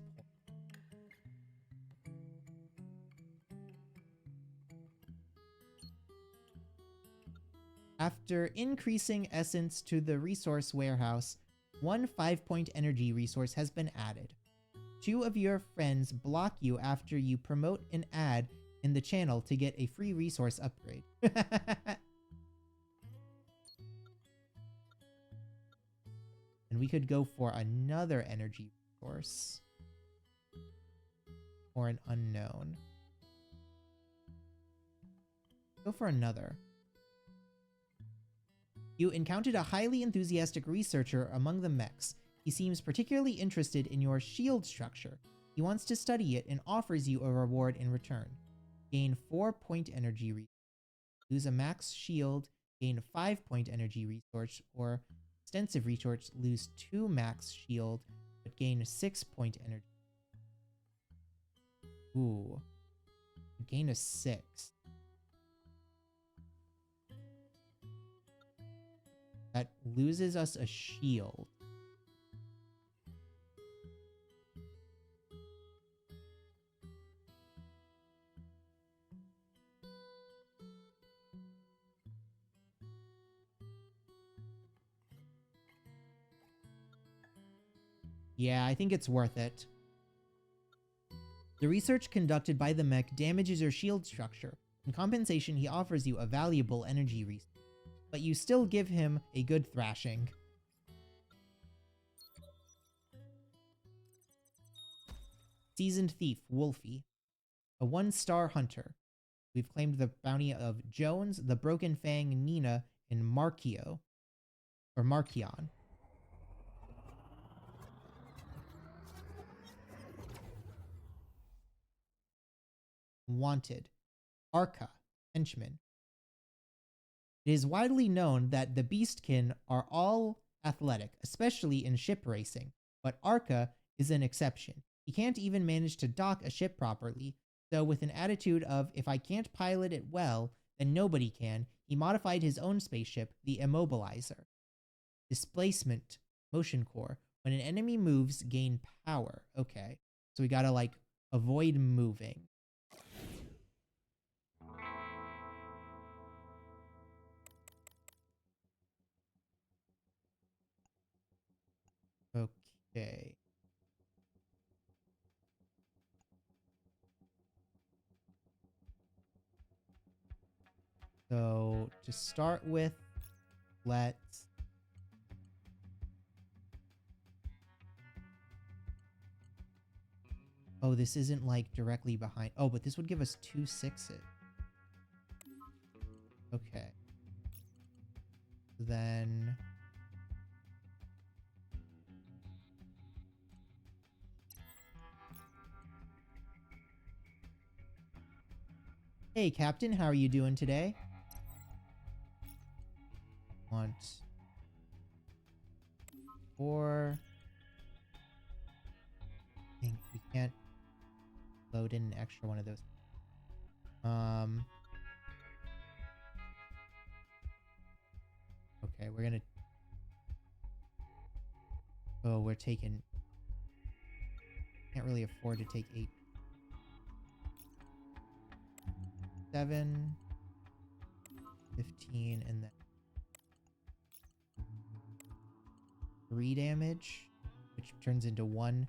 After increasing essence to the resource warehouse, one 5-point energy resource has been added. 2 of your friends block you after you promote an ad in the channel to get a free resource upgrade. And we could go for another energy resource. Or an unknown. Go for another. You encountered a highly enthusiastic researcher among the mechs. He seems particularly interested in your shield structure. He wants to study it and offers you a reward in return. Gain 4-point energy resource. Lose a max shield, gain a 5-point energy resource, or extensive resource, lose 2 max shield, but gain a 6-point energy. Ooh. Gain a 6. That loses us a shield. Yeah, I think it's worth it. The research conducted by the mech damages your shield structure. In compensation, he offers you a valuable energy resource. But you still give him a good thrashing. Seasoned Thief, Wolfie. A 1-star hunter. We've claimed the bounty of Jones, the Broken Fang, Nina, and Markio. Or Markion. Wanted. Arca, henchman. It is widely known that the Beastkin are all athletic, especially in ship racing, but Arca is an exception. He can't even manage to dock a ship properly, so with an attitude of, if I can't pilot it well, then nobody can, he modified his own spaceship, the Immobilizer. Displacement, motion core. When an enemy moves, gain power. Okay, so we gotta, like, avoid moving. Okay. So to start with, let's... Oh, this isn't like directly behind. Oh, but this would give us 2 6s. Okay. Then... Hey, Captain, how are you doing today? Want 4. I think we can't load in an extra one of those. Okay, we're gonna... Oh, we're taking... Can't really afford to take 8. 7, 15, and then 3 damage, which turns into 1.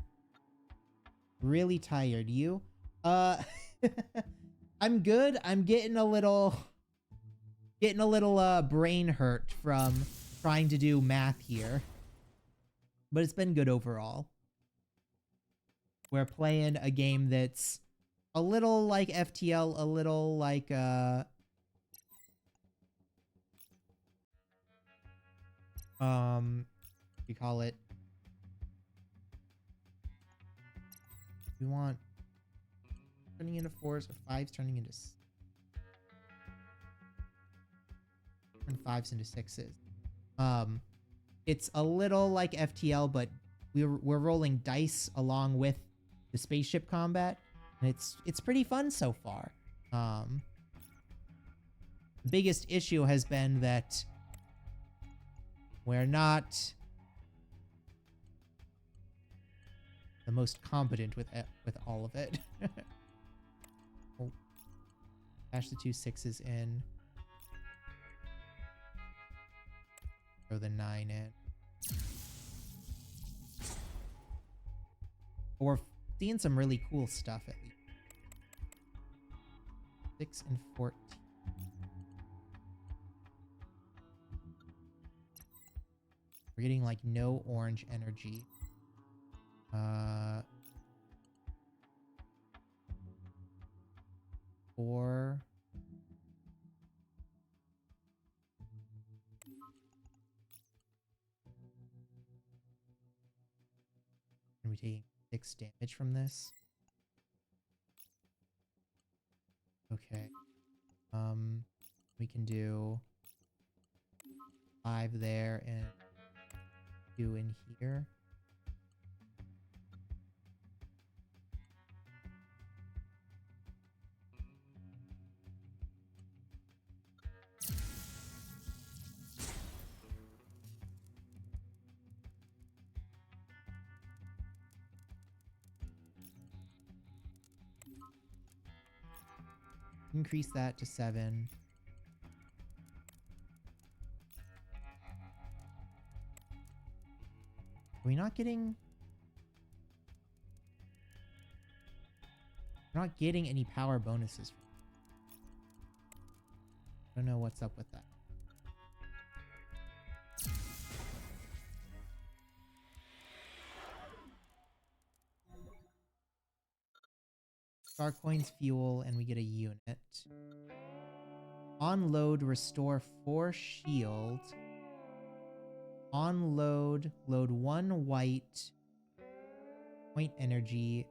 Really tired. You? Uh, I'm good. I'm getting a little brain hurt from trying to do math here, but it's been good overall. We're playing a game that's a little like FTL, a little like we call it, we want turning into 4s or 5s turning into 5s into 6s. It's a little like FTL, but we're rolling dice along with the spaceship combat, and it's pretty fun so far. The biggest issue has been that we're not the most competent with all of it. Oh, dash the 2 6s in. Throw the 9 in. But we're seeing some really cool stuff at least. 6 and 14. We're getting like no orange energy. 4. And we taking 6 damage from this. Okay. We can do 5 there and 2 in here. Increase that to 7. Are we not getting... We're not getting any power bonuses. I don't know what's up with that. Star coins fuel, and we get a unit. On load, restore 4 shield. On load, load 1 white point energy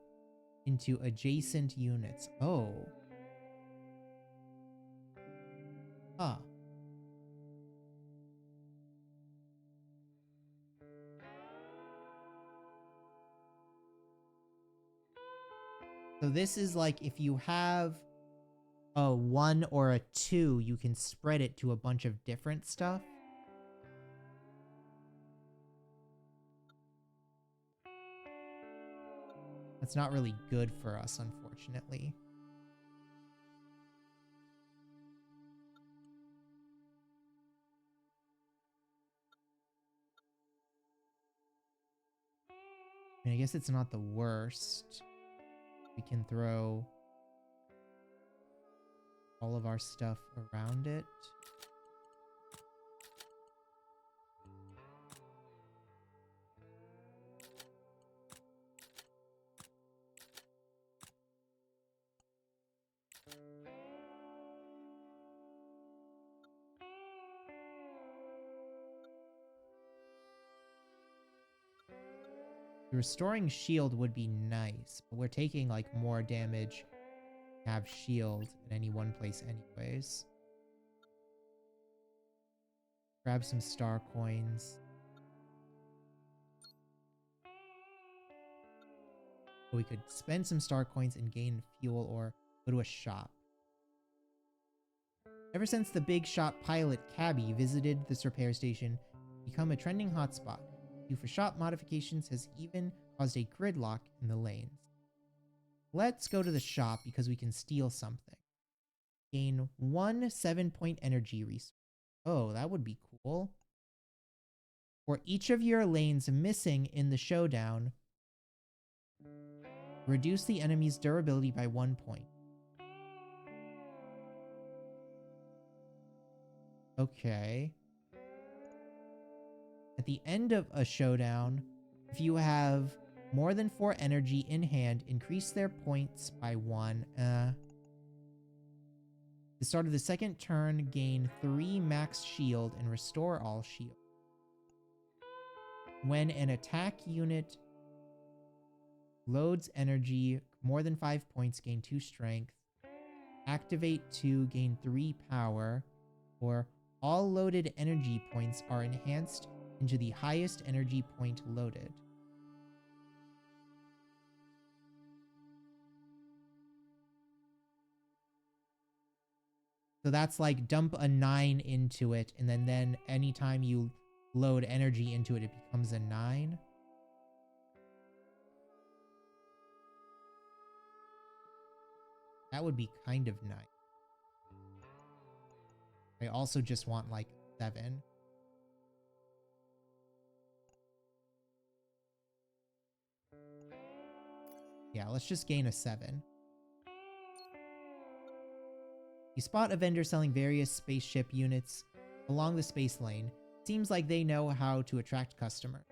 into adjacent units. Oh. Huh. So this is like if you have a 1 or a 2, you can spread it to a bunch of different stuff. That's not really good for us, unfortunately. I mean, I guess it's not the worst. We can throw all of our stuff around it. The restoring shield would be nice, but we're taking like more damage to have shield in any one place anyways. Grab some star coins. We could spend some star coins and gain fuel or go to a shop. Ever since the big shot pilot Cabby visited this repair station, it's become a trending hotspot. Due for shop modifications has even caused a gridlock in the lanes. Let's go to the shop because we can steal something. Gain 1 7-point energy resource. Oh, that would be cool. For each of your lanes missing in the showdown, reduce the enemy's durability by 1 point. Okay. At the end of a showdown, if you have more than 4 energy in hand, increase their points by 1. The start of the second turn, gain 3 max shield and restore all shield. When an attack unit loads energy more than 5 points, gain 2 strength. Activate 2, gain 3 power. Or all loaded energy points are enhanced into the highest energy point loaded. So that's like dump a 9 into it, and then anytime you load energy into it, it becomes a 9. That would be kind of nice. I also just want like 7. Yeah, let's just gain a 7. You spot a vendor selling various spaceship units along the space lane. Seems like they know how to attract customers.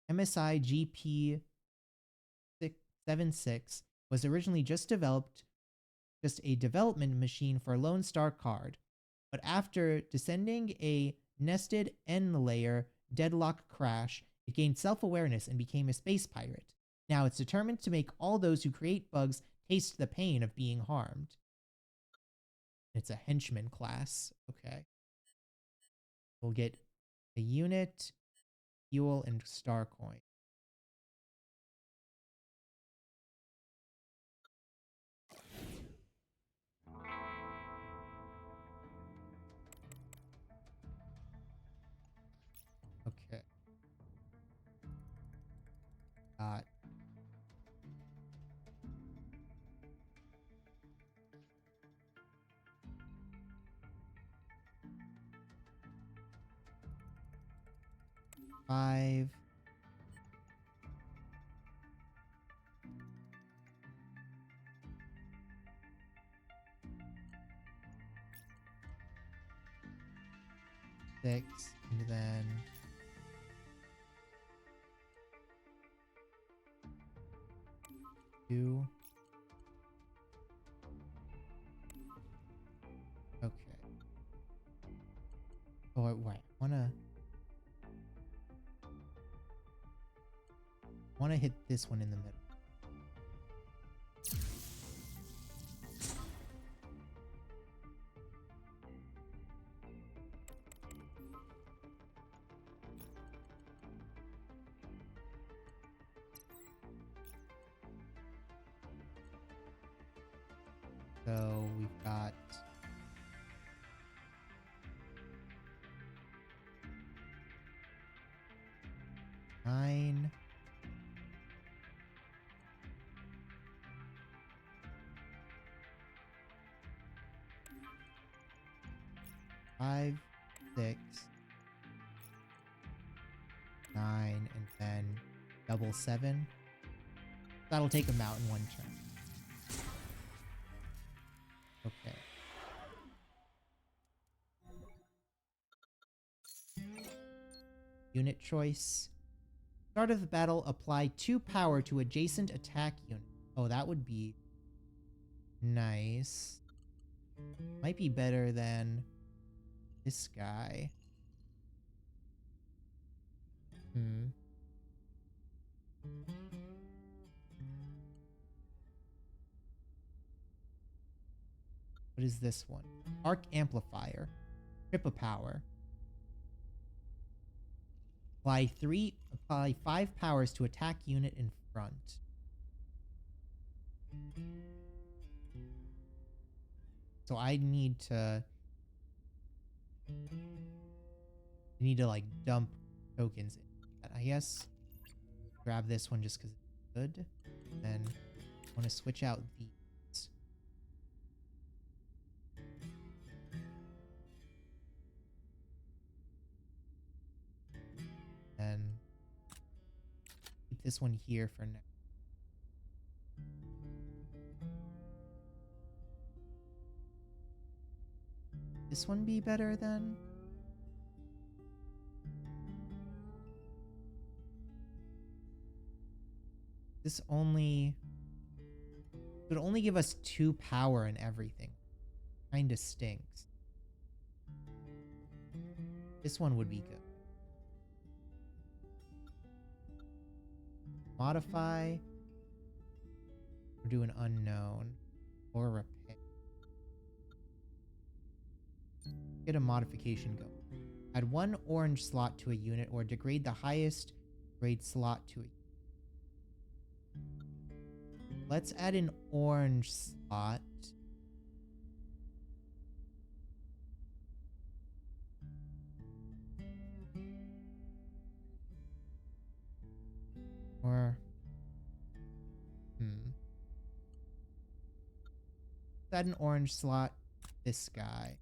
MSI GP76 was originally just a development machine for Lone Star Card, but after descending a nested N layer deadlock crash, it gained self-awareness and became a space pirate. Now it's determined to make all those who create bugs taste the pain of being harmed. It's a henchman class. Okay. We'll get a unit, fuel, and star coin. Okay. Got 5. 6, and then 2. Okay. Oh, wait. Wanna hit this one in the middle. So we've got 9. 5, 6, 9, and then double 7. That'll take him out in 1 turn. Okay. Unit choice. Start of the battle, apply 2 power to adjacent attack unit. Oh, that would be nice. Might be better than this guy. What is this one? Arc Amplifier. Trippa Power. Apply 5 powers to attack unit in front. So I need to like dump tokens in. And I guess grab this one just because it's good. Then I want to switch out these. And keep this one here for now. This one be better then? This only would only give us 2 power and everything. Kinda stinks. This one would be good. Modify. Or do an unknown. Or repair. Get a modification going. Add 1 orange slot to a unit or degrade the highest grade slot to a unit. Let's add an orange slot. Or let's add an orange slot. This guy.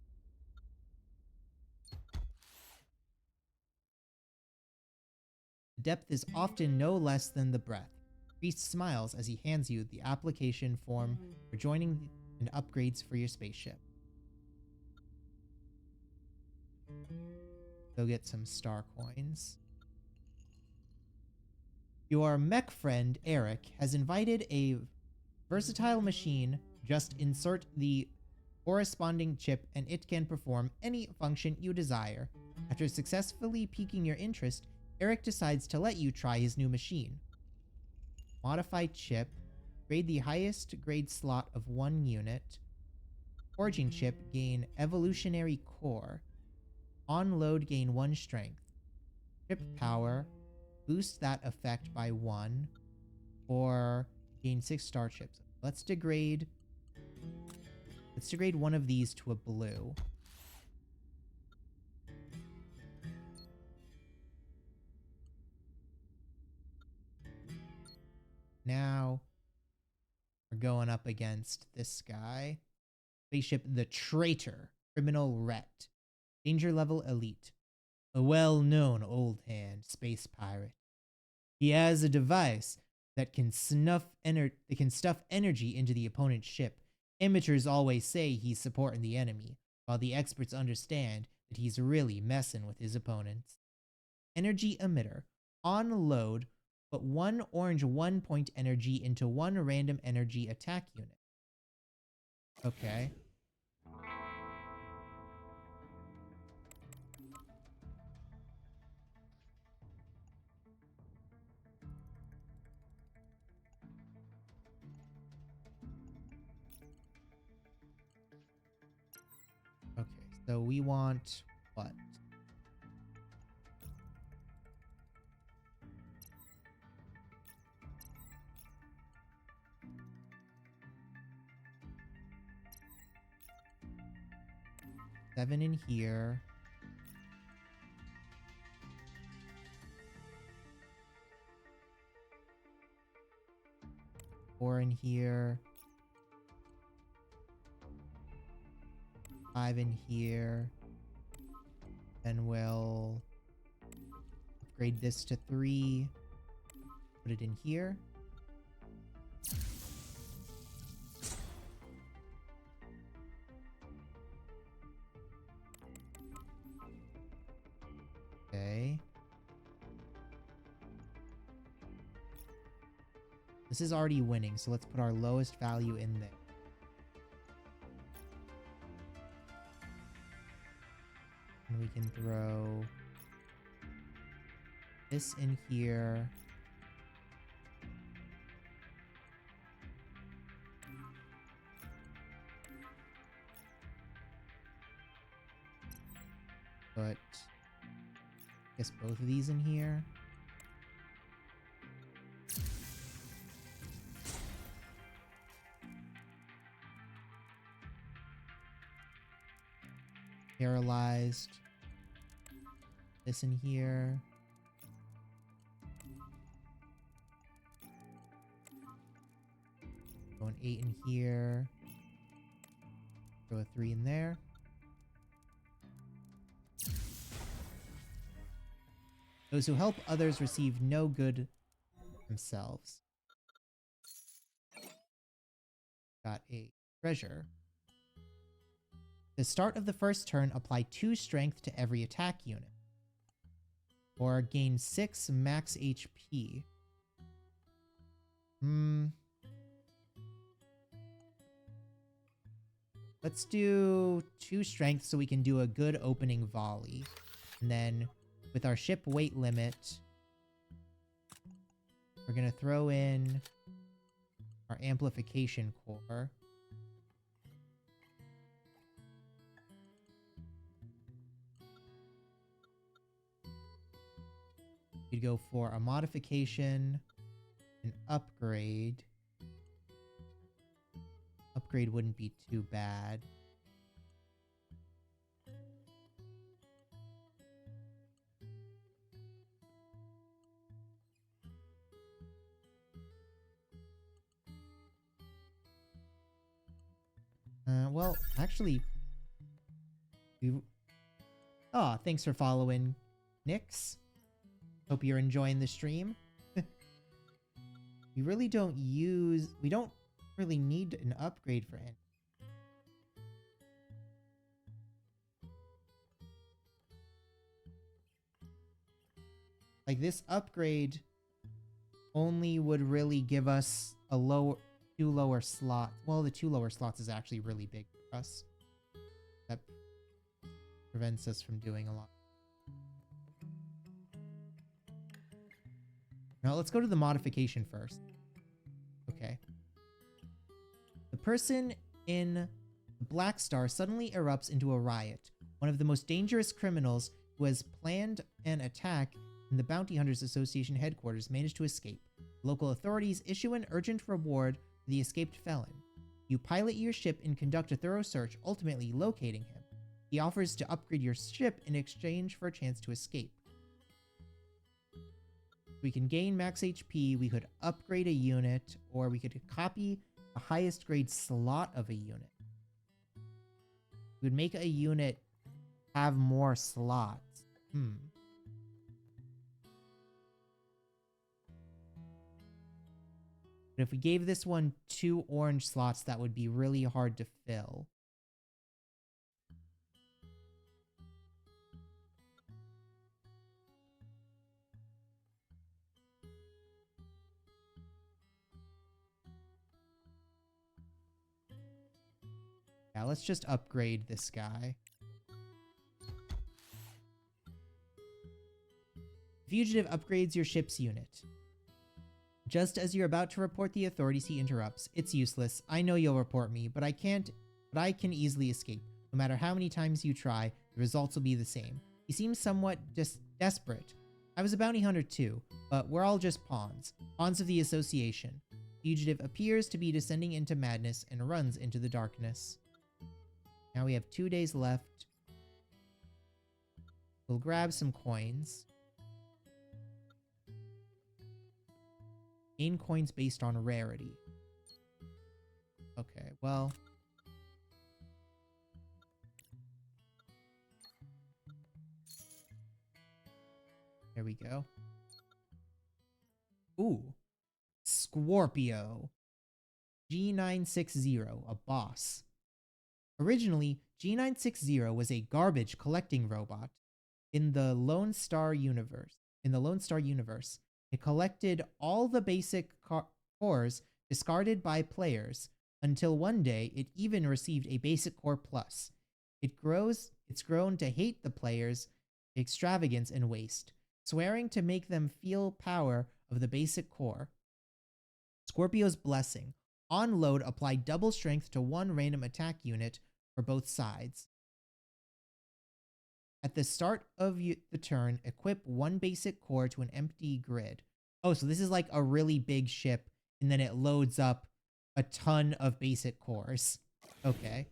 The depth is often no less than the breadth. Priest smiles as he hands you the application form for joining and upgrades for your spaceship. Go get some star coins. Your mech friend, Eric, has invited a versatile machine. Just insert the corresponding chip and it can perform any function you desire. After successfully piquing your interest, Eric decides to let you try his new machine. Modify chip. Grade the highest grade slot of 1 unit. Forging chip, gain evolutionary core. On load, gain 1 strength. Chip power. Boost that effect by 1. Or gain 6 star chips. Let's degrade one of these to a blue. Now we're going up against this guy. Spaceship the Traitor, Criminal Ret. Danger level elite. A well-known old hand space pirate. He has a device that can stuff energy into the opponent's ship. Amateurs always say he's supporting the enemy, while the experts understand that he's really messing with his opponents. Energy emitter. On load, put 1 orange 1-point energy into 1 random energy attack unit. Okay. Okay, so we want what? Seven in here. Four in here. 5 in here. Then we'll upgrade this to 3. Put it in here. Okay. This is already winning, so let's put our lowest value in there. And we can throw this in here. Put, I guess, both of these in here. Paralyzed. This in here. Throw an 8 in here. Throw a 3 in there. Those who help others receive no good themselves. Got a treasure. The start of the first turn, apply 2 strength to every attack unit. Or gain 6 max HP. Let's do 2 strength so we can do a good opening volley. And then with our ship weight limit, we're going to throw in our amplification core. We'd go for a modification, an upgrade. Upgrade wouldn't be too bad. Well, actually, thanks for following, Nyx. Hope you're enjoying the stream. We don't really need an upgrade for it. Like, this upgrade only would really give us a 2 lower slot. Well, the 2 lower slots is actually really big for us. That prevents us from doing a lot. Now let's go to the modification first. Okay. The person in Black Star suddenly erupts into a riot. One of the most dangerous criminals who has planned an attack in the Bounty Hunters Association headquarters managed to escape. Local authorities issue an urgent reward for the escaped felon. You pilot your ship and conduct a thorough search, ultimately locating him. He offers to upgrade your ship in exchange for a chance to escape. We can gain max HP, we could upgrade a unit, or we could copy the highest grade slot of a unit. We would make a unit have more slots. But if we gave this one 2 orange slots, that would be really hard to fill. Yeah, let's just upgrade this guy. Fugitive upgrades your ship's unit. Just as you're about to report the authorities, he interrupts. It's useless. I know you'll report me, but I can easily escape. No matter how many times you try, the results will be the same. He seems somewhat desperate. I was a bounty hunter too, but we're all just pawns. Pawns of the association. Fugitive appears to be descending into madness and runs into the darkness. Now we have 2 days left. We'll grab some coins. Gain coins based on rarity. Okay, well. There we go. Ooh. Scorpio. G960, a boss. Originally, G960 was a garbage collecting robot in the Lone Star universe. It collected all the basic cores discarded by players until one day it even received a basic core plus. It's grown to hate the players' extravagance and waste, swearing to make them feel power of the basic core. Scorpio's Blessing. On load, apply double strength to 1 random attack unit for both sides. At the start of the turn, equip 1 basic core to an empty grid. Oh, so this is like a really big ship, and then it loads up a ton of basic cores. Okay.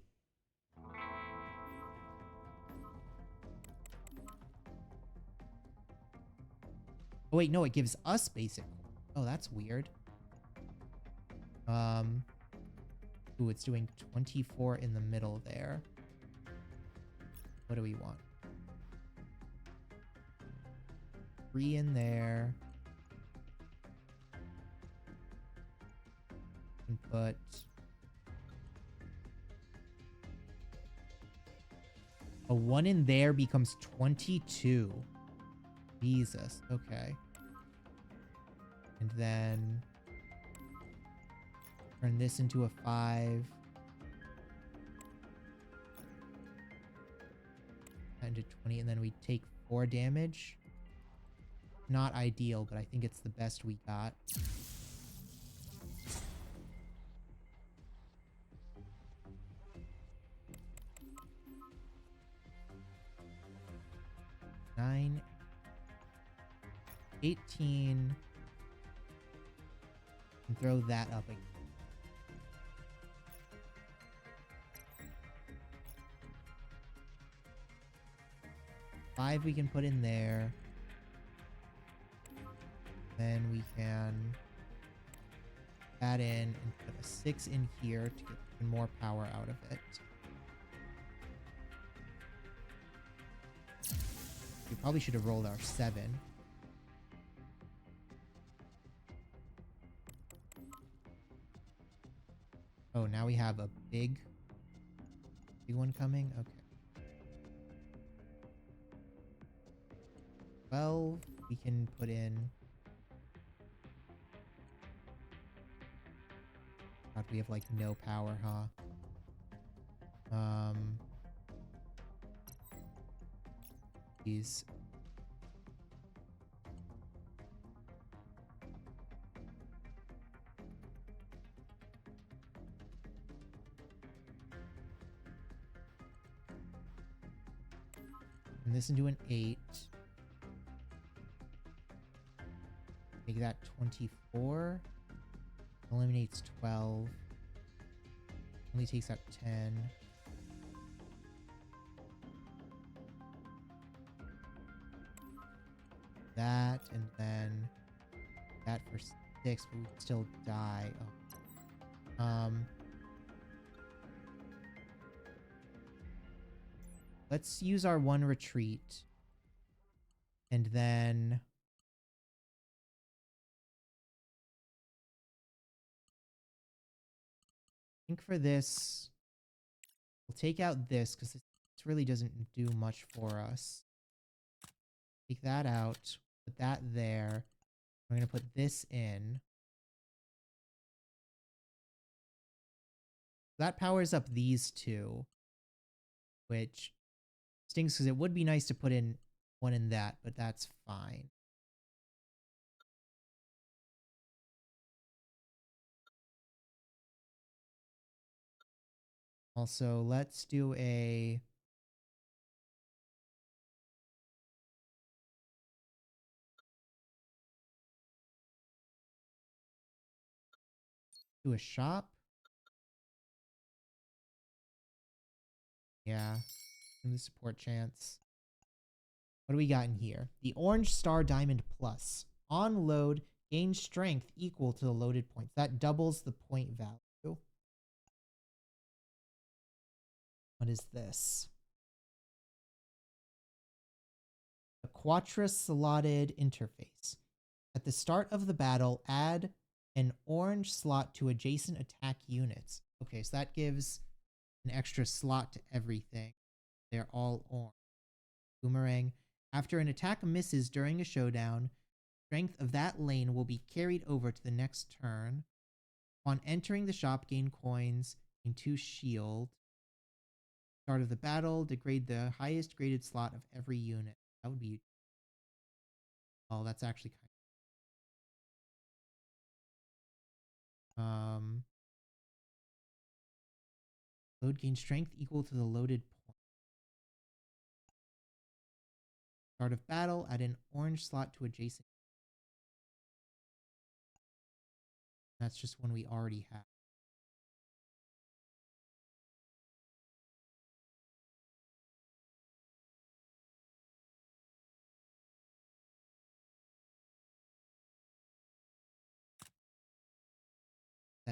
Oh wait, no, it gives us basic. Oh, that's weird. Ooh, it's doing 24 in the middle there. What do we want? 3 in there. And put a 1 in there becomes 22. Jesus. Okay. And then turn this into a 5. Into 20, and then we take 4 damage. Not ideal, but I think it's the best we got. Nine, 18, and throw that up again. 5 we can put in there. Then we can add in and put a 6 in here to get even more power out of it. We probably should have rolled our 7. Oh, now we have a big one coming? Okay. 12 we can put in. God, we have like no power, huh? These. And this into an 8. Make that 24. Eliminates 12. Only takes out 10. That, and then that for 6, but we still die. Oh. Let's use our 1 retreat. And then I think for this, we'll take out this because this really doesn't do much for us. Take that out, put that there. We're going to put this in. That powers up these 2, which stings because it would be nice to put in 1 in that, but that's fine. Also, let's do a shop. Yeah, and the support chance. What do we got in here? The Orange Star Diamond Plus. On load, gain strength equal to the loaded points. That doubles the point value. What is this? A quadra-slotted interface. At the start of the battle, add an orange slot to adjacent attack units. Okay, so that gives an extra slot to everything. They're all orange. Boomerang. After an attack misses during a showdown, strength of that lane will be carried over to the next turn. Upon entering the shop, gain coins, gain 2 shield. Start of the battle, degrade the highest graded slot of every unit. That would be... Oh, that's actually kind of... Load gain strength equal to the loaded point. Start of battle, add an orange slot to adjacent. That's just one we already have.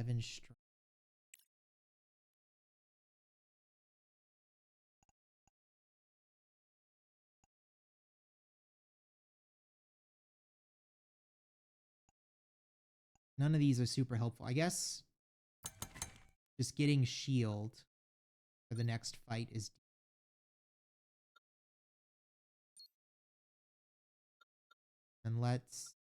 7 strength. None of these are super helpful. I guess just getting shield for the next fight is... And let's...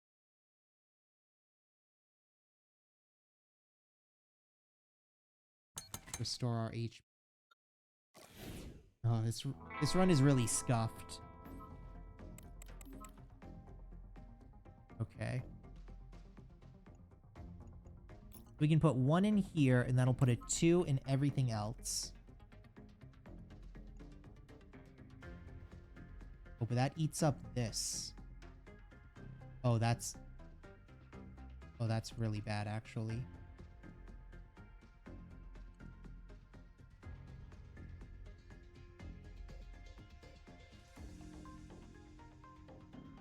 restore our HP. Oh, this run is really scuffed. Okay. We can put 1 in here, and that'll put a 2 in everything else. Oh, but that eats up this. Oh, that's... Oh, that's really bad, actually.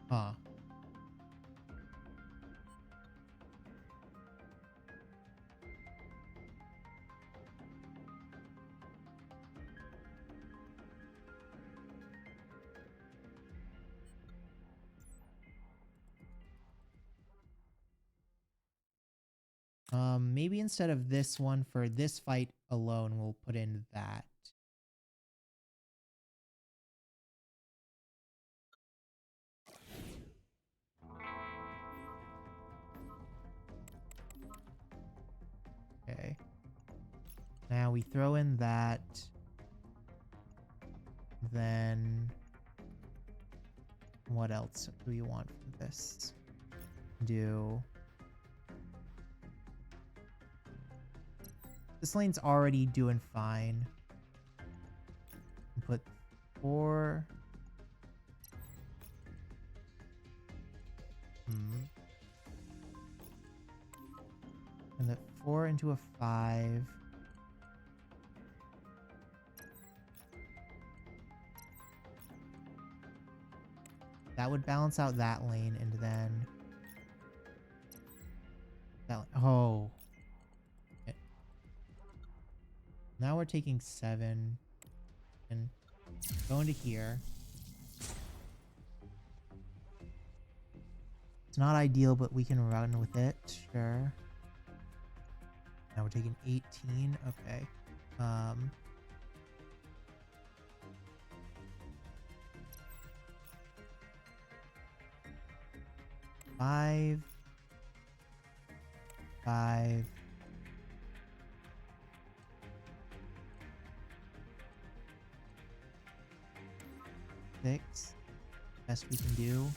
Huh. Maybe instead of this one for this fight alone, we'll put in that. Okay. Now we throw in that. Then what else do we want for this? This lane's already doing fine. Put 4. And the 4 into a 5. That would balance out that lane, and then that. Oh. Okay. Now we're taking 7 and going to here. It's not ideal, but we can run with it. Sure. Now we're taking 18. Okay. 5. 5. 6. Best we can do.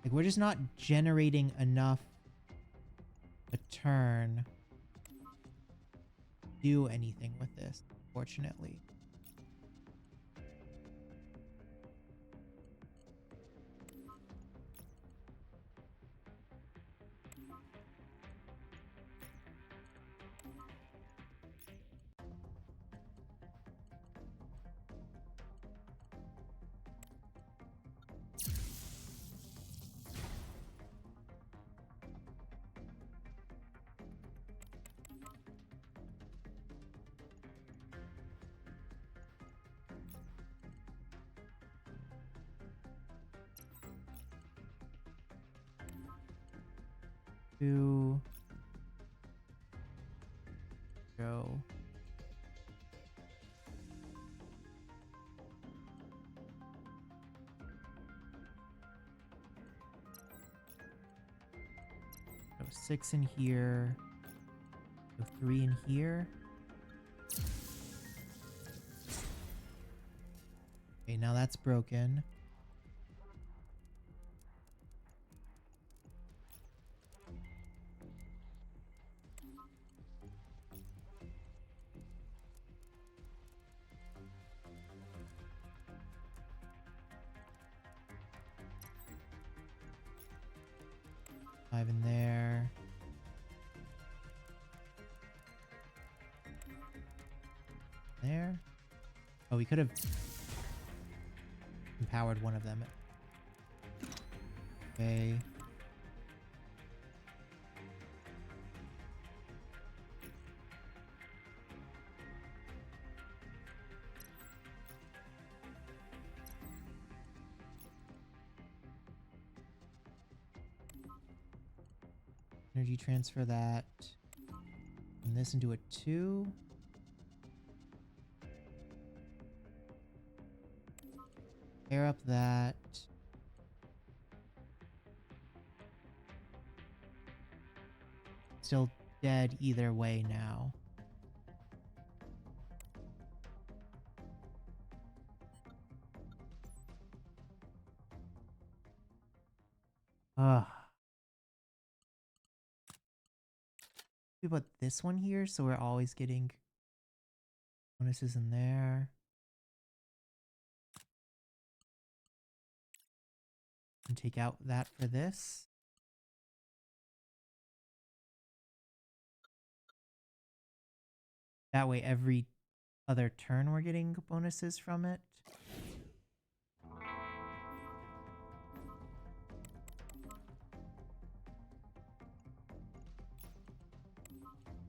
Like, we're just not generating enough a turn to do anything with this, unfortunately. To go. So 6 in here. So 3 in here. Okay, now that's broken. Five in there. There. Oh, we could have empowered one of them. Okay. Energy transfer that. And this into a 2. Pair up that. Still dead either way now. Ugh. We put this one here so we're always getting bonuses in there. And take out that for this. That way every other turn we're getting bonuses from it.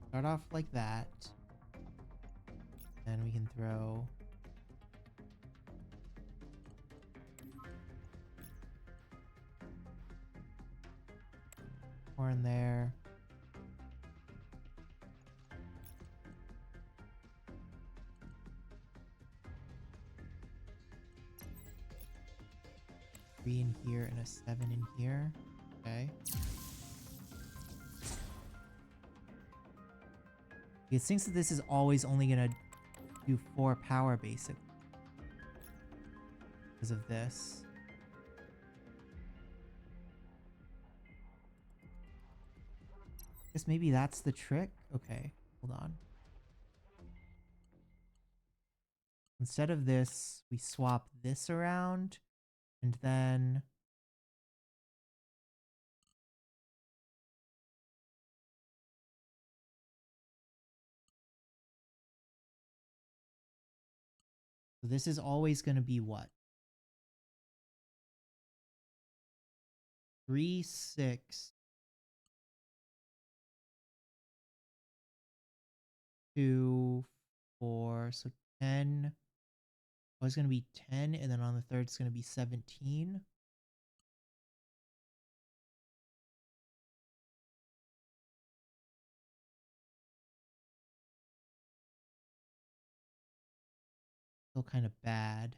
Start off like that. Then we can throw more in there. Three in here and a 7 in here. Okay. It thinks that this is always only gonna do 4 power basic because of this. Guess maybe that's the trick. Okay, hold on. Instead of this, we swap this around and then so this is always going to be what? 3, 6, 2, 4, so 10. Oh, it's going to be 10, and then on the third it's going to be 17. Still kind of bad.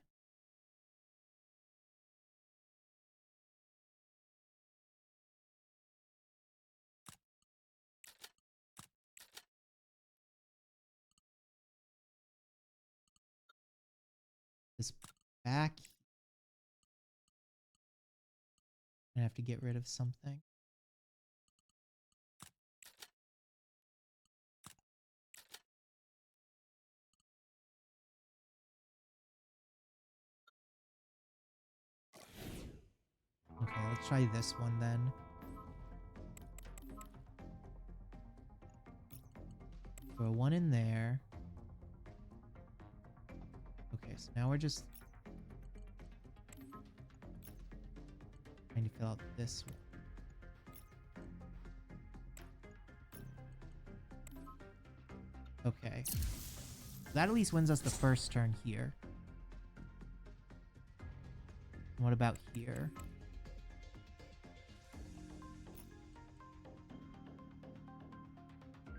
This back. I have to get rid of something. Okay, let's try this one then. Throw 1 in there. Okay, so now we're just trying to fill out this one. Okay. That at least wins us the first turn here. What about here?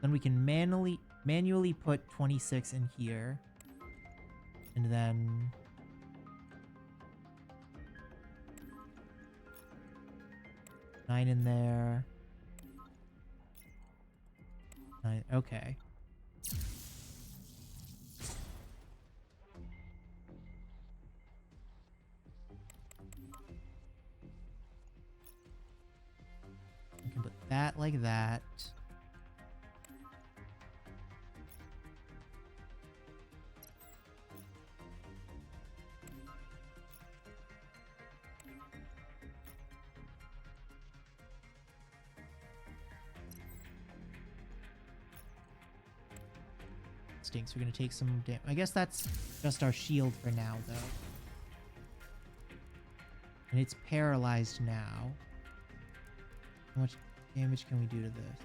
Then we can manually put 26 in here. And then nine in there. 9, okay. We can put that like that. Stinks. We're gonna take some damage. I guess that's just our shield for now, though. And it's paralyzed now. How much damage can we do to this?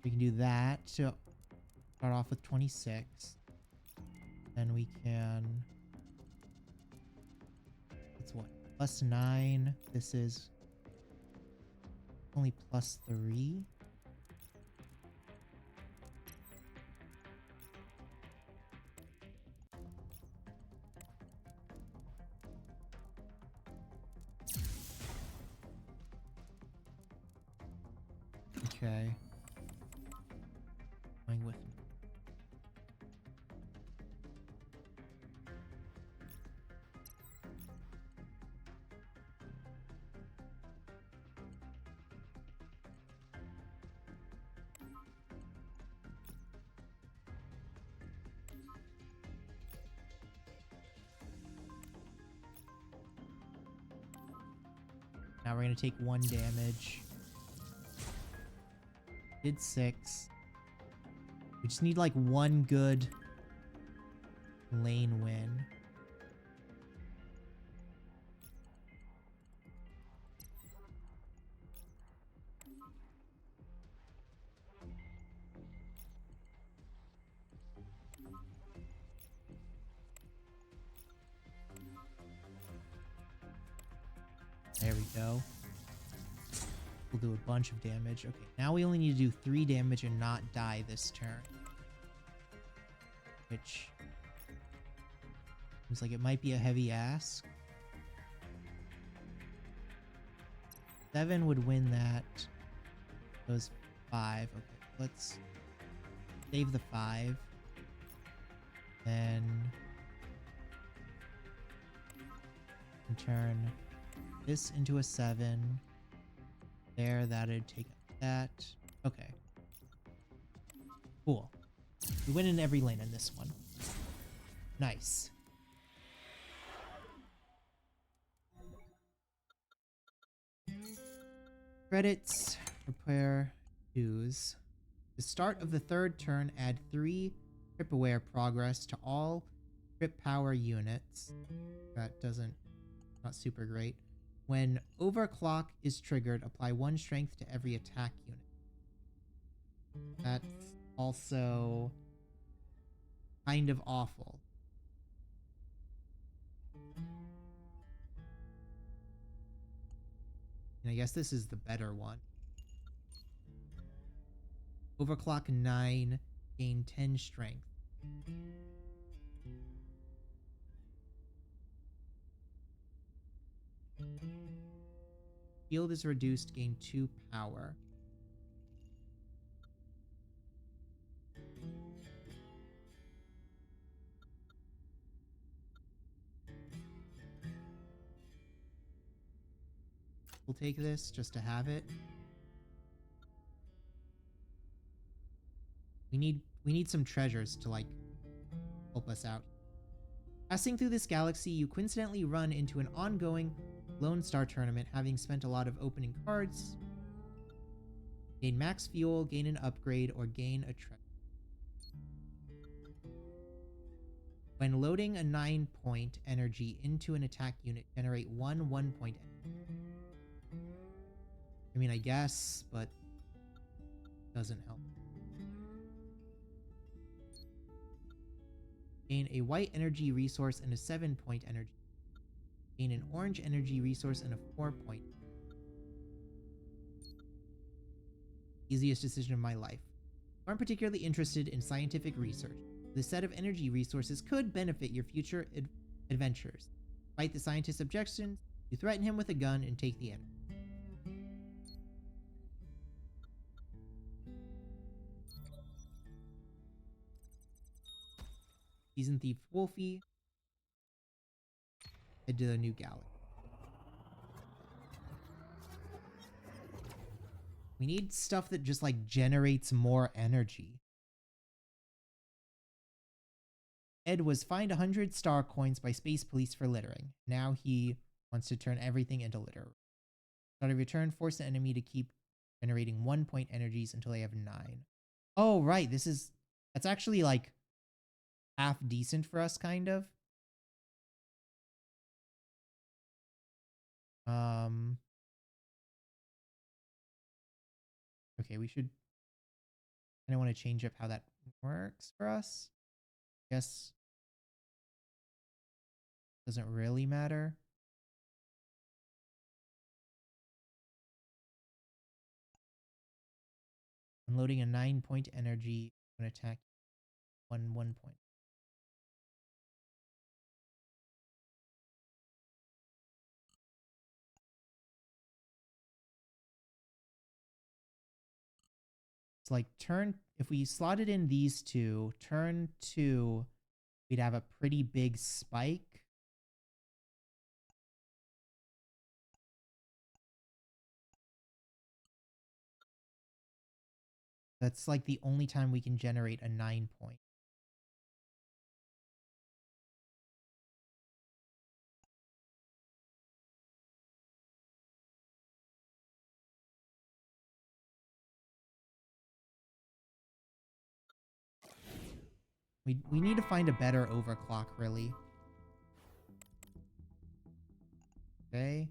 We can do that to start off with 26. Then we can... That's what? +9. This is only +3. Okay. Going with me. Now we're going to take 1 damage. Did 6. We just need like 1 good lane win. There we go. We'll do a bunch of damage. Okay, now we only need to do 3 damage and not die this turn. Which seems like it might be a heavy ask. 7 would win that. Those 5. Okay, let's save the 5. Then turn this into a 7. There, that'd take that. Okay. Cool. We win in every lane in this one. Nice. Credits. Repair 2s. The start of the 3rd turn, add 3 trip aware progress to all trip power units. That doesn't... not super great. When overclock is triggered, apply 1 strength to every attack unit. That's also kind of awful. And I guess this is the better one. Overclock 9, gain 10 strength. Shield is reduced, gain 2 power. We'll take this just to have it. We need some treasures to like help us out. Passing through this galaxy, you coincidentally run into an ongoing Lone Star tournament, having spent a lot of opening cards. Gain max fuel, gain an upgrade, or gain a treasure. When loading a 9-point energy into an attack unit, generate 1 1-point energy. I mean, I guess, but doesn't help. Gain a white energy resource and a 7-point energy. Gain an orange energy resource and a 4-point. Easiest decision of my life. Aren't particularly interested in scientific research. The set of energy resources could benefit your future adventures. Fight the scientist's objections, you threaten him with a gun and take the energy. Season Thief Wolfie. Head to the new galaxy. We need stuff that just like generates more energy. Ed was fined 100 star coins by Space Police for littering. Now he wants to turn everything into litter. Start of your turn, force an enemy to keep generating 1-point energies until they have 9. Oh, right. That's actually like half decent for us, kind of. Um, okay, we should, I don't want to change up how that works for us. Guess doesn't really matter. Unloading a 9-point energy when attack 1 point. It's like if we slotted in these two, turn 2, we'd have a pretty big spike. That's like the only time we can generate a 9-point. We need to find a better overclock, really. Okay.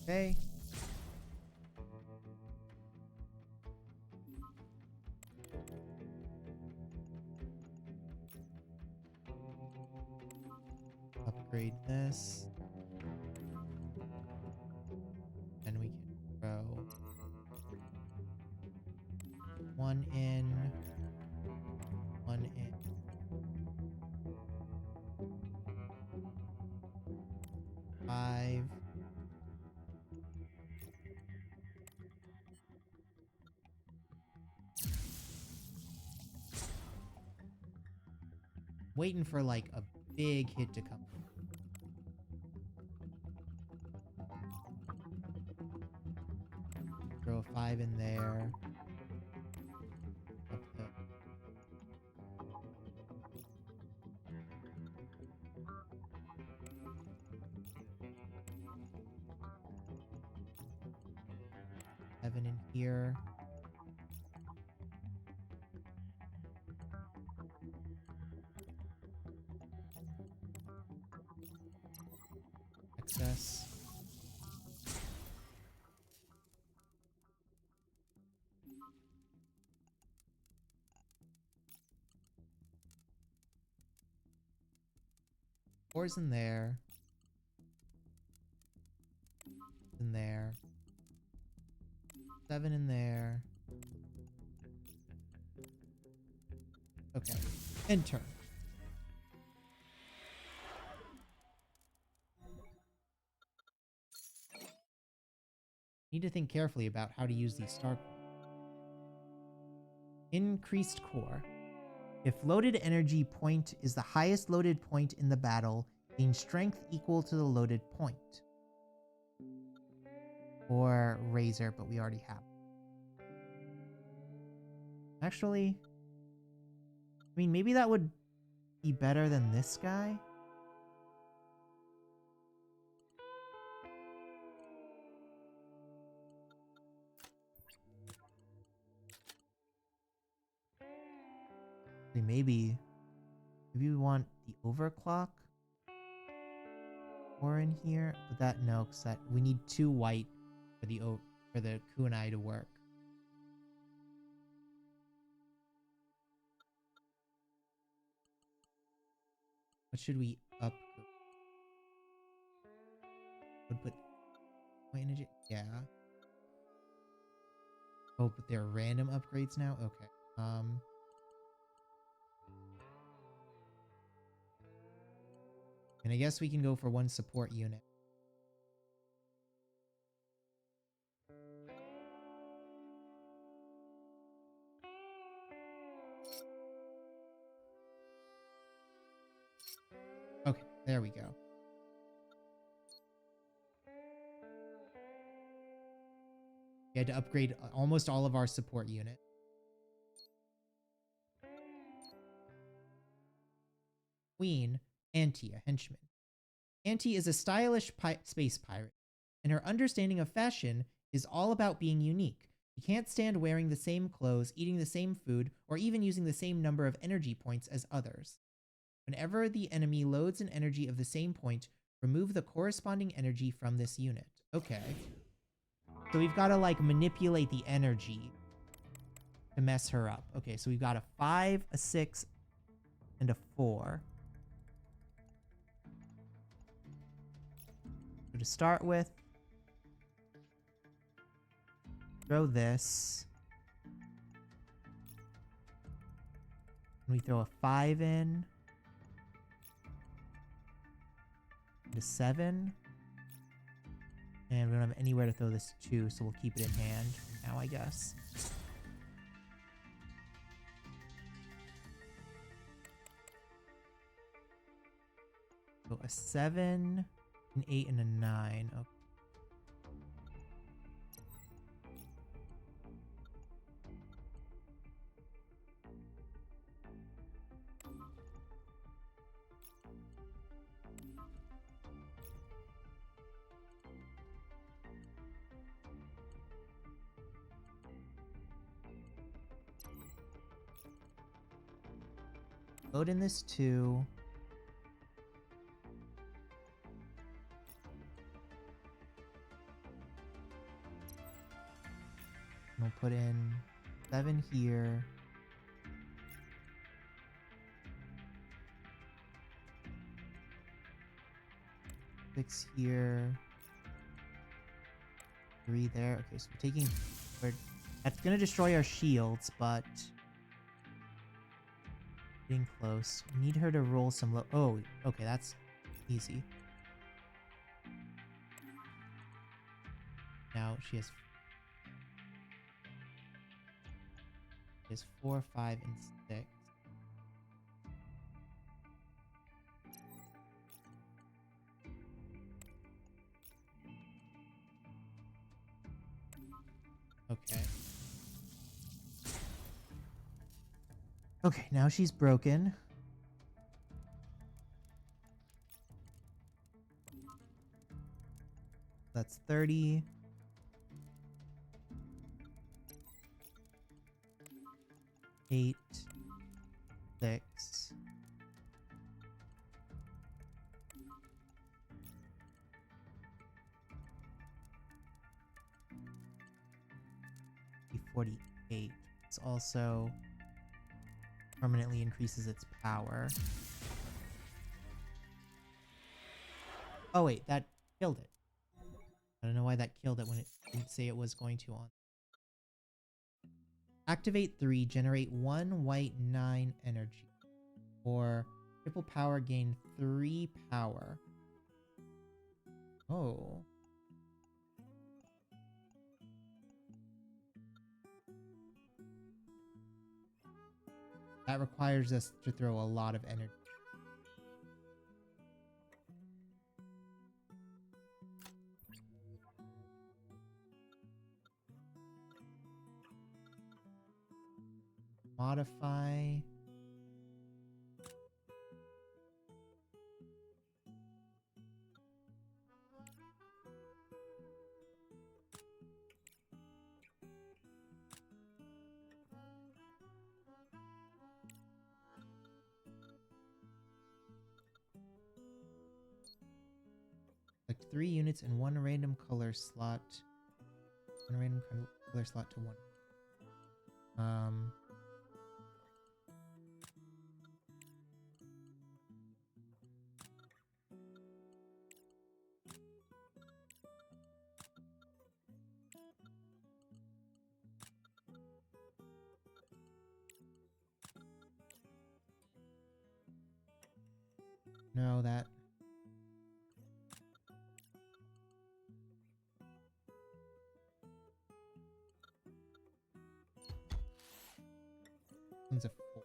Okay. Upgrade this. And we can throw 1 in, 1 in. 5. Waiting for like a big hit to come. Throw a 5 in there. Up the 7 in here. Excess. Four's in there. In there. 7 in there. Okay. End turn. Need to think carefully about how to use these star coins. Increased core. If loaded energy point is the highest loaded point in the battle, gain strength equal to the loaded point. Or razor, but we already have. Actually, I mean, maybe that would be better than this guy. Maybe we want the overclock or in here, but that no, because that we need 2 white for the kunai to work. What should we upgrade? Would put white energy? Yeah. Oh, but they're random upgrades now? Okay. And I guess we can go for 1 support unit. Okay, there we go. We had to upgrade almost all of our support units. Queen, Auntie, a henchman. Auntie is a stylish space pirate, and her understanding of fashion is all about being unique. She can't stand wearing the same clothes, eating the same food, or even using the same number of energy points as others. Whenever the enemy loads an energy of the same point, remove the corresponding energy from this unit. Okay. So we've got to like manipulate the energy to mess her up. Okay, so we've got a 5, a 6, and a 4. So to start with, throw this. And we throw a 5 in. And a 7. And we don't have anywhere to throw this 2, so we'll keep it in hand now, I guess. So a 7, an 8, and a 9. Okay. Load in this 2. We'll put in 7 here. Six here. 3 there. Okay, so we're taking... that's gonna destroy our shields, but... getting close. We need her to roll some low... oh, okay, that's easy. Now she has... 4, 5, and 6. Okay. Okay, now she's broken. That's 30. Eight, 6. $48. It's also permanently increases its power. Oh wait, that killed it. I don't know why that killed it when it didn't say it was going to on. Activate 3, generate 1 white 9 energy. Or triple power, gain 3 power. Oh. That requires us to throw a lot of energy. Modify. Select 3 units in 1 random color slot. 1 random color slot to 1. No, that... one's a 4.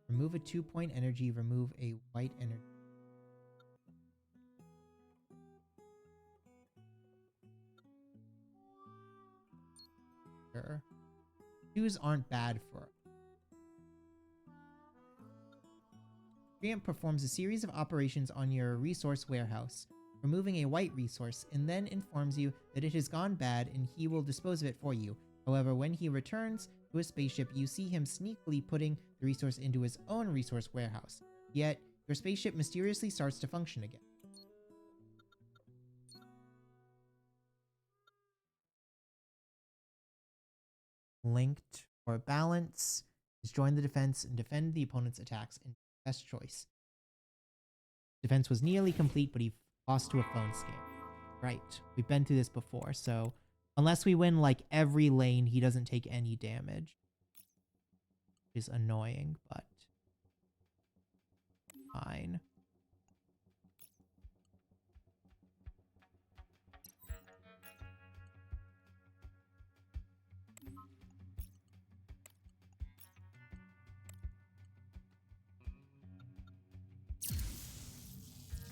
Remove a 2-point energy, remove a white energy. Sure. Shoes aren't bad for. Preamp performs a series of operations on your resource warehouse, removing a white resource, and then informs you that it has gone bad and he will dispose of it for you. However, when he returns to his spaceship, you see him sneakily putting the resource into his own resource warehouse. Yet, your spaceship mysteriously starts to function again. Linked for balance is join the defense and defend the opponent's attacks in best choice. Defense was nearly complete, but he lost to a phone scam. Right, we've been through this before, so unless we win like every lane, he doesn't take any damage. Which is annoying, but fine.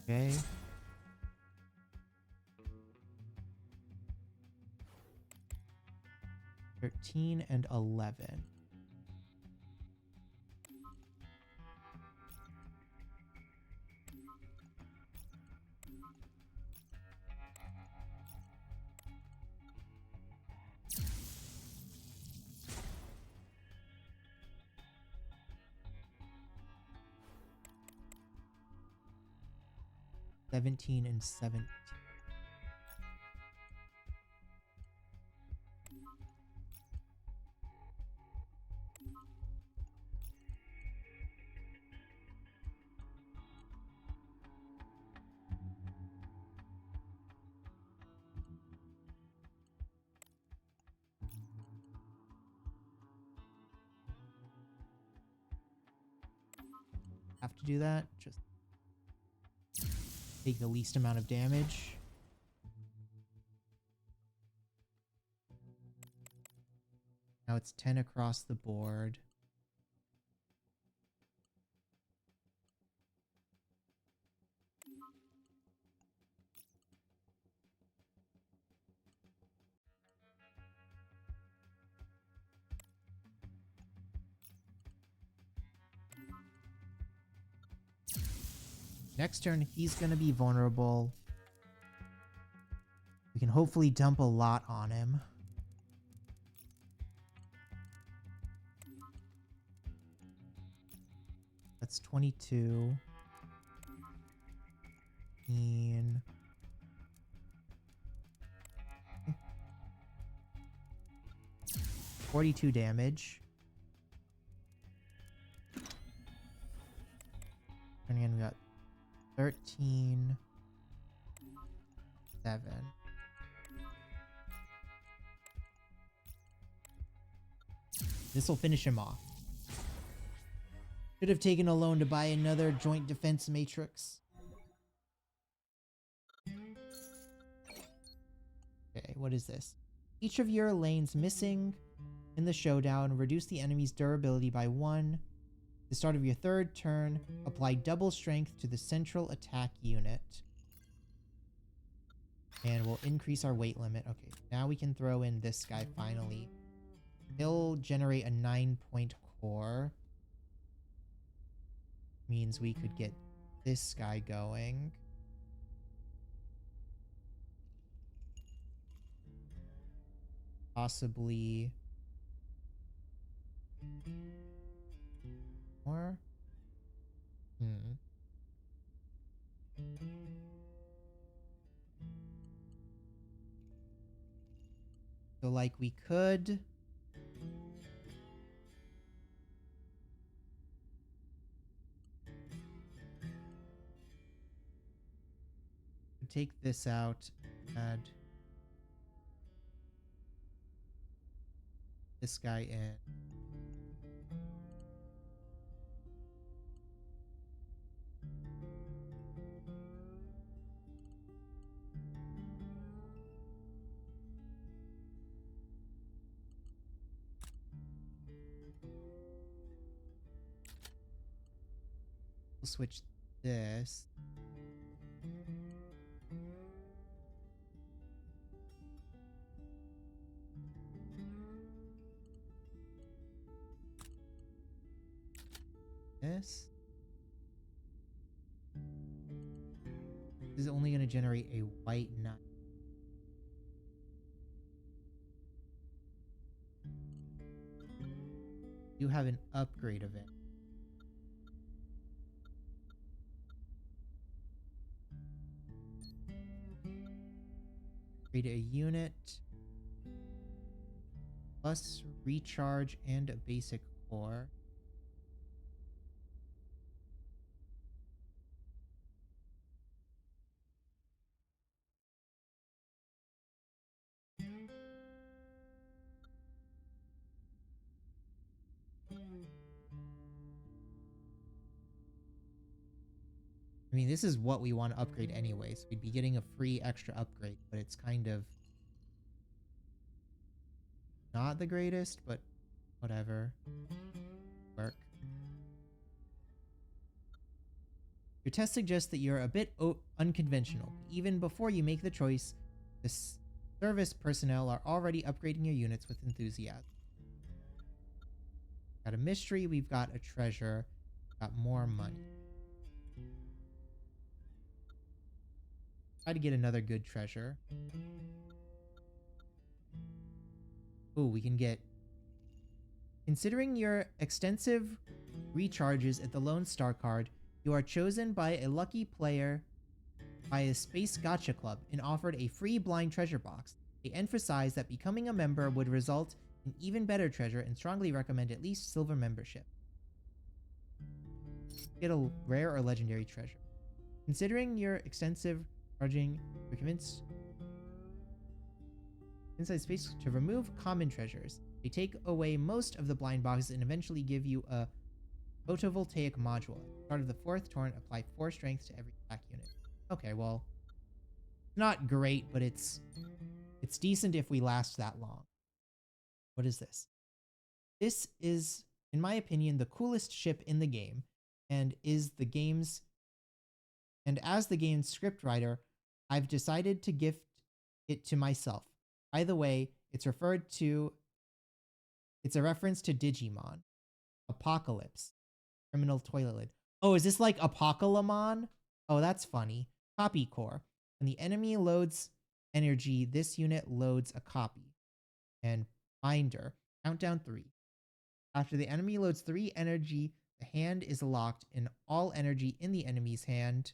Okay. $13 and $11. $17 and $17. Have to do that. Just take the least amount of damage. Now it's 10 across the board. Next turn, he's going to be vulnerable. We can hopefully dump a lot on him. That's 22. 15. 42 damage. And again, we got 13. 7. This will finish him off. Should have taken a loan to buy another joint defense matrix. Okay, what is this? Each of your lanes missing in the showdown reduce the enemy's durability by 1. At the start of your third turn, apply double strength to the central attack unit. And we'll increase our weight limit. Okay, now we can throw in this guy finally. He'll generate a 9-point core. Means we could get this guy going. Possibly more. So like we could take this out, add this guy in. We'll switch this. this. This is only going to generate a white knight. You have an upgrade event. Create a unit. Plus recharge and a basic core. I mean, this is what we want to upgrade anyway, so we'd be getting a free extra upgrade, but it's kind of not the greatest, but whatever. Work. Your test suggests that you're a bit unconventional. Even before you make the choice, the service personnel are already upgrading your units with enthusiasm. Got a mystery, we've got a treasure, got more money. Try to get another good treasure. Ooh, we can get... Considering your extensive recharges at the Lone Star card, you are chosen by a lucky player by a Space Gotcha Club and offered a free blind treasure box. They emphasize that becoming a member would result in even better treasure and strongly recommend at least silver membership. Get a rare or legendary treasure. Considering your extensive charging, you're convinced inside space to remove common treasures. They take away most of the blind boxes and eventually give you a photovoltaic module. At the start of the 4th turn, apply 4 strength to every attack unit. Okay, well, not great, but it's decent if we last that long. What is this? This is, in my opinion, the coolest ship in the game, and as the game's scriptwriter, I've decided to gift it to myself. By the way, it's a reference to Digimon. Apocalypse. Criminal toilet lid. Oh, is this like Apocalypse? Oh, that's funny. Copy core. When the enemy loads energy, this unit loads a copy. And binder. Countdown 3. After the enemy loads 3 energy, the hand is locked and all energy in the enemy's hand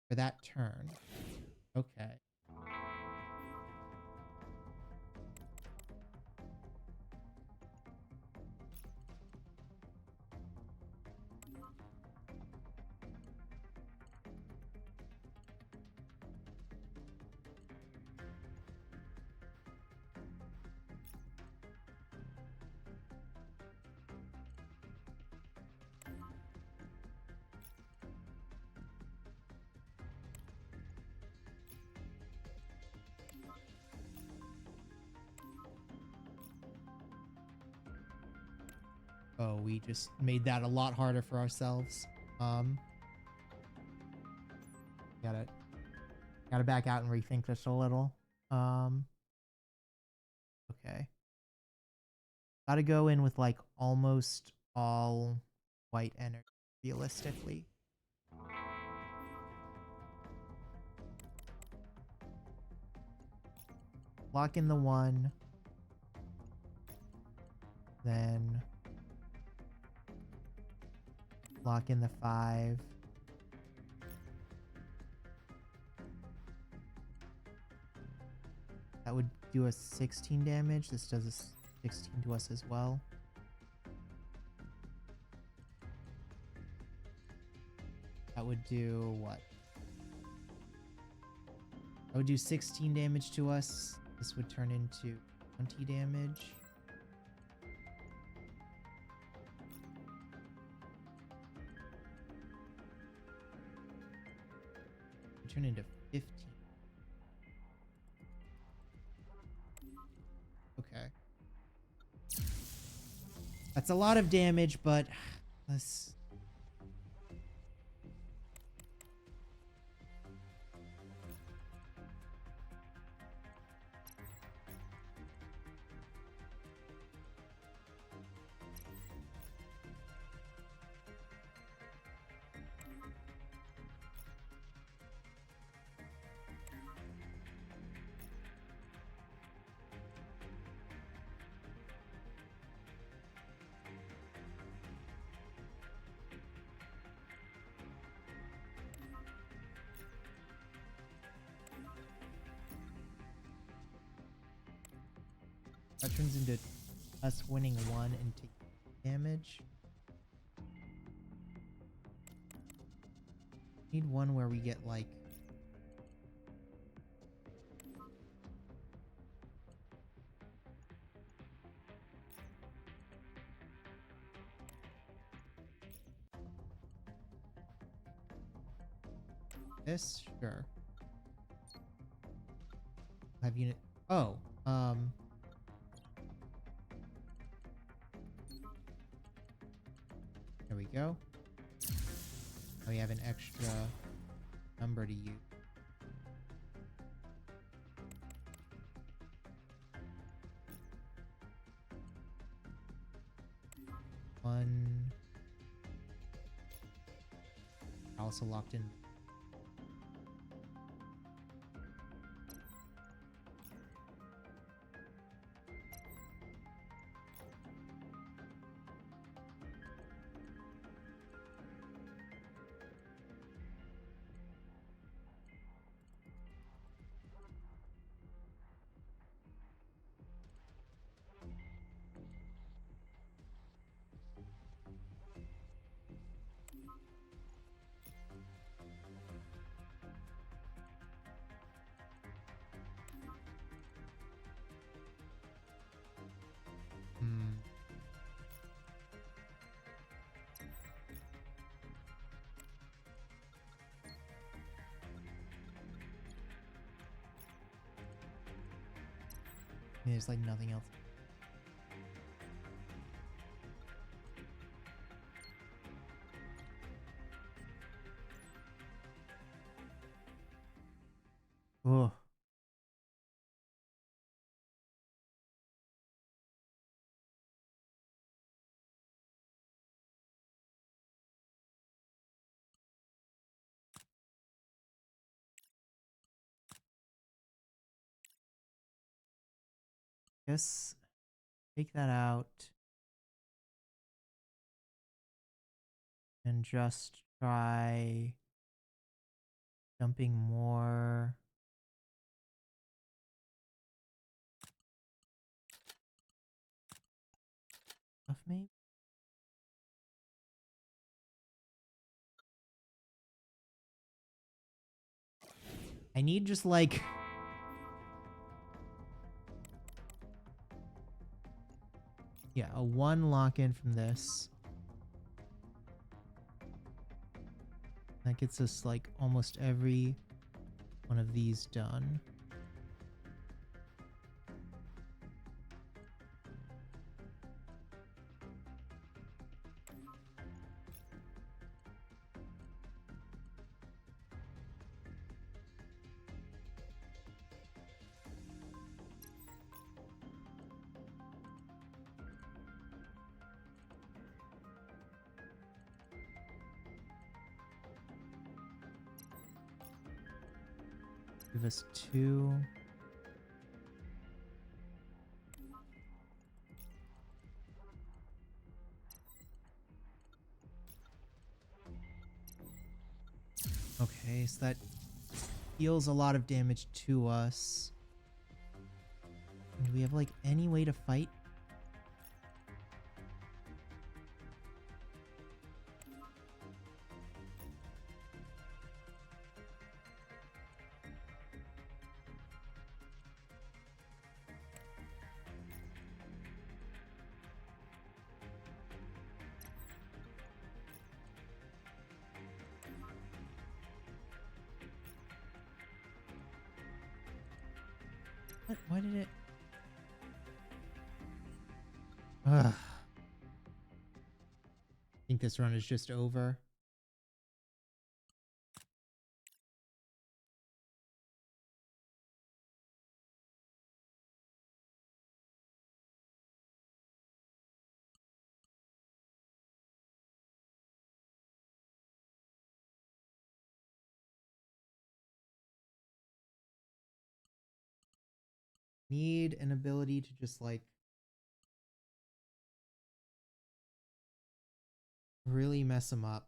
for that turn. Okay. Oh, we just made that a lot harder for ourselves. Gotta back out and rethink this a little. Okay. Gotta go in with like almost all white energy, realistically. Lock in the 1. Then lock in the 5. That would do us 16 damage. This does a 16 to us as well. That would do what? That would do 16 damage to us. This would turn into 20 damage. Turn into 15. Okay. That's a lot of damage, but let's... That turns into us winning one and taking damage. Need one where we get like this, sure. Have unit. Oh, there we go. Now we have an extra number to use. One. Also locked in. Hmm. There's like nothing else. Oh. Guess take that out and just try dumping more. Stuff maybe? I need just like yeah, a one lock in from this. That gets us like almost every one of these done. Give us two. Okay, so that deals a lot of damage to us. And do we have like any way to fight? What? Why did it? Ugh. I think this run is just over. Need an ability to just like really mess them up.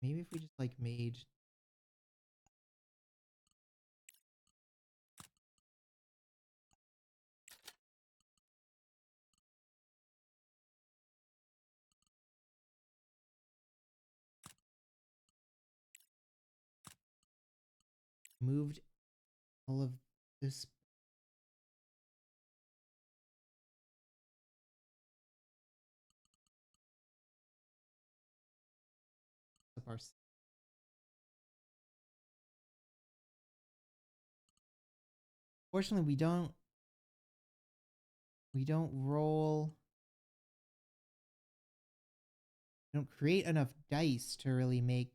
Maybe if we just like made moved all of this up our. Fortunately, we don't roll. We don't create enough dice to really make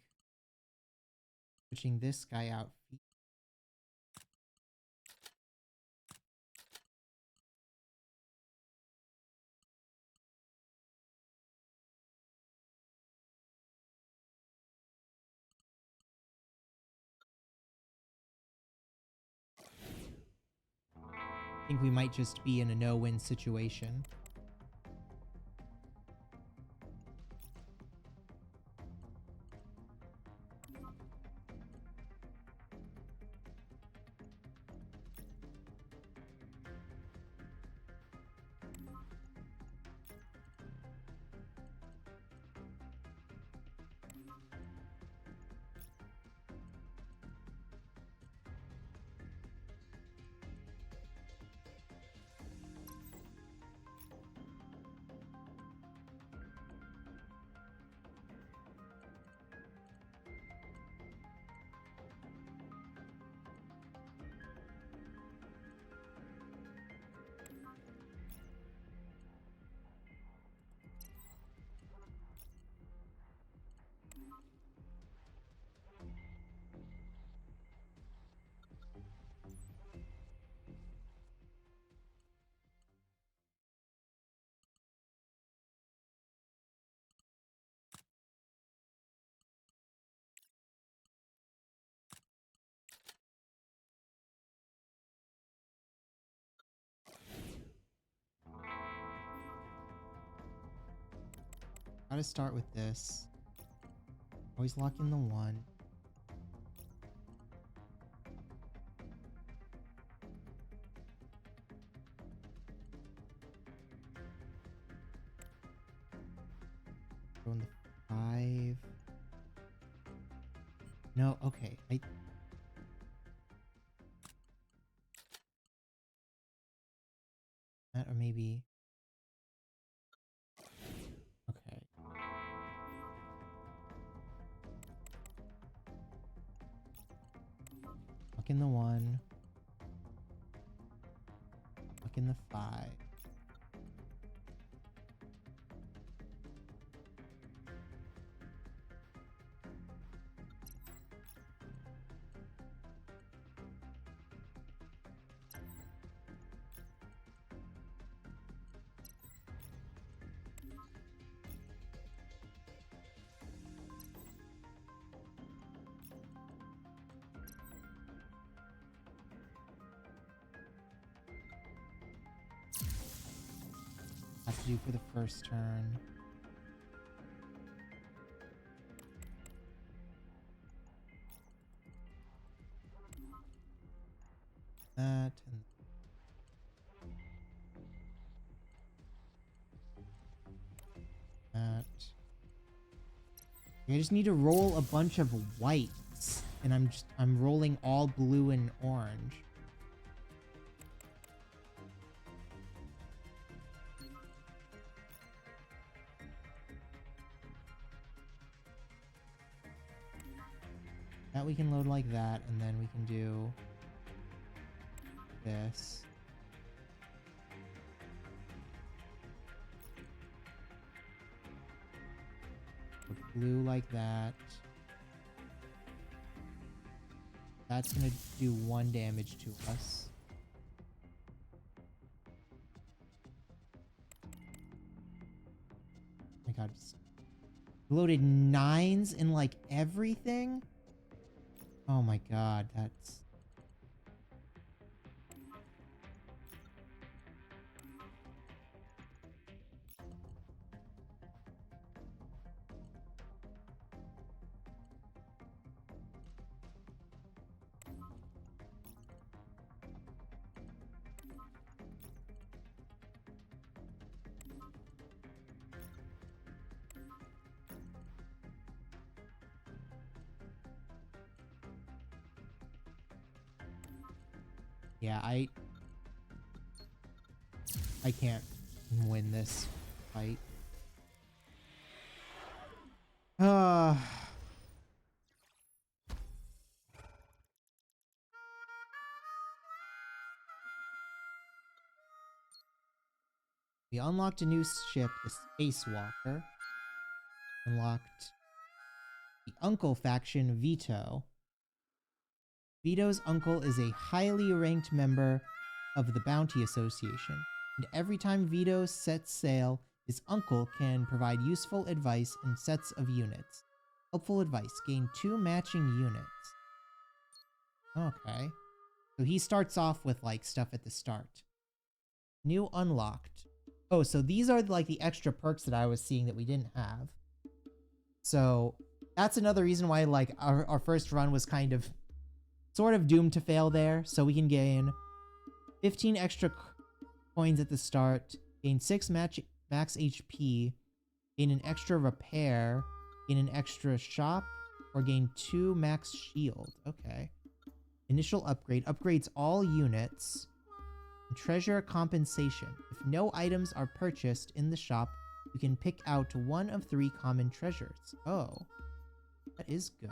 switching this guy out. I think we might just be in a no-win situation. Gotta start with this. Always lock in the 1. Throw in the 5. No, okay. That or maybe. Okay. Lock in the 1. Lock in the 5. Have to do for the first turn. That and that. I just need to roll a bunch of whites, and I'm rolling all blue and orange. That we can load like that, and then we can do this. Put blue like that. That's gonna do 1 damage to us. Oh my god. Loaded 9s in like everything? Oh my god, that's... Yeah, I can't win this fight. We unlocked a new ship, the Spacewalker. Unlocked the Uncle faction, Vito. Vito's uncle is a highly ranked member of the Bounty Association, and every time Vito sets sail, his uncle can provide useful advice in sets of units. Helpful advice. Gain 2 matching units. Okay. So he starts off with, like, stuff at the start. New unlocked. Oh, so these are, like, the extra perks that I was seeing that we didn't have. So that's another reason why, like, our first run was kind of sort of doomed to fail there. So we can gain 15 extra coins at the start, gain 6 max HP, gain an extra repair, gain an extra shop, or gain 2 max shield. Okay. Initial upgrade. Upgrades all units. Treasure compensation. If no items are purchased in the shop, you can pick out 1 of 3 common treasures. Oh. That is good.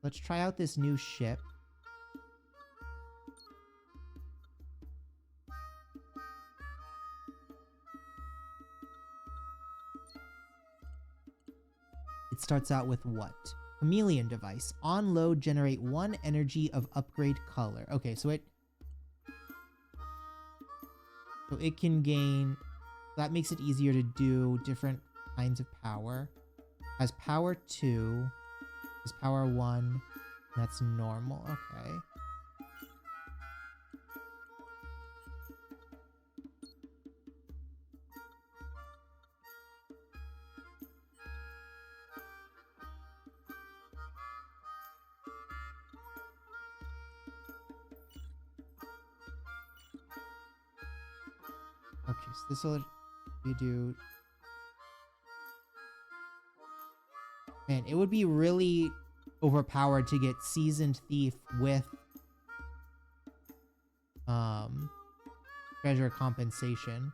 Let's try out this new ship. It starts out with what? Chameleon device. On load, generate 1 energy of upgrade color. Okay, so it can gain... That makes it easier to do different kinds of power. Has power 2. Has power 1. That's normal. Okay. Okay, so this will do... Man, it would be really overpowered to get Seasoned Thief with treasure compensation.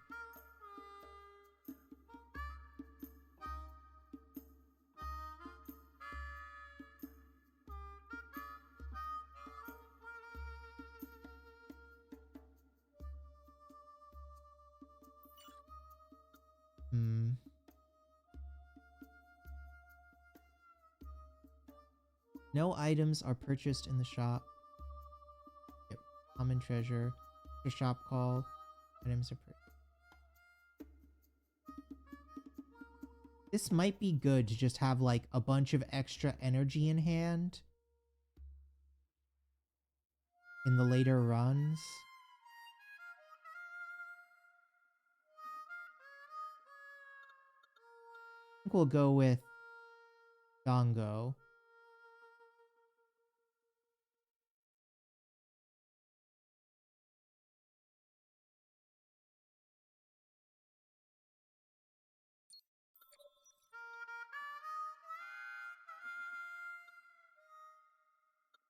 No items are purchased in the shop. Yep. Common treasure. The shop call. Items are purchased. This might be good to just have like a bunch of extra energy in hand in the later runs. I think we'll go with Dongo.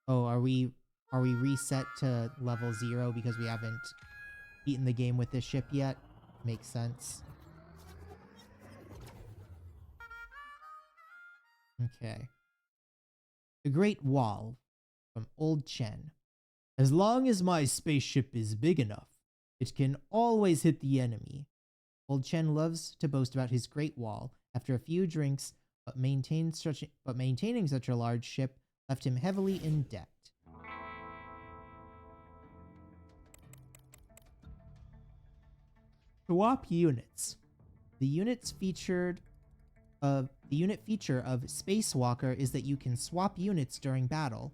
Oh, are we reset to level 0 because we haven't beaten the game with this ship yet? Makes sense. Okay. The Great Wall from Old Chen. As long as my spaceship is big enough, it can always hit the enemy. Old Chen loves to boast about his Great Wall. After a few drinks, but maintaining such a large ship left him heavily in debt. Swap units. The unit feature of Spacewalker is that you can swap units during battle.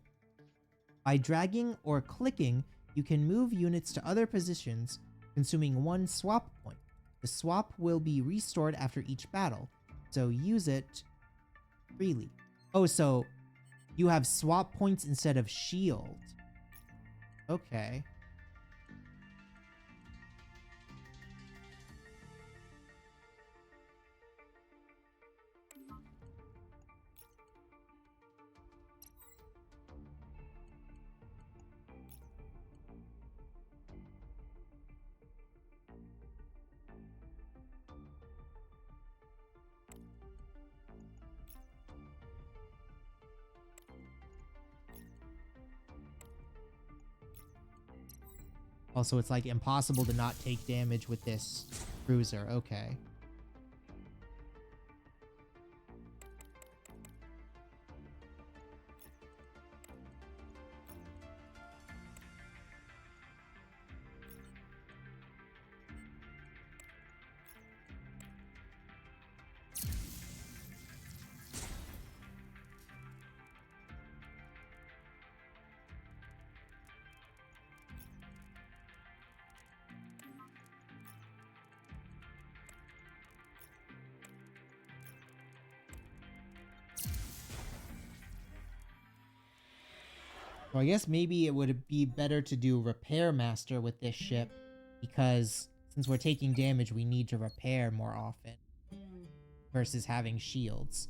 By dragging or clicking, you can move units to other positions, consuming 1 swap point. The swap will be restored after each battle, so use it freely. Oh, so you have swap points instead of shield. Okay. Also, it's like impossible to not take damage with this cruiser. Okay. So I guess maybe it would be better to do Repair Master with this ship, because since we're taking damage, we need to repair more often versus having shields.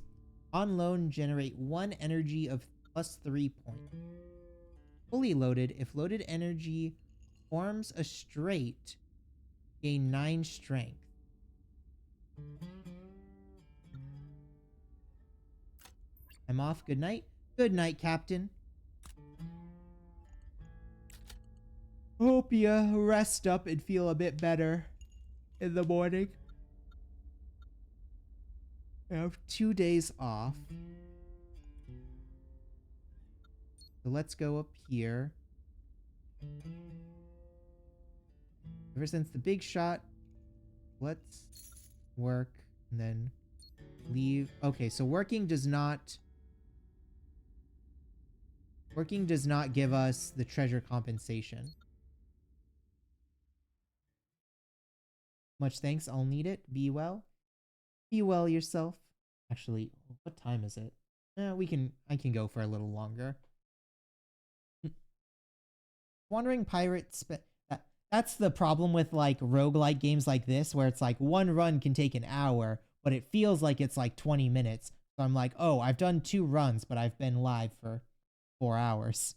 On loan, generate 1 energy of +3 points. Fully loaded, if loaded energy forms a straight, gain 9 strength. I'm off. Good night. Good night, Captain. Hope you rest up and feel a bit better in the morning. I have 2 days off. So let's go up here. Ever since the big shot, let's work and then leave. Okay, so working does not give us the treasure compensation. Much thanks, I'll need it. Be well. Be well yourself. Actually, what time is it? I can go for a little longer. Wandering Pirate that's the problem with like roguelike games like this, where it's like one run can take an hour, but it feels like it's like 20 minutes. So I'm like, oh, I've done 2 runs, but I've been live for 4 hours.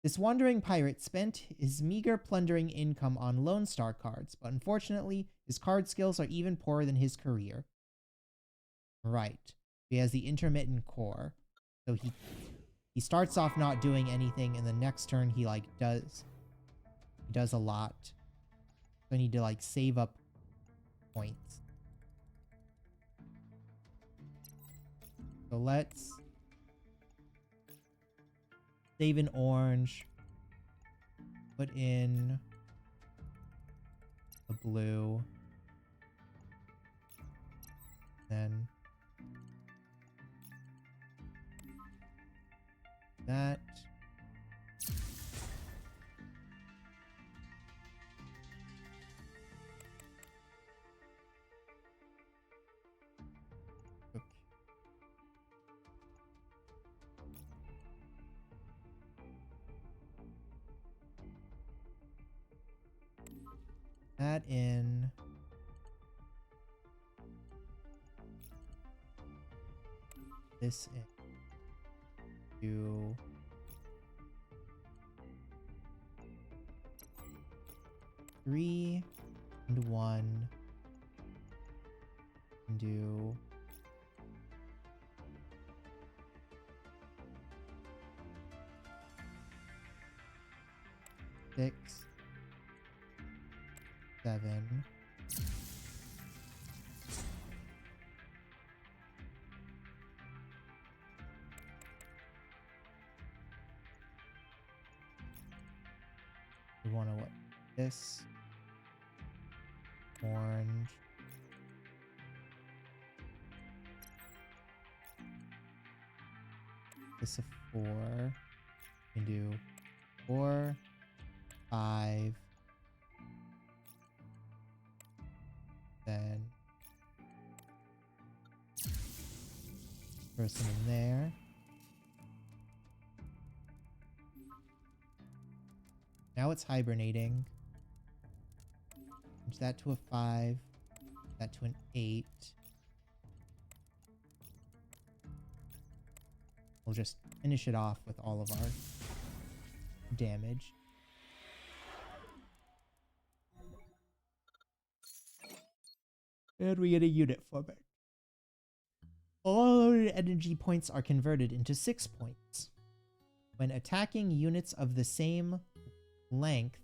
This wandering pirate spent his meager plundering income on Lone Star cards, but unfortunately, his card skills are even poorer than his career. Right. He has the intermittent core. So he starts off not doing anything, and the next turn he like does a lot. So I need to like save up points. So let's save an orange. Put in a blue. Then that. Okay. That in. This in. Do 3 and 1 and do 6, 7. We want to what? This orange. This a 4. We can do 4, 5. Then throw some in there. Now it's hibernating. Change that to a 5. That to an 8. We'll just finish it off with all of our damage. And we get a unit from it. All loaded energy points are converted into 6 points. When attacking units of the same length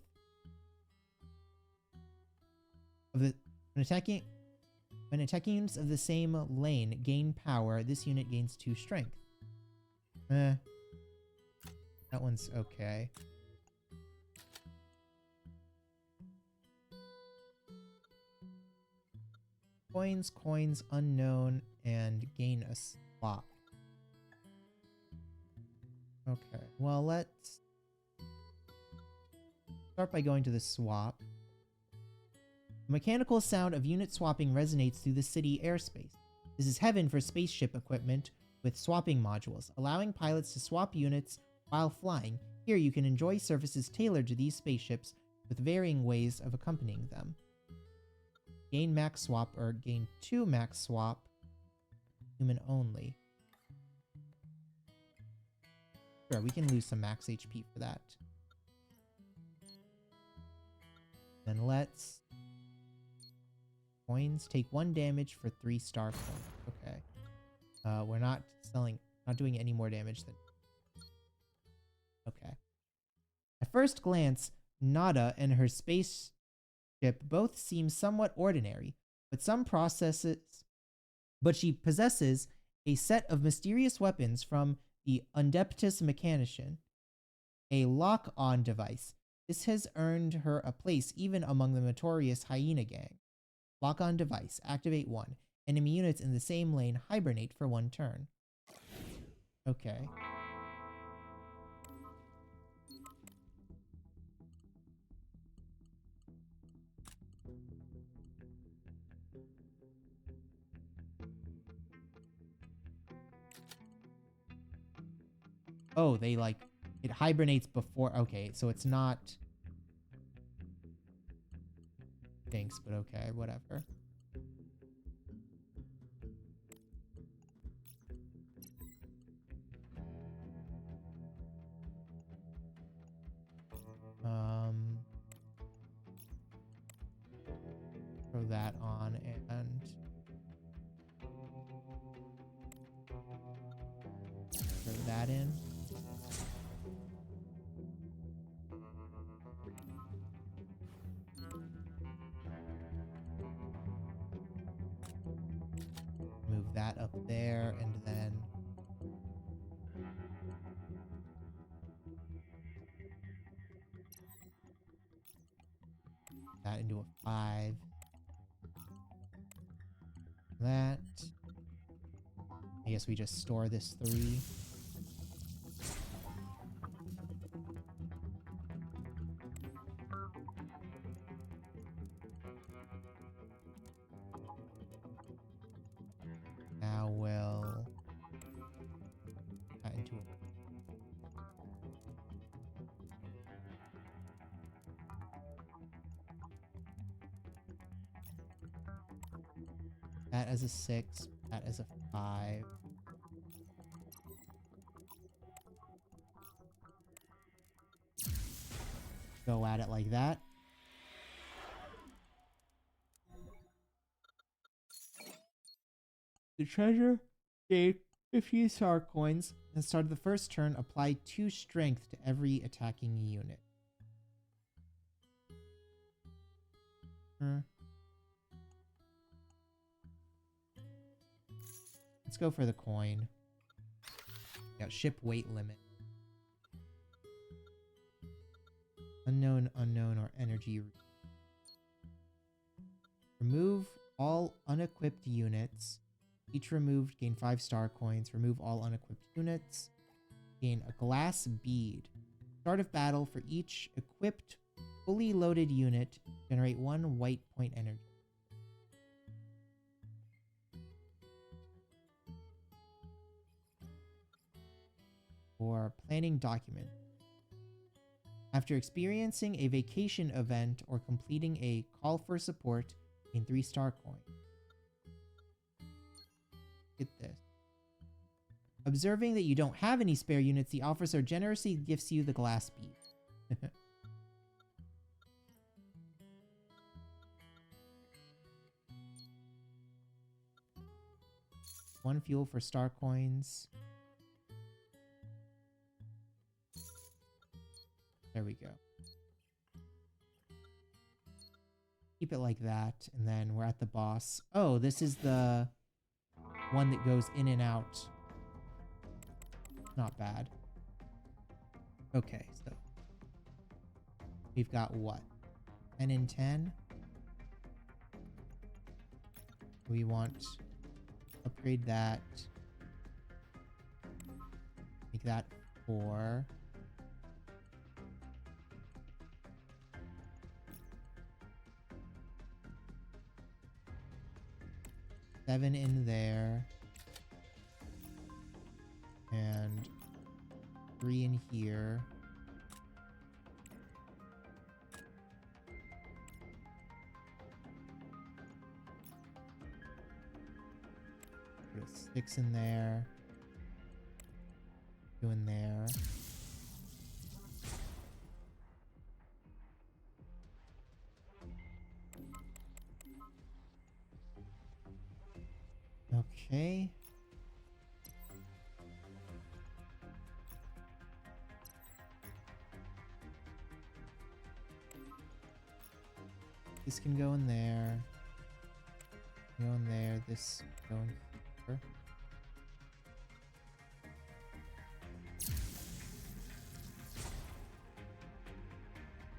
of the when attacking units of the same lane gain power, this unit gains 2 strength. That one's okay. Coins, unknown, and gain a swap. Okay, well, let's start by going to the swap. The mechanical sound of unit swapping resonates through the city airspace. This is heaven for spaceship equipment with swapping modules, allowing pilots to swap units while flying. Here you can enjoy services tailored to these spaceships with varying ways of accompanying them. Gain max swap or gain 2 max swap. Human only. Sure, we can lose some max HP for that. Then let's... Coins take 1 damage for 3 star coins. Okay. We're not doing any more damage than... Okay. At first glance, Nada and her spaceship both seem somewhat ordinary, but she possesses a set of mysterious weapons from the Undeptus Mechanicien, a lock-on device. This has earned her a place even among the notorious Hyena Gang. Lock-on device. Activate 1. Enemy units in the same lane hibernate for 1 turn. Okay. Oh, they like... It hibernates before... Okay, so it's not... Thanks, but okay, whatever. Throw that on and... Throw that in. Move that up there, and then... That into a 5. That. I guess we just store this 3. Now we'll... That into a... That as a 6, that as a 5. Go at it like that. The treasure gave 50 star coins and started the first turn. Apply 2 strength to every attacking unit. Let's go for the coin. Got ship weight limit. Unknown, or energy. Remove all unequipped units. Each removed gain 5 star coins. Remove all unequipped units. Gain a glass bead. Start of battle, for each equipped, fully loaded unit, generate 1 white point energy. Or planning document. After experiencing a vacation event or completing a call for support, gain 3 star coin. Get this. Observing that you don't have any spare units, the officer generously gifts you the glass bead. 1 fuel for star coins. There we go. Keep it like that, and then we're at the boss. Oh, this is the one that goes in and out. Not bad. Okay, so we've got what? 10 and 10? We want to upgrade that. Make that 4. Seven in there. And 3 in here. Put a 6 in there. 2 in there. Okay. This can go in there. Go in there. This go in here.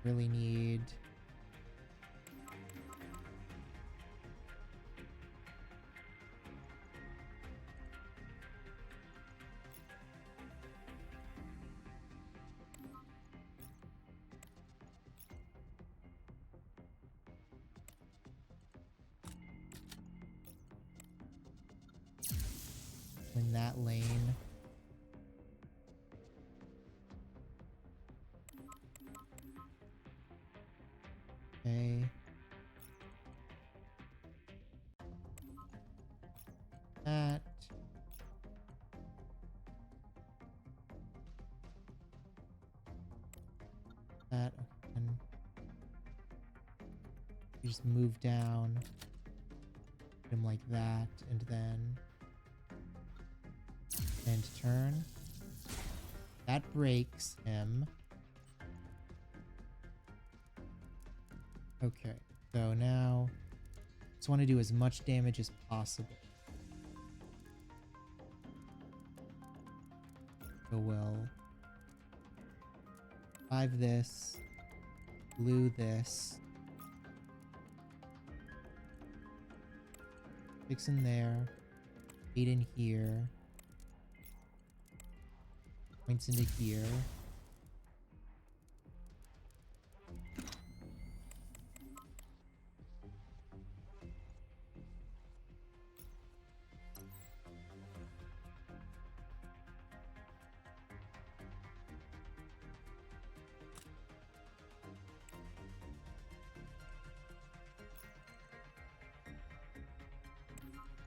Really need in that lane. Okay. That. That. And you just move down. Put him like that. And then end turn. That breaks him. Okay. So now just want to do as much damage as possible. So we'll 5 this, blue this, 6 in there, 8 in here, points into here.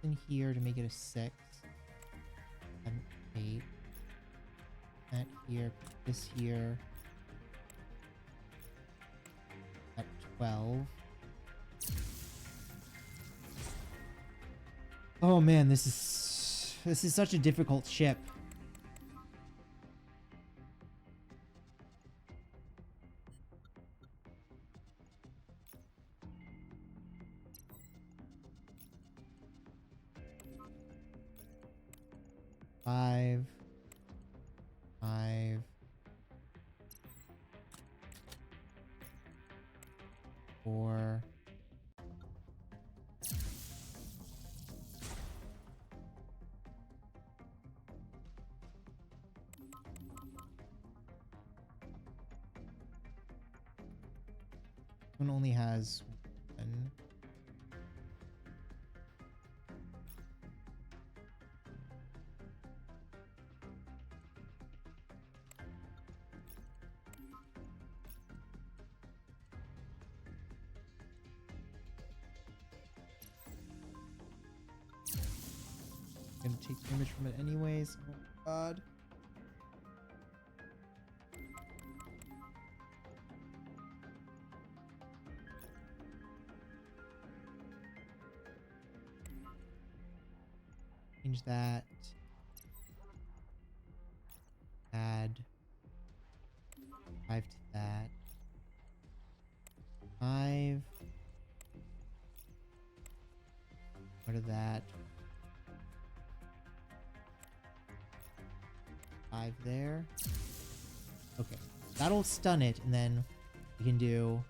In here to make it a 6, 7, 8. That here, this here. At 12. Oh man, this is such a difficult ship. Five. 4. One only has 1. Gonna take damage from it anyways. Oh god. Change that. Add 5 to that. 5. rid of that. 5 there. Okay. That'll stun it, and then we can do...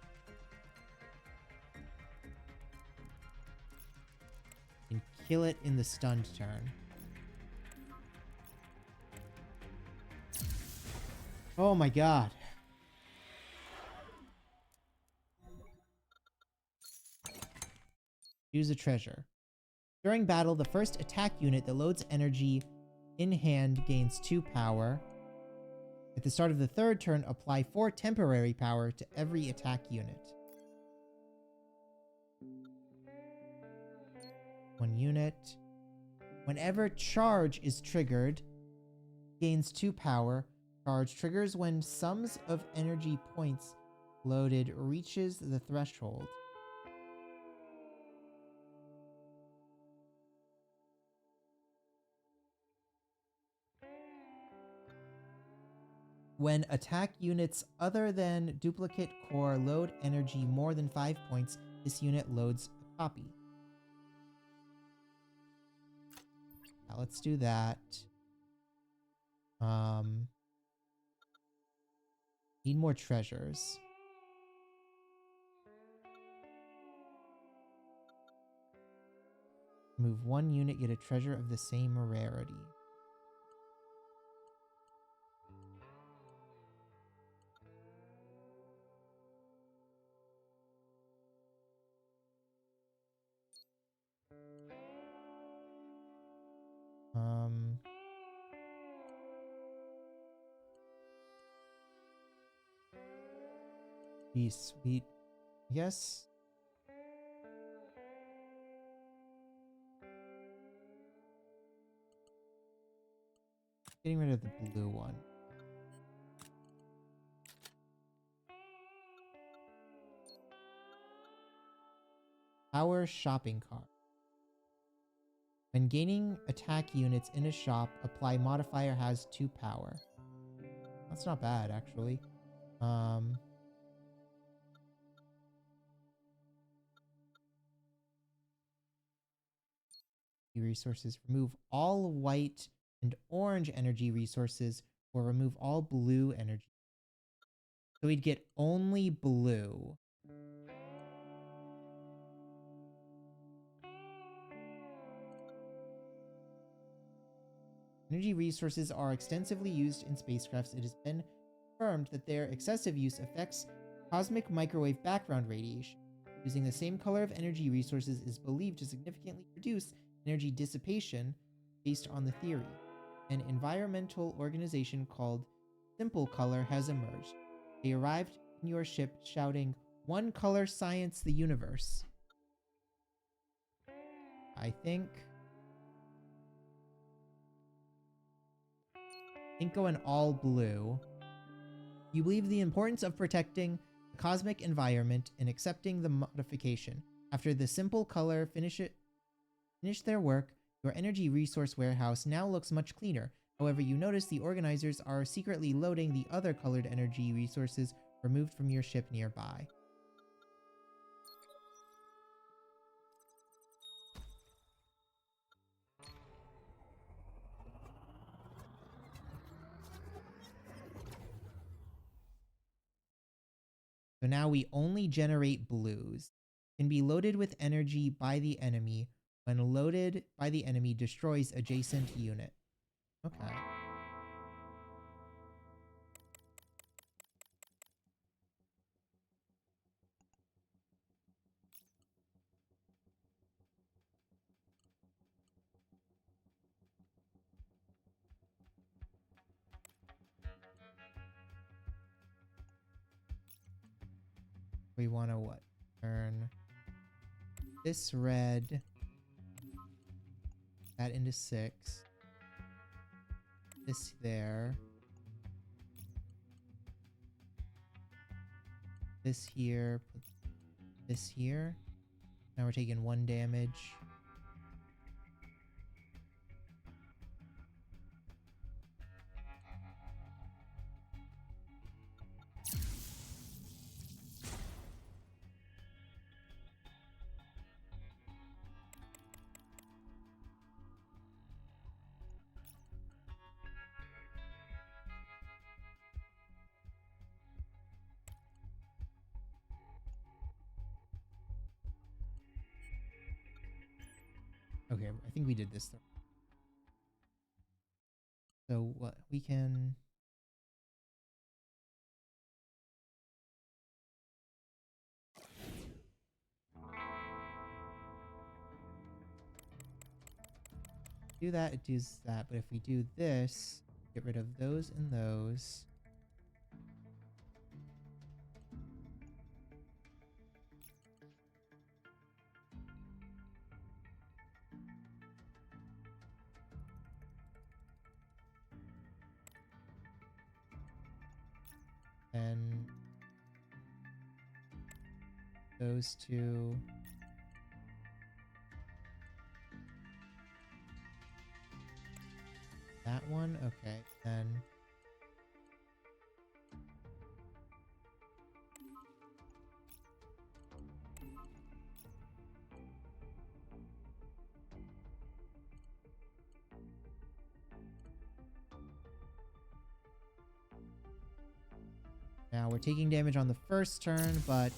we can kill it in the stunned turn. Oh my god. Use a treasure. During battle, the first attack unit that loads energy in hand gains 2 power. At the start of the third turn, apply 4 temporary power to every attack unit. 1 unit. Whenever charge is triggered, gains 2 power. Charge triggers when sums of energy points loaded reaches the threshold. When attack units other than duplicate core load energy more than 5 points, this unit loads a copy. Now let's do that. Need more treasures. Move 1 unit, get a treasure of the same rarity. Be sweet. Yes. Getting rid of the blue one. Power shopping cart. When gaining attack units in a shop, apply modifier has 2 power. That's not bad, actually. Resources. Remove all white and orange energy resources, or remove all blue energy. So we'd get only blue. Energy resources are extensively used in spacecrafts. It has been confirmed that their excessive use affects cosmic microwave background radiation. Using the same color of energy resources is believed to significantly reduce energy dissipation based on the theory. An environmental organization called Simple Color has emerged. They arrived in your ship shouting, "One color science the universe." I think going all blue. You believe the importance of protecting the cosmic environment and accepting the modification. After the Simple Color finish their work, your energy resource warehouse now looks much cleaner. However, you notice the organizers are secretly loading the other colored energy resources removed from your ship nearby. So now we only generate blues. Can be loaded with energy by the enemy. When loaded by the enemy, destroys adjacent unit. Okay. We want to what? Turn this red, that into 6. This there. This here. Put this here. Now we're taking 1 damage. Okay, I think we did this though. So what we can do that, it does that. But if we do this, get rid of those and those. And those two. That one? Okay, then. Now we're taking damage on the first turn, but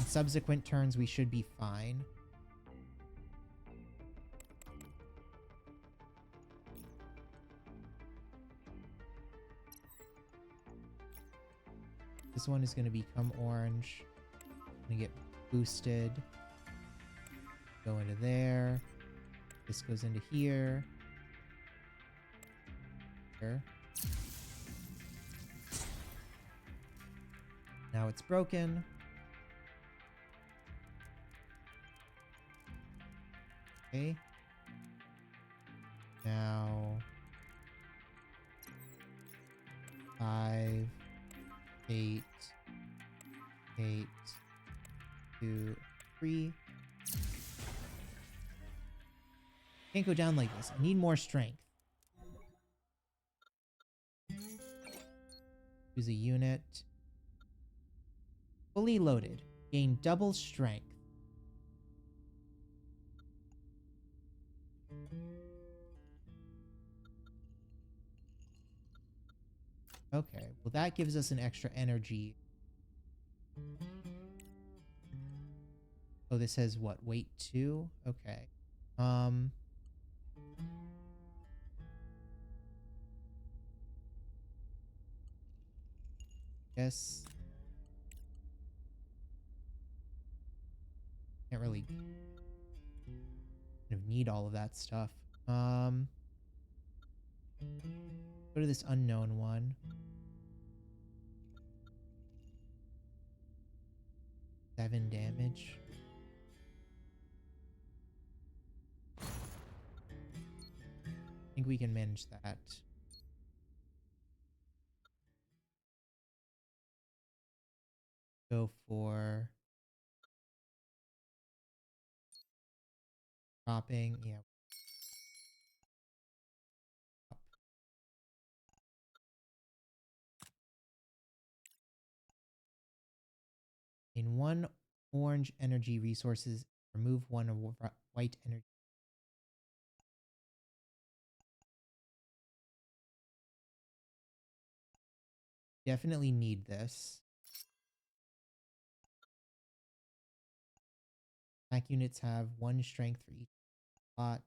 in subsequent turns we should be fine. This one is going to become orange. Going to get boosted. Go into there. This goes into here. Here. Now it's broken. Okay. Now 5, 8, 8, 2, 3. Can't go down like this. I need more strength. Use a unit. Fully loaded. Gain double strength. Okay, well that gives us an extra energy. Oh, this says what? Weight 2? Okay. Guess can't really kind of need all of that stuff. Go to this unknown one. 7 damage. I think we can manage that. Go for dropping. Yeah. In 1 orange energy resources, remove 1 white energy. Definitely need this. Attack units have 1 strength for each slot.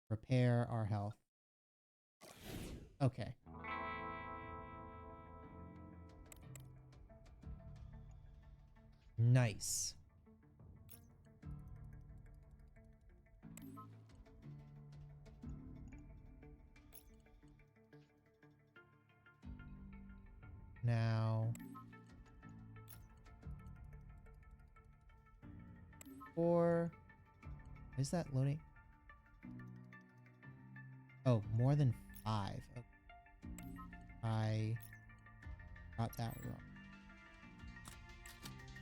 Repair our health. Okay. Nice. Now 4. Is that loading? Oh, more than 5. Okay. I got that wrong.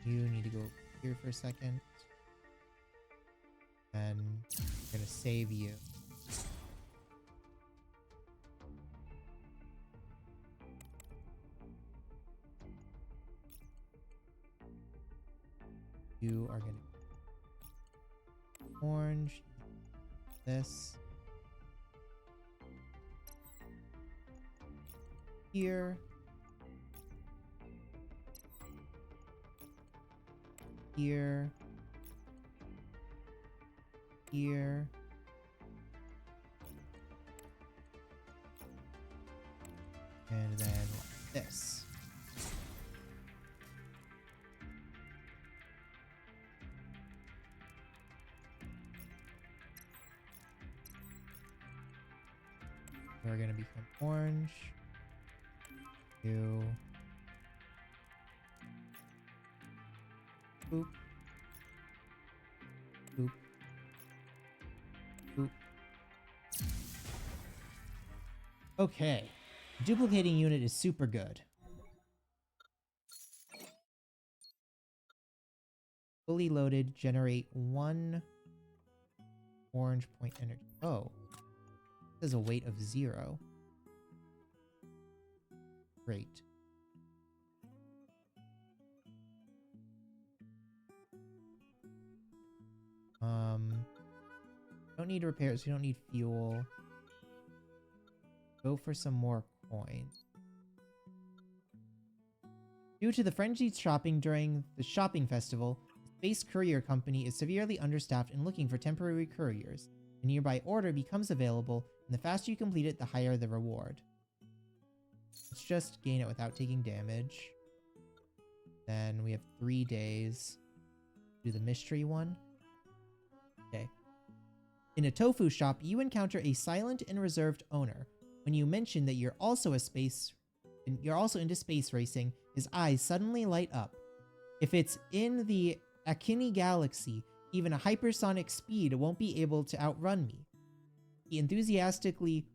You need to go here for a second. And I'm gonna save you. You are gonna orange. This. here. Here. Here. And then like this. We're gonna become orange. Two. Boop. Boop. Boop. Okay. Duplicating unit is super good. Fully loaded, generate 1 orange point energy. Oh. This has a weight of 0. Great. Don't need repairs. We don't need fuel. Go for some more coins. Due to the frenzied shopping during the shopping festival, the Space Courier Company is severely understaffed and looking for temporary couriers. A nearby order becomes available, and the faster you complete it, the higher the reward. Let's just gain it without taking damage. Then we have 3 days. Do the mystery one. Okay. In a tofu shop, you encounter a silent and reserved owner. When you mention that you're also into space racing, his eyes suddenly light up. If it's in the Akini galaxy, even a hypersonic speed won't be able to outrun me. He enthusiastically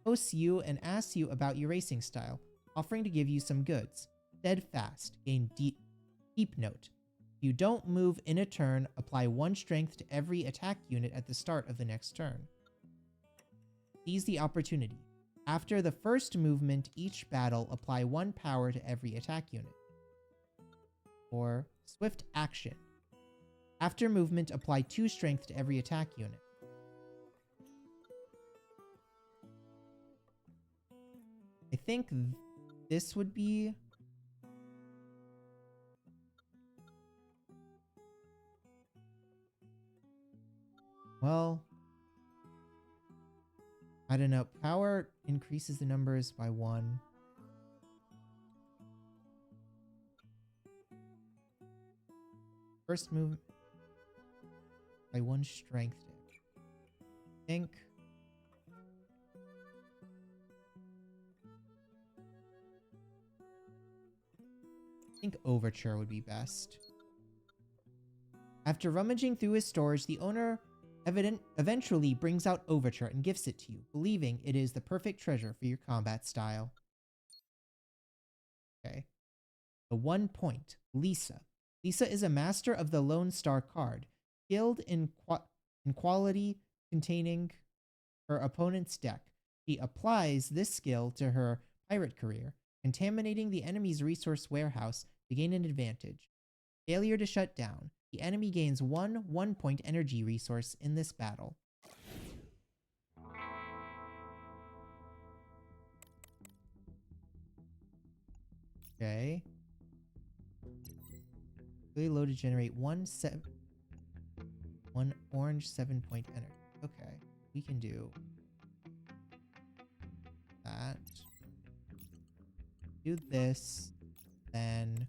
hosts you and asks you about your racing style, offering to give you some goods. Steadfast, gain deep note. If you don't move in a turn, apply 1 strength to every attack unit at the start of the next turn. Seize the opportunity. After the first movement, each battle, apply 1 power to every attack unit. Or swift action. After movement, apply 2 strength to every attack unit. I think this would be... Well, I don't know. Power increases the numbers by 1. First move by 1 strength. I think Overture would be best. After rummaging through his storage, the owner eventually brings out Overture and gifts it to you, believing it is the perfect treasure for your combat style. Okay. The 1 point, Lisa. Lisa is a master of the Lone Star card, skilled in quality containing her opponent's deck. She applies this skill to her pirate career, contaminating the enemy's resource warehouse to gain an advantage. Failure to shut down. The enemy gains 1 1-point energy resource in this battle. Okay. Fully loaded, generate 1 orange 7-point energy. Okay. We can do that. Do this. Then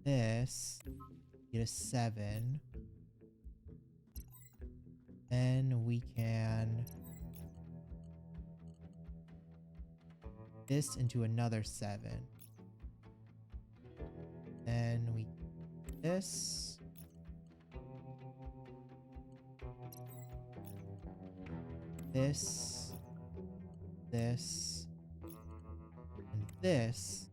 this. Get a 7. Then we can this into another 7. Then we this. This. This. And this.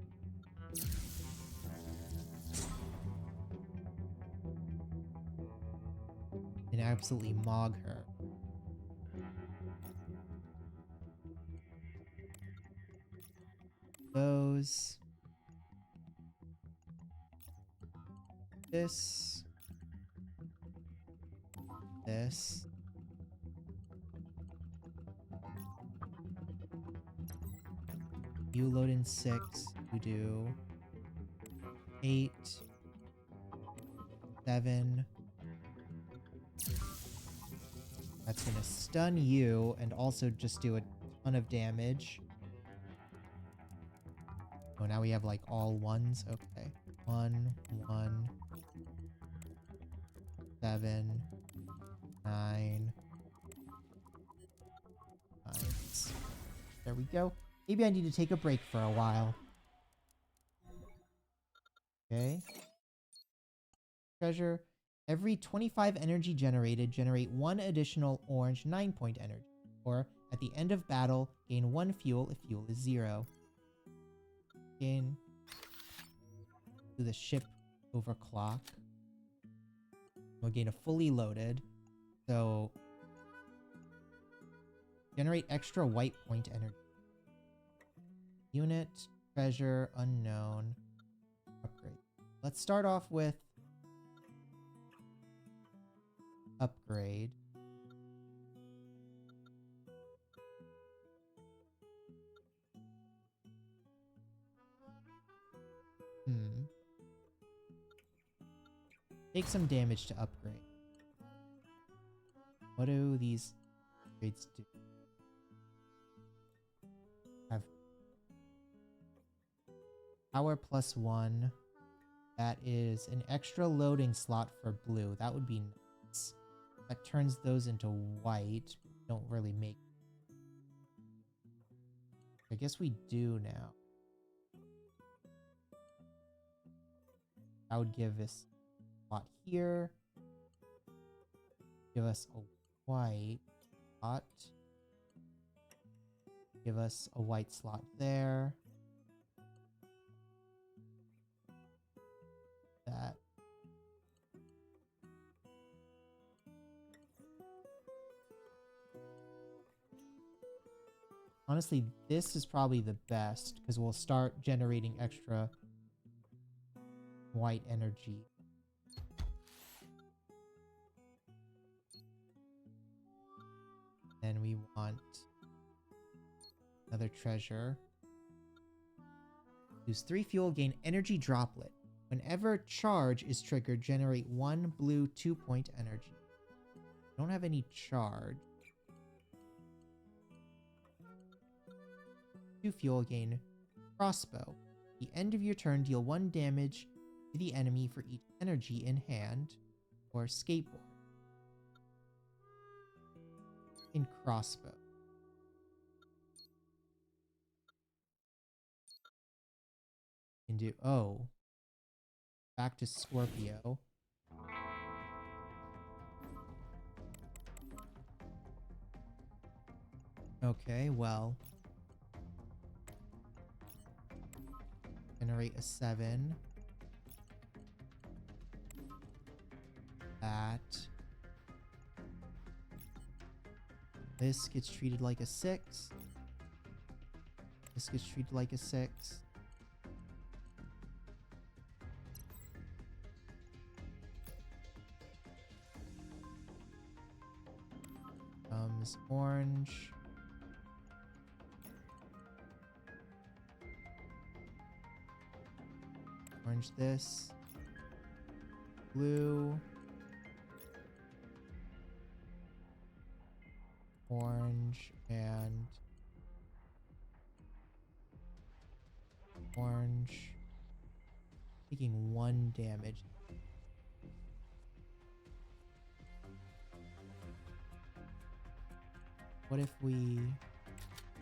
And absolutely mog her. Those. This. This. You load in 6. You do 8, 7. That's gonna stun you and also just do a ton of damage. Oh, now we have like all ones. Okay. 1, 1, 7, 9. Nice. There we go. Maybe I need to take a break for a while. Okay. Treasure. Every 25 energy generated, generate 1 additional orange 9-point energy. Or, at the end of battle, gain 1 fuel if fuel is 0. Gain. Do the ship overclock. We'll gain a fully loaded. So, generate extra white point energy. Unit, treasure, unknown, upgrade. Let's start off with upgrade. Take some damage to upgrade. What do these upgrades do? Have power +1. That is an extra loading slot for blue. That would be nice. That turns those into white. Don't really make. I guess we do now. That would give us a slot here. Give us a white slot. Give us a white slot there. That. Honestly, this is probably the best because we'll start generating extra white energy. Then we want another treasure. Use 3 fuel, gain energy droplet. Whenever charge is triggered, generate 1 blue 2-point energy. Don't have any charge. 2 fuel, gain crossbow. At the end of your turn, deal 1 damage to the enemy for each energy in hand or skateboard. In crossbow. Can do, oh. Back to Scorpio. Okay, well. Generate a 7. That. This gets treated like a 6. This gets treated like a 6. Comes orange. Orange this. Blue. Orange and orange. Taking 1 damage. What if we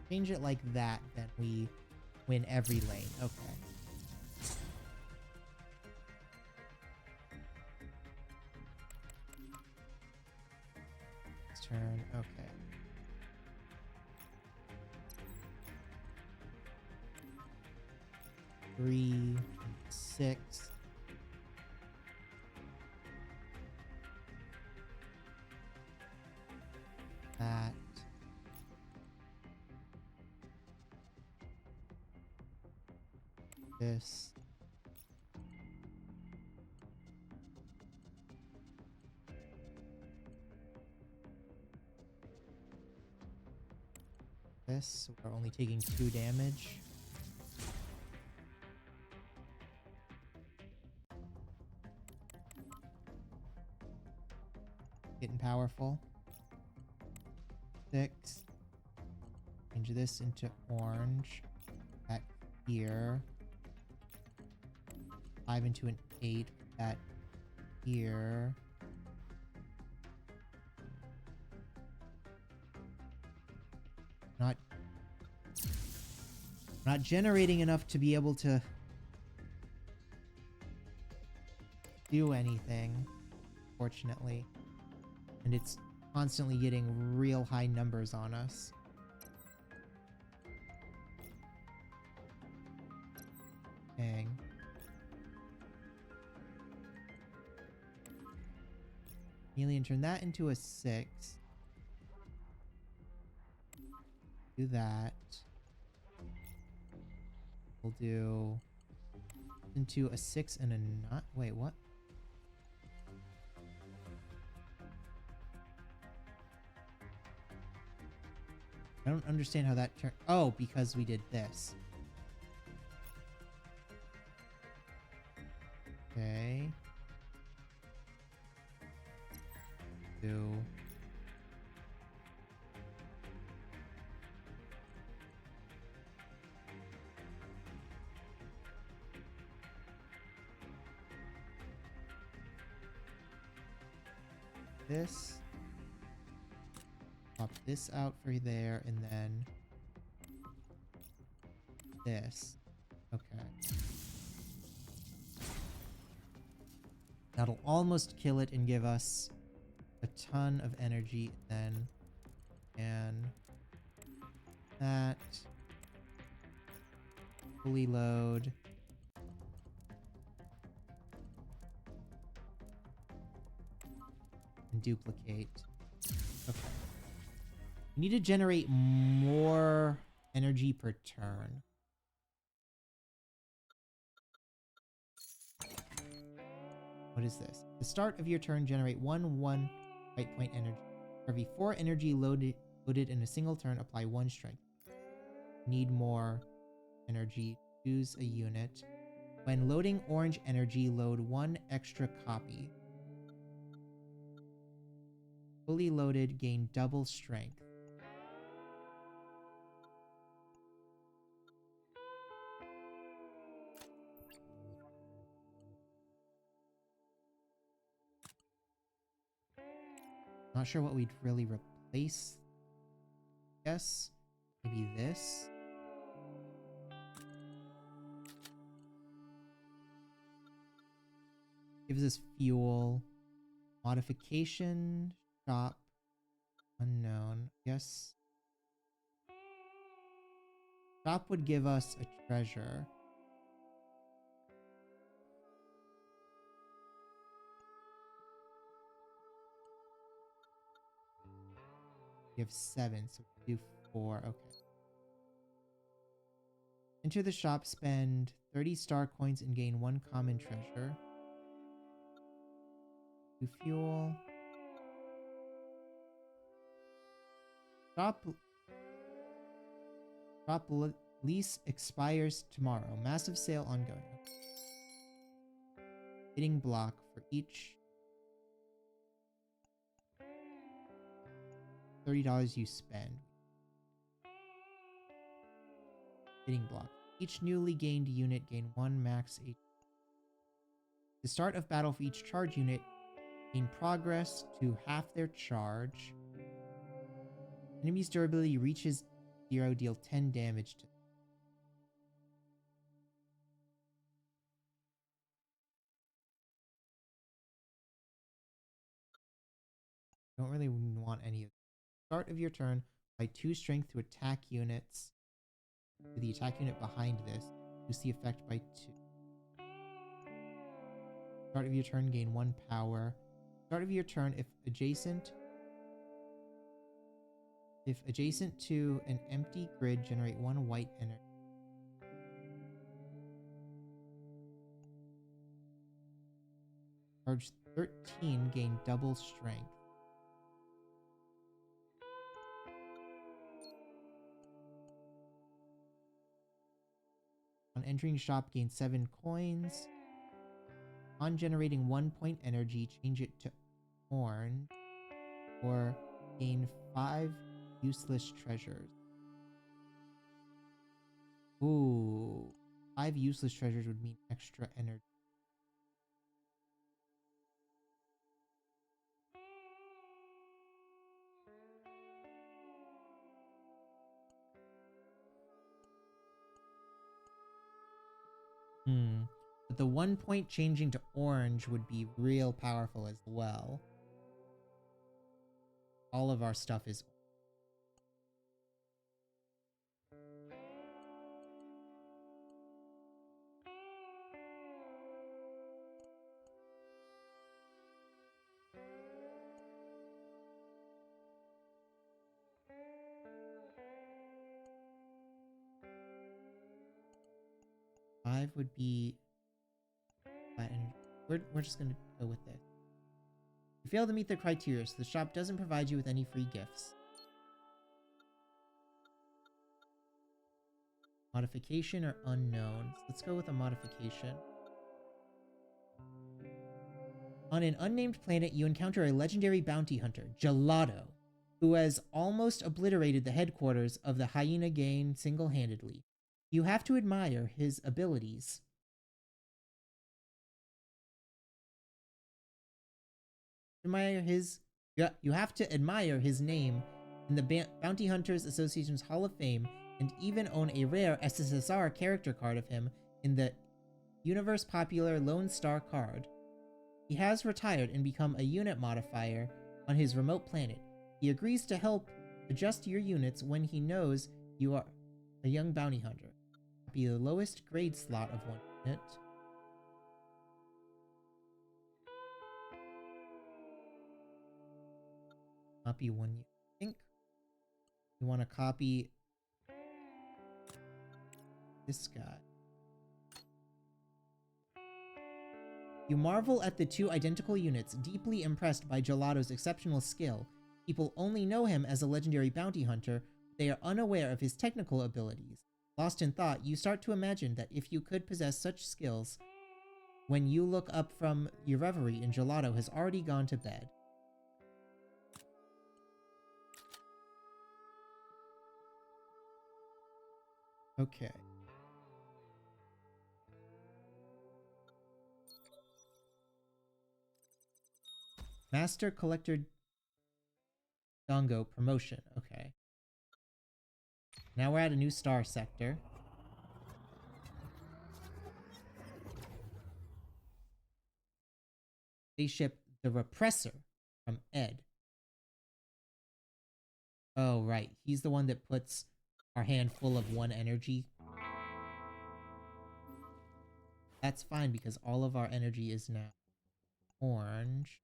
change it like that, then we win every lane? Okay. This turn, okay. Three, 6. That. This. This. We're only taking 2 damage. Getting powerful. 6. Change this into orange. That here. 5 into an 8. That here. Not generating enough to be able to do anything, fortunately. And it's constantly getting real high numbers on us. Dang. Alien, turn that into a 6. Do that. We'll do into a 6 and a 9. Wait, what? I don't understand how that turned. Oh, because we did this. Okay. Do. This. Pop this out for there, and then this. Okay. That'll almost kill it and give us a ton of energy then. And that. Fully load. And duplicate. Okay. We need to generate more energy per turn. What is this? The start of your turn, generate 1 white point energy. For every 4 energy loaded in a single turn, apply 1 strength. Need more energy. Choose a unit. When loading orange energy, load 1 extra copy. Fully loaded, gain double strength. Not sure what we'd really replace. Yes, maybe this. Gives us fuel. Modification. Shop. Unknown. Yes. Shop would give us a treasure. We have 7, so we do 4. Okay. Enter the shop, spend 30 star coins and gain 1 common treasure. Do fuel. Shop lease expires tomorrow. Massive sale ongoing. Hitting block for each $30 you spend. Hitting block. Each newly gained unit gain 1 max HP. The start of battle for each charge unit, gain progress to half their charge. Enemy's durability reaches 0, deal 10 damage to them. Don't really want any of that. Start of your turn, apply 2 strength to attack units. To the attack unit behind this, boost the effect by 2. Start of your turn, gain 1 power. Start of your turn, if adjacent to an empty grid, generate 1 white energy. Charge 13, gain double strength. On entering shop, gain 7 coins. On generating 1 point energy, change it to orange. or gain 5 useless treasures. Ooh. 5 useless treasures would mean extra energy. But the 1 point changing to orange would be real powerful as well. All of our stuff is 5 would be flat energy. We're just gonna go with this. You fail to meet the criteria, so the shop doesn't provide you with any free gifts. Modification or unknown? Let's go with a modification. On an unnamed planet, you encounter a legendary bounty hunter, Gelato, who has almost obliterated the headquarters of the Hyena Gang single-handedly. You have to admire his abilities. You have to admire his name in the Bounty Hunters Association's Hall of Fame, and even own a rare SSSR character card of him in the Universe Popular Lone Star card. He has retired and become a unit modifier on his remote planet. He agrees to help adjust your units when he knows you are a young bounty hunter. Be the lowest grade slot of 1 unit. Copy 1 unit. I think we want to copy this guy. You marvel at the 2 identical units, deeply impressed by Gelato's exceptional skill. People only know him as a legendary bounty hunter, but they are unaware of his technical abilities. Lost in thought, you start to imagine that if you could possess such skills, when you look up from your reverie and Gelato has already gone to bed. Okay. Master Collector Dongo promotion. Okay. Now we're at a new star sector. Spaceship the Repressor from Ed. Oh, right. He's the one that puts our hand full of 1 energy. That's fine because all of our energy is now orange.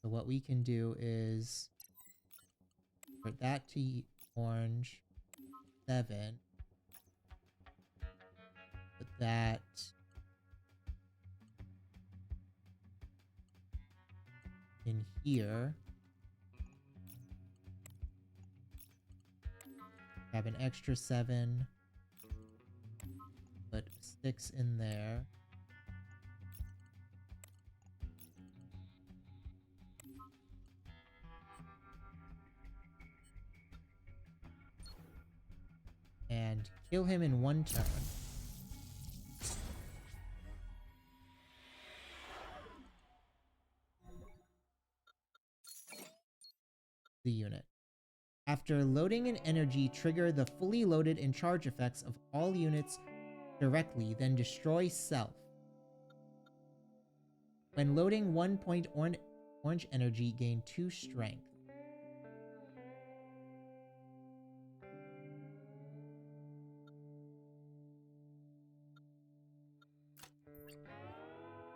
So what we can do is convert that to orange 7. Put that in here. Grab an extra 7. Put 6 in there. And kill him in 1 turn. The unit. After loading an energy, trigger the fully loaded and charge effects of all units directly, then destroy self. When loading 1 point orange energy, gain 2 strength.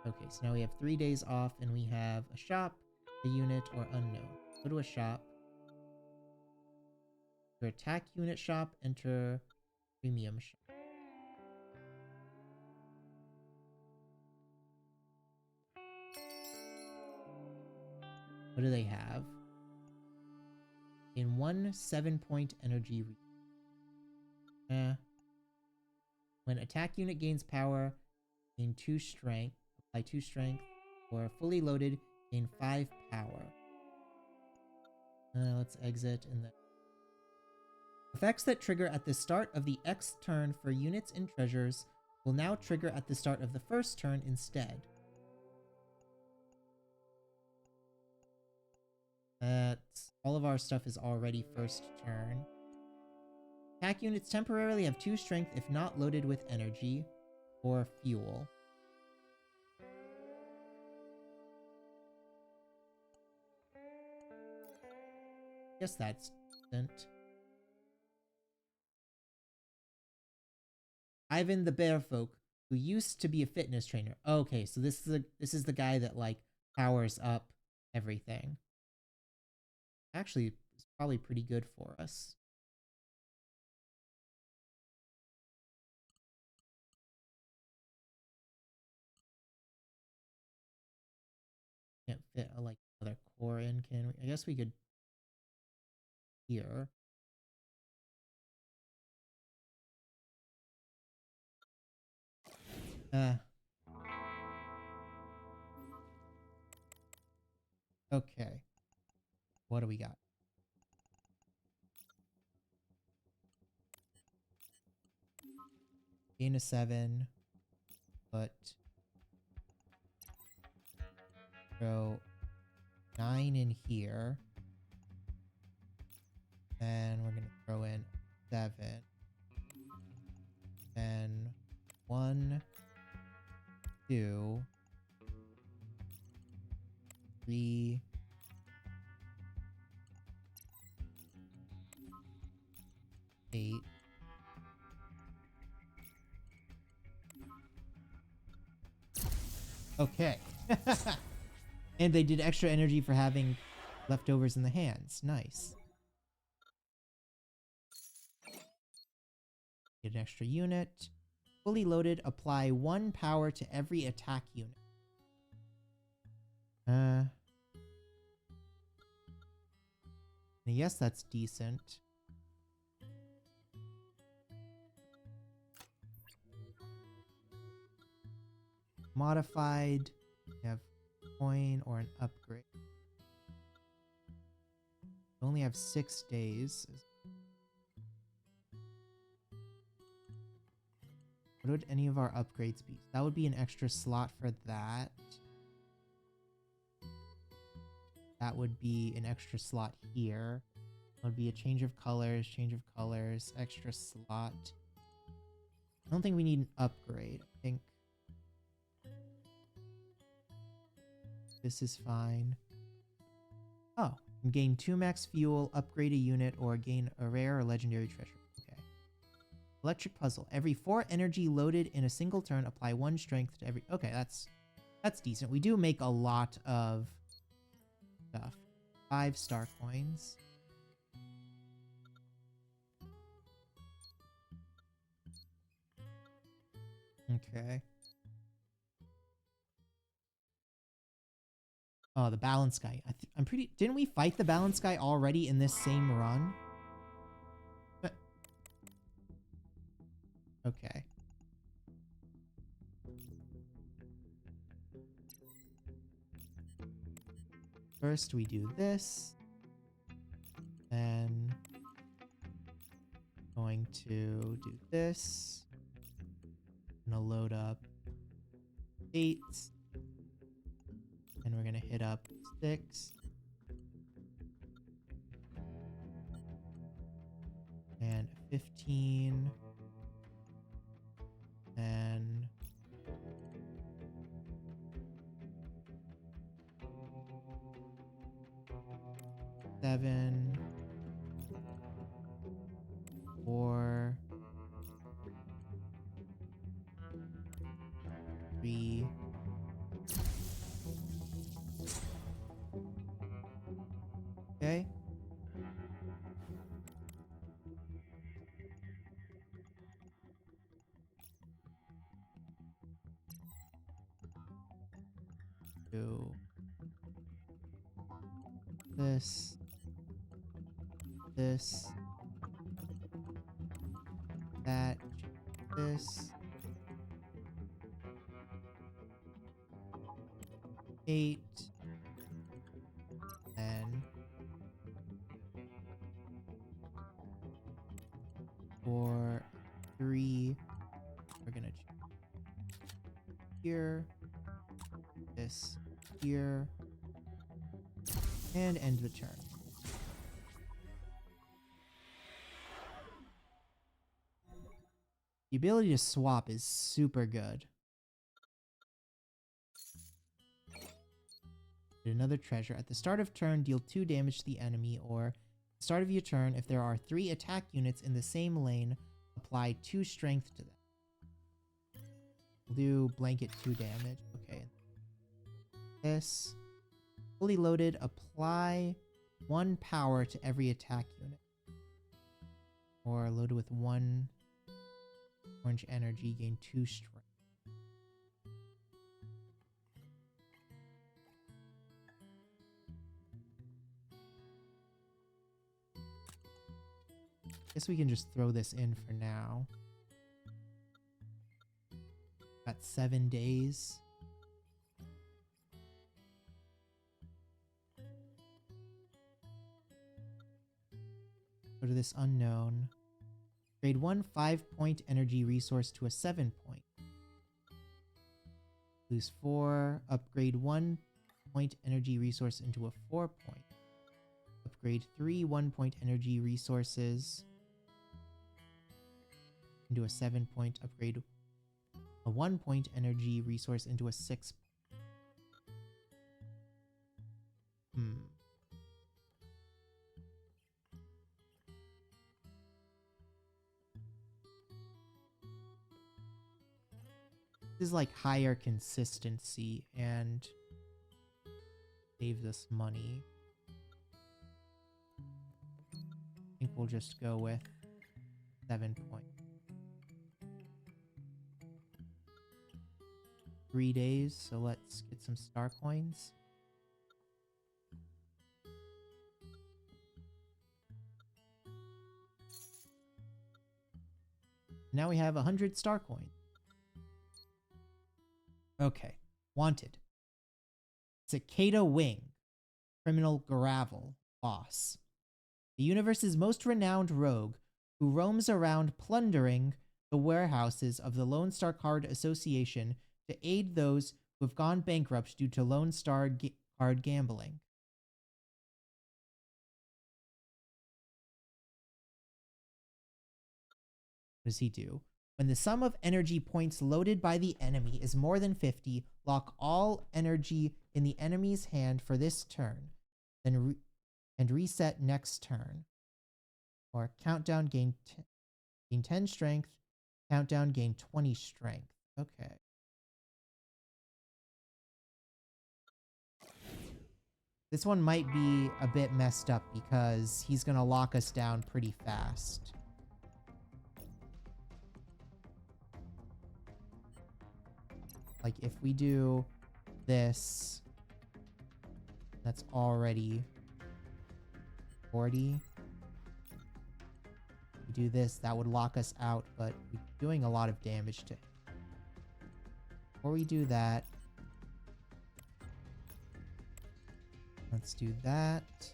Okay, so now we have 3 days off and we have a shop, a unit, or unknown. Go to a shop. Enter attack unit shop, enter premium shop. What do they have? In 1 7-point energy. When attack unit gains power, gain 2 strength. Apply 2 strength. Or fully loaded, gain 5 power. Let's exit and then effects that trigger at the start of the X turn for units and treasures will now trigger at the start of the first turn instead. That's all of our stuff is already first turn. Attack units temporarily have 2 strength if not loaded with energy or fuel. Guess that's decent. Ivan the Bearfolk, who used to be a fitness trainer. Okay, so this is the guy that like powers up everything. Actually, it's probably pretty good for us. Can't fit a like another core in, can we? I guess we could here. Okay. What do we got? Gain a 7. But throw 9 in here. And we're gonna throw in 7. Then 1, 2, 3, 8. Okay. And they did extra energy for having leftovers in the hands. Nice. Get an extra unit. Fully loaded, apply 1 power to every attack unit. Yes, that's decent. Modified. We have coin or an upgrade. We only have 6 days. What would any of our upgrades be? That would be an extra slot for that. That would be an extra slot here. That would be a change of colors, extra slot. I don't think we need an upgrade. I think this is fine. Oh, gain 2 max fuel, upgrade a unit, or gain a rare or legendary treasure. Okay. Electric puzzle. Every 4 energy loaded in a single turn, apply 1 strength to every... Okay, that's decent. We do make a lot of stuff. 5 star coins. Okay. Oh, the balance guy. I'm pretty... Didn't we fight the balance guy already in this same run? But... Okay. First we do this. Then... Going to do this. Gonna load up 8. And we're gonna hit up 6. And 15. And 7. 4. 3. Okay. Do this. This. That. This. 8. 4, 3. We're gonna here, this here, and end the turn. The ability to swap is super good. Another treasure. At the start of turn, deal 2 damage to the enemy, or at the start of your turn, if there are 3 attack units in the same lane, apply 2 strength to them. We'll do blanket 2 damage. Okay. This. Fully loaded, apply 1 power to every attack unit. Or loaded with 1 orange energy, gain 2 strength. Guess we can just throw this in for now. Got 7 days. Go to this unknown. Grade 1 5-point energy resource to a 7-point. Lose 4. Upgrade 1-point energy resource into a 4-point. Upgrade 3 1-point energy resources into a 7-point. Upgrade a 1-point energy resource into a 6. This is like higher consistency and saves us money. I think we'll just go with 7 points. 3 days, so let's get some star coins. Now we have 100 star coins. Okay, wanted. Cicada Wing, criminal gravel boss. The universe's most renowned rogue who roams around plundering the warehouses of the Lone Star Card Association to aid those who have gone bankrupt due to Lone Star card gambling. What does he do? When the sum of energy points loaded by the enemy is more than 50, lock all energy in the enemy's hand for this turn, then reset next turn. Or countdown gain 10 strength, countdown gain 20 strength. Okay. This one might be a bit messed up because he's gonna lock us down pretty fast. Like if we do this, that's already 40. We do this, that would lock us out, but we're doing a lot of damage to him. Before we do that, let's do that.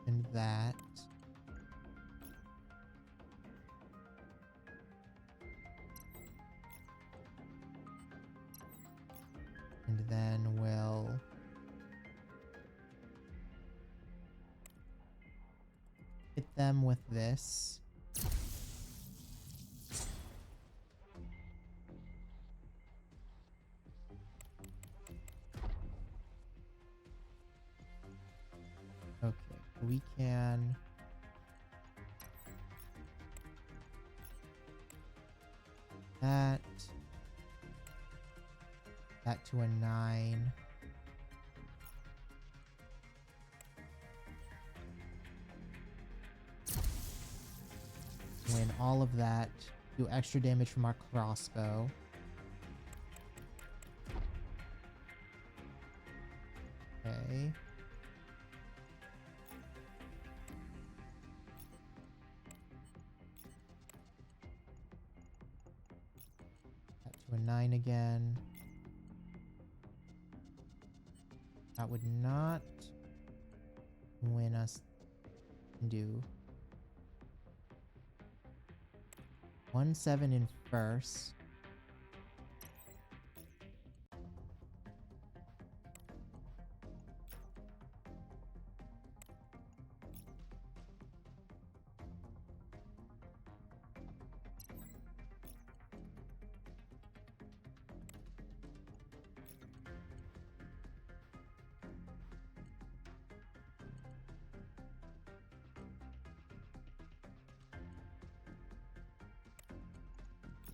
And that. And then we'll hit them with this. Okay, we can that to a 9. Win all of that. Do extra damage from our crossbow. Okay. That to a 9 again. That would not win us do 1-7 in first.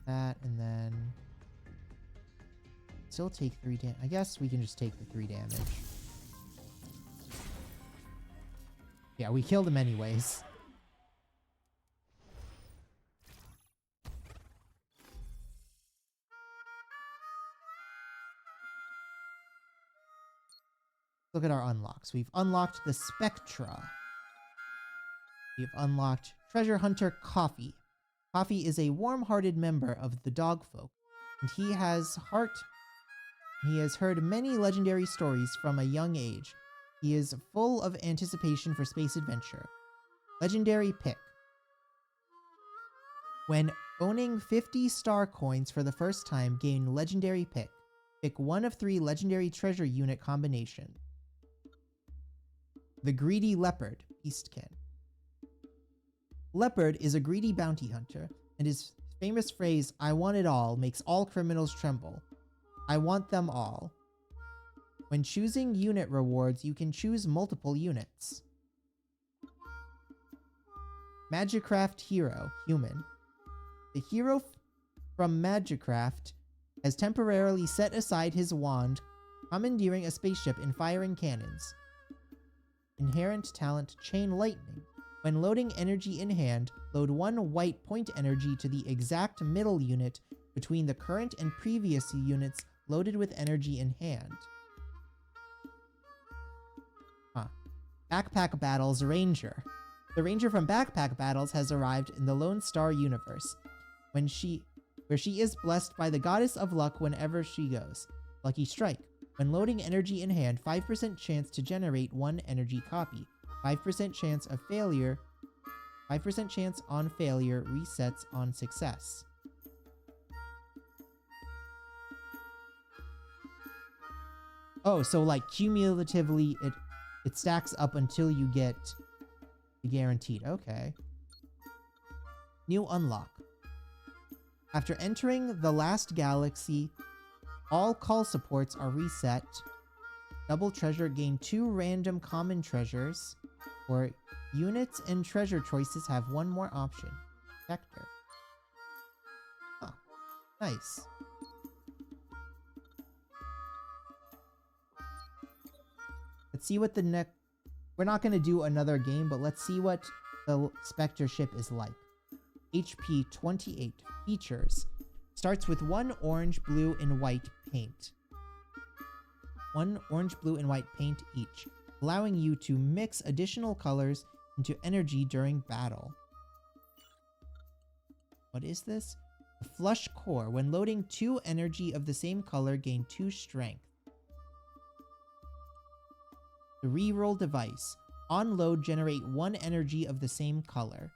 That, and then still take 3 damage. I guess we can just take the 3 damage. Yeah, we killed him anyways. Look at our unlocks. We've unlocked the Spectra. We've unlocked Treasure Hunter Coffee. Coffee is a warm-hearted member of the dog folk, and he has heard many legendary stories from a young age. He is full of anticipation for space adventure. Legendary pick. When owning 50 star coins for the first time, gain legendary pick. Pick one of 3 legendary treasure unit combination. The Greedy Leopard, Beastkin. Leopard is a greedy bounty hunter, and his famous phrase, "I want it all," makes all criminals tremble. I want them all. When choosing unit rewards, you can choose multiple units. Magicraft Hero, Human. The hero from Magicraft has temporarily set aside his wand, commandeering a spaceship and firing cannons. Inherent talent, Chain Lightning. When loading energy in hand, load 1 white point energy to the exact middle unit between the current and previous units loaded with energy in hand. Backpack Battles Ranger. The Ranger from Backpack Battles has arrived in the Lone Star universe, where she is blessed by the goddess of luck whenever she goes. Lucky Strike. When loading energy in hand, 5% chance to generate 1 energy copy. 5% chance of failure. 5% chance on failure resets on success. Oh, so like cumulatively it stacks up until you get the guaranteed. Okay. New unlock. After entering the last galaxy, all call supports are reset. Double treasure, gain 2 random common treasures. Or units and treasure choices have 1 more option. Vector. Huh. Nice. Let's see what the next... We're not going to do another game, but let's see what the Spectre ship is like. HP 28. Features. Starts with 1 orange, blue, and white paint. 1 orange, blue, and white paint each, allowing you to mix additional colors into energy during battle. What is this? A flush core. When loading 2 energy of the same color, gain 2 strength. The reroll device. On load, generate 1 energy of the same color.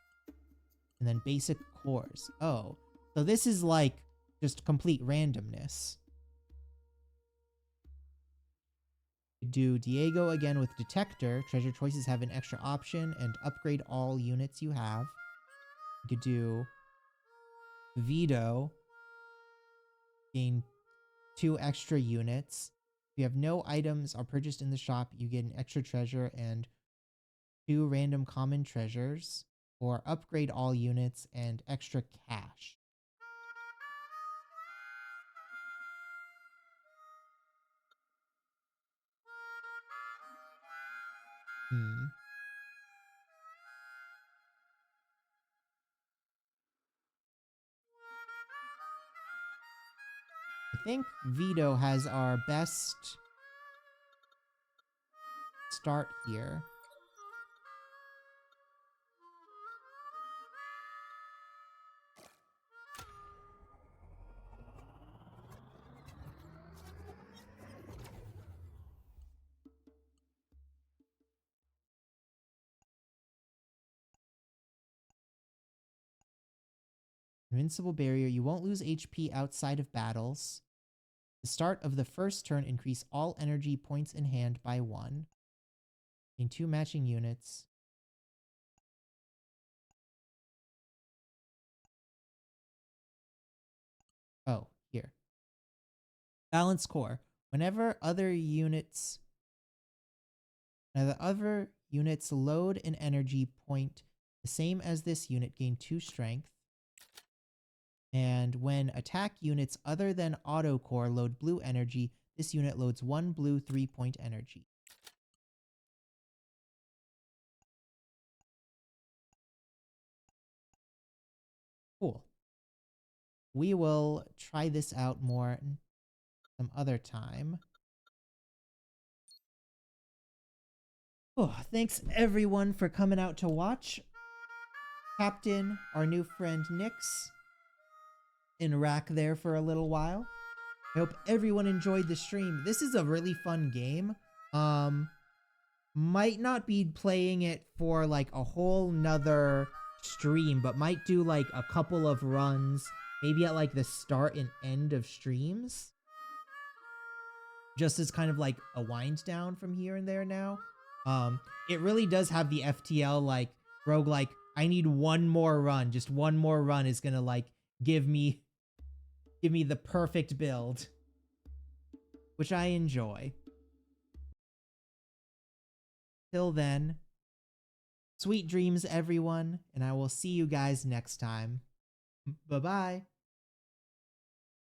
And then basic cores. Oh, so this is like just complete randomness. Do Diego again with Detector. Treasure choices have an extra option, and upgrade all units you have. You could do Vito. Gain 2 extra units. If you have no items are purchased in the shop, you get an extra treasure and 2 random common treasures. Or upgrade all units and extra cash. I think Vito has our best start here. Invincible barrier. You won't lose HP outside of battles. The start of the first turn, increase all energy points in hand by 1. In 2 matching units. Oh, here. Balance core. Whenever other units load an energy point the same as this unit, gain 2 strength. And when attack units other than auto core load blue energy, this unit loads 1 blue 3-point energy. Cool. We will try this out more some other time. Oh, thanks everyone for coming out to watch. Captain, our new friend Nyx, in rack there for a little while. I hope everyone enjoyed the stream. This is a really fun game. Might not be playing it for like a whole nother stream, but might do like a couple of runs, maybe at like the start and end of streams. Just as kind of like a wind down from here and there now. It really does have the FTL like roguelike, I need one more run. Just one more run is gonna like give me the perfect build, which I enjoy. Till then, sweet dreams everyone, and I will see you guys next time. Bye-bye.